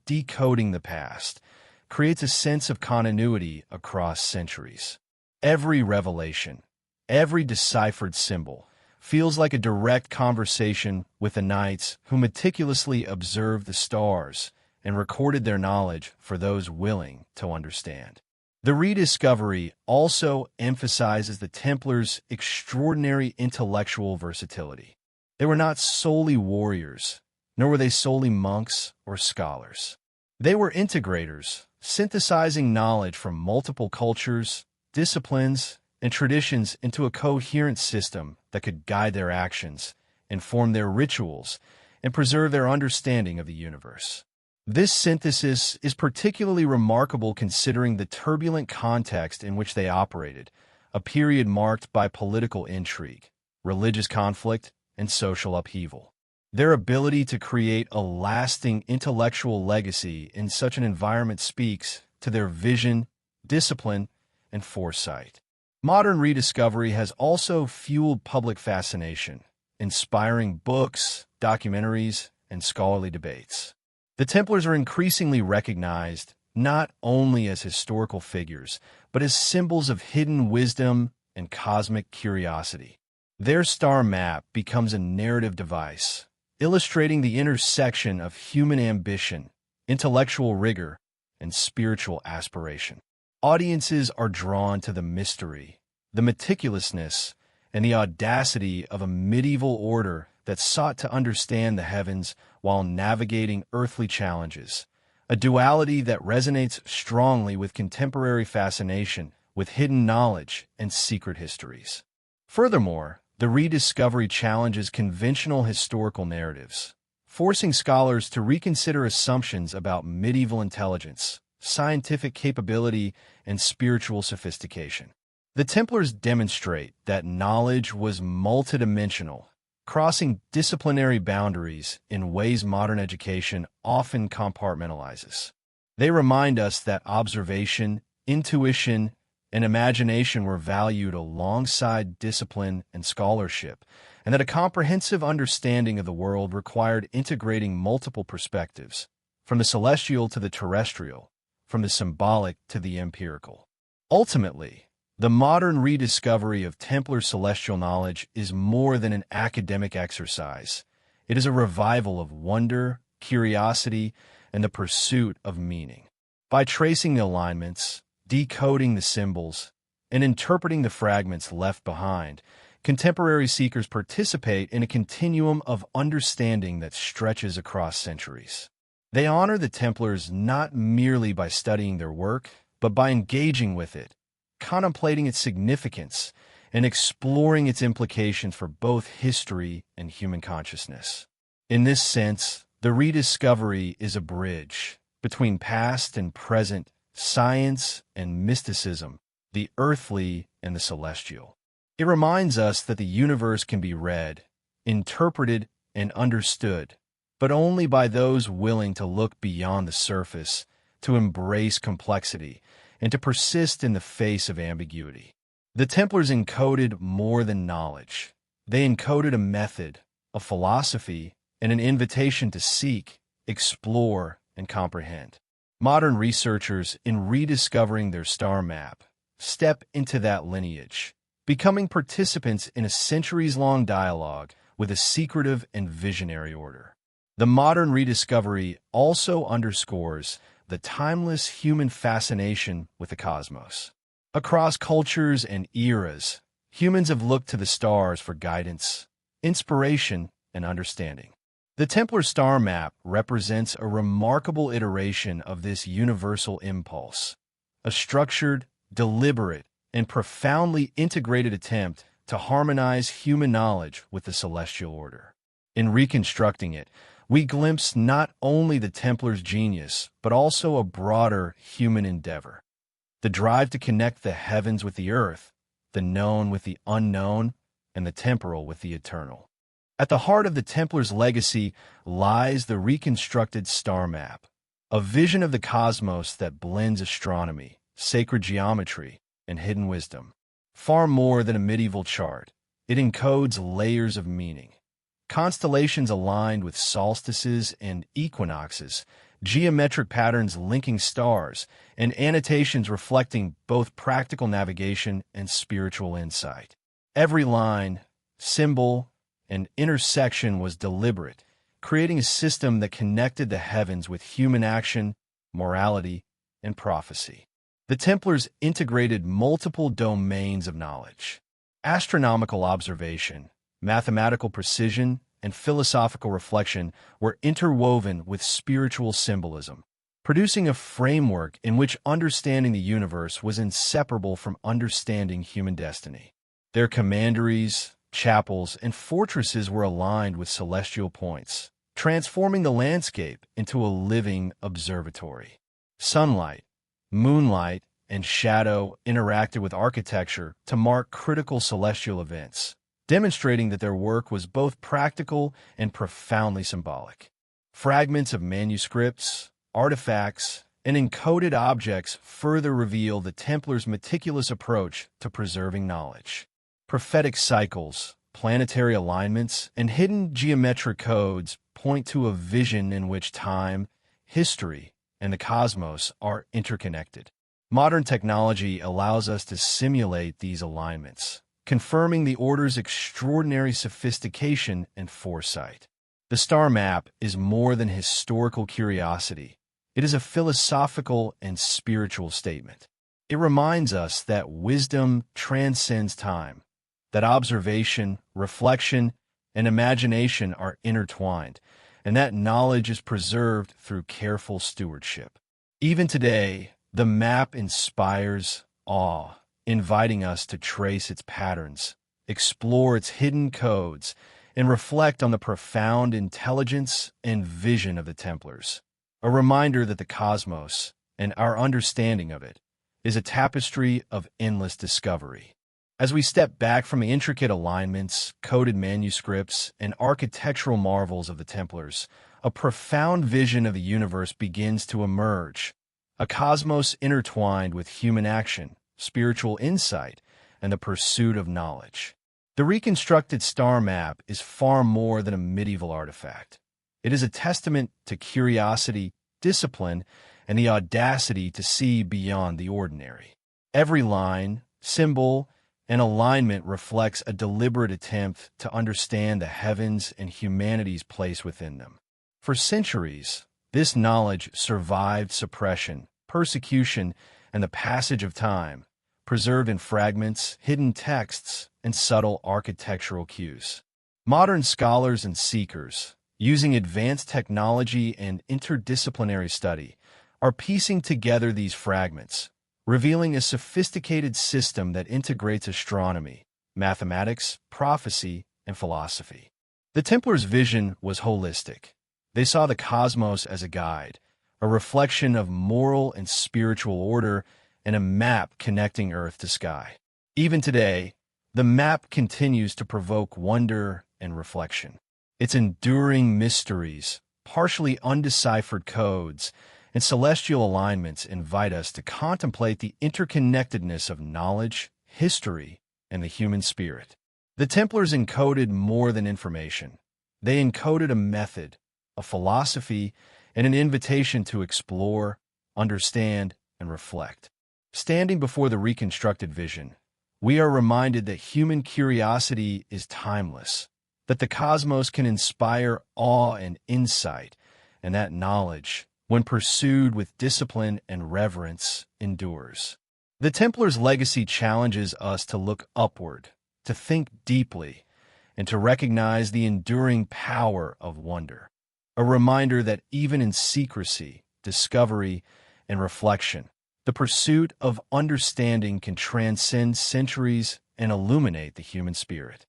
decoding the past, creates a sense of continuity across centuries. Every revelation, every deciphered symbol, feels like a direct conversation with the knights who meticulously observed the stars and recorded their knowledge for those willing to understand. The rediscovery also emphasizes the Templars' extraordinary intellectual versatility. They were not solely warriors, nor were they solely monks or scholars. They were integrators, synthesizing knowledge from multiple cultures, disciplines, and traditions into a coherent system that could guide their actions, inform their rituals, and preserve their understanding of the universe. This synthesis is particularly remarkable considering the turbulent context in which they operated, a period marked by political intrigue, religious conflict, and social upheaval. Their ability to create a lasting intellectual legacy in such an environment speaks to their vision, discipline, and foresight. Modern rediscovery has also fueled public fascination, inspiring books, documentaries, and scholarly debates. The Templars are increasingly recognized not only as historical figures, but as symbols of hidden wisdom and cosmic curiosity. Their star map becomes a narrative device, illustrating the intersection of human ambition, intellectual rigor, and spiritual aspiration. Audiences are drawn to the mystery, the meticulousness, and the audacity of a medieval order that sought to understand the heavens while navigating earthly challenges, a duality that resonates strongly with contemporary fascination with hidden knowledge and secret histories. Furthermore, the rediscovery challenges conventional historical narratives, forcing scholars to reconsider assumptions about medieval intelligence, scientific capability, and spiritual sophistication. The Templars demonstrate that knowledge was multidimensional, crossing disciplinary boundaries in ways modern education often compartmentalizes. They remind us that observation, intuition, and imagination were valued alongside discipline and scholarship, and that a comprehensive understanding of the world required integrating multiple perspectives, from the celestial to the terrestrial, from the symbolic to the empirical. Ultimately, the modern rediscovery of Templar celestial knowledge is more than an academic exercise. It is a revival of wonder, curiosity, and the pursuit of meaning. By tracing the alignments, decoding the symbols, and interpreting the fragments left behind, contemporary seekers participate in a continuum of understanding that stretches across centuries. They honor the Templars not merely by studying their work, but by engaging with it, contemplating its significance, and exploring its implications for both history and human consciousness. In this sense, the rediscovery is a bridge between past and present, science and mysticism, the earthly and the celestial. It reminds us that the universe can be read, interpreted, and understood, but only by those willing to look beyond the surface, to embrace complexity, and to persist in the face of ambiguity. The Templars encoded more than knowledge. They encoded a method, a philosophy, and an invitation to seek, explore, and comprehend. Modern researchers, in rediscovering their star map, step into that lineage, becoming participants in a centuries-long dialogue with a secretive and visionary order. The modern rediscovery also underscores the timeless human fascination with the cosmos. Across cultures and eras, humans have looked to the stars for guidance, inspiration, and understanding. The Templar star map represents a remarkable iteration of this universal impulse, a structured, deliberate, and profoundly integrated attempt to harmonize human knowledge with the celestial order. In reconstructing it, we glimpse not only the Templars' genius, but also a broader human endeavor. The drive to connect the heavens with the earth, the known with the unknown, and the temporal with the eternal. At the heart of the Templars' legacy lies the reconstructed star map, a vision of the cosmos that blends astronomy, sacred geometry, and hidden wisdom. Far more than a medieval chart, it encodes layers of meaning. Constellations aligned with solstices and equinoxes, geometric patterns linking stars, and annotations reflecting both practical navigation and spiritual insight. Every line, symbol, and intersection was deliberate, creating a system that connected the heavens with human action, morality, and prophecy. The Templars integrated multiple domains of knowledge. Astronomical observation, mathematical precision, and philosophical reflection were interwoven with spiritual symbolism, producing a framework in which understanding the universe was inseparable from understanding human destiny. Their commanderies, chapels, and fortresses were aligned with celestial points, transforming the landscape into a living observatory. Sunlight, moonlight, and shadow interacted with architecture to mark critical celestial events, demonstrating that their work was both practical and profoundly symbolic. Fragments of manuscripts, artifacts, and encoded objects further reveal the Templars' meticulous approach to preserving knowledge. Prophetic cycles, planetary alignments, and hidden geometric codes point to a vision in which time, history, and the cosmos are interconnected. Modern technology allows us to simulate these alignments, confirming the order's extraordinary sophistication and foresight. The star map is more than historical curiosity. It is a philosophical and spiritual statement. It reminds us that wisdom transcends time, that observation, reflection, and imagination are intertwined, and that knowledge is preserved through careful stewardship. Even today, the map inspires awe, inviting us to trace its patterns, explore its hidden codes, and reflect on the profound intelligence and vision of the Templars. A reminder that the cosmos, and our understanding of it, is a tapestry of endless discovery. As we step back from the intricate alignments, coded manuscripts, and architectural marvels of the Templars, a profound vision of the universe begins to emerge, a cosmos intertwined with human action, spiritual insight, and the pursuit of knowledge. The reconstructed star map is far more than a medieval artifact. It is a testament to curiosity, discipline, and the audacity to see beyond the ordinary. Every line, symbol, and alignment reflects a deliberate attempt to understand the heavens and humanity's place within them. For centuries, this knowledge survived suppression, persecution, and the passage of time, preserved in fragments, hidden texts, and subtle architectural cues. Modern scholars and seekers, using advanced technology and interdisciplinary study, are piecing together these fragments, revealing a sophisticated system that integrates astronomy, mathematics, prophecy, and philosophy. The Templars' vision was holistic. They saw the cosmos as a guide, a reflection of moral and spiritual order, and a map connecting earth to sky. Even today, the map continues to provoke wonder and reflection. Its enduring mysteries, partially undeciphered codes, and celestial alignments invite us to contemplate the interconnectedness of knowledge, history, and the human spirit. The Templars encoded more than information. They encoded a method, a philosophy, and an invitation to explore, understand, and reflect. Standing before the reconstructed vision, we are reminded that human curiosity is timeless, that the cosmos can inspire awe and insight, and that knowledge, when pursued with discipline and reverence, endures. The Templars' legacy challenges us to look upward, to think deeply, and to recognize the enduring power of wonder. A reminder that even in secrecy, discovery, and reflection, the pursuit of understanding can transcend centuries and illuminate the human spirit.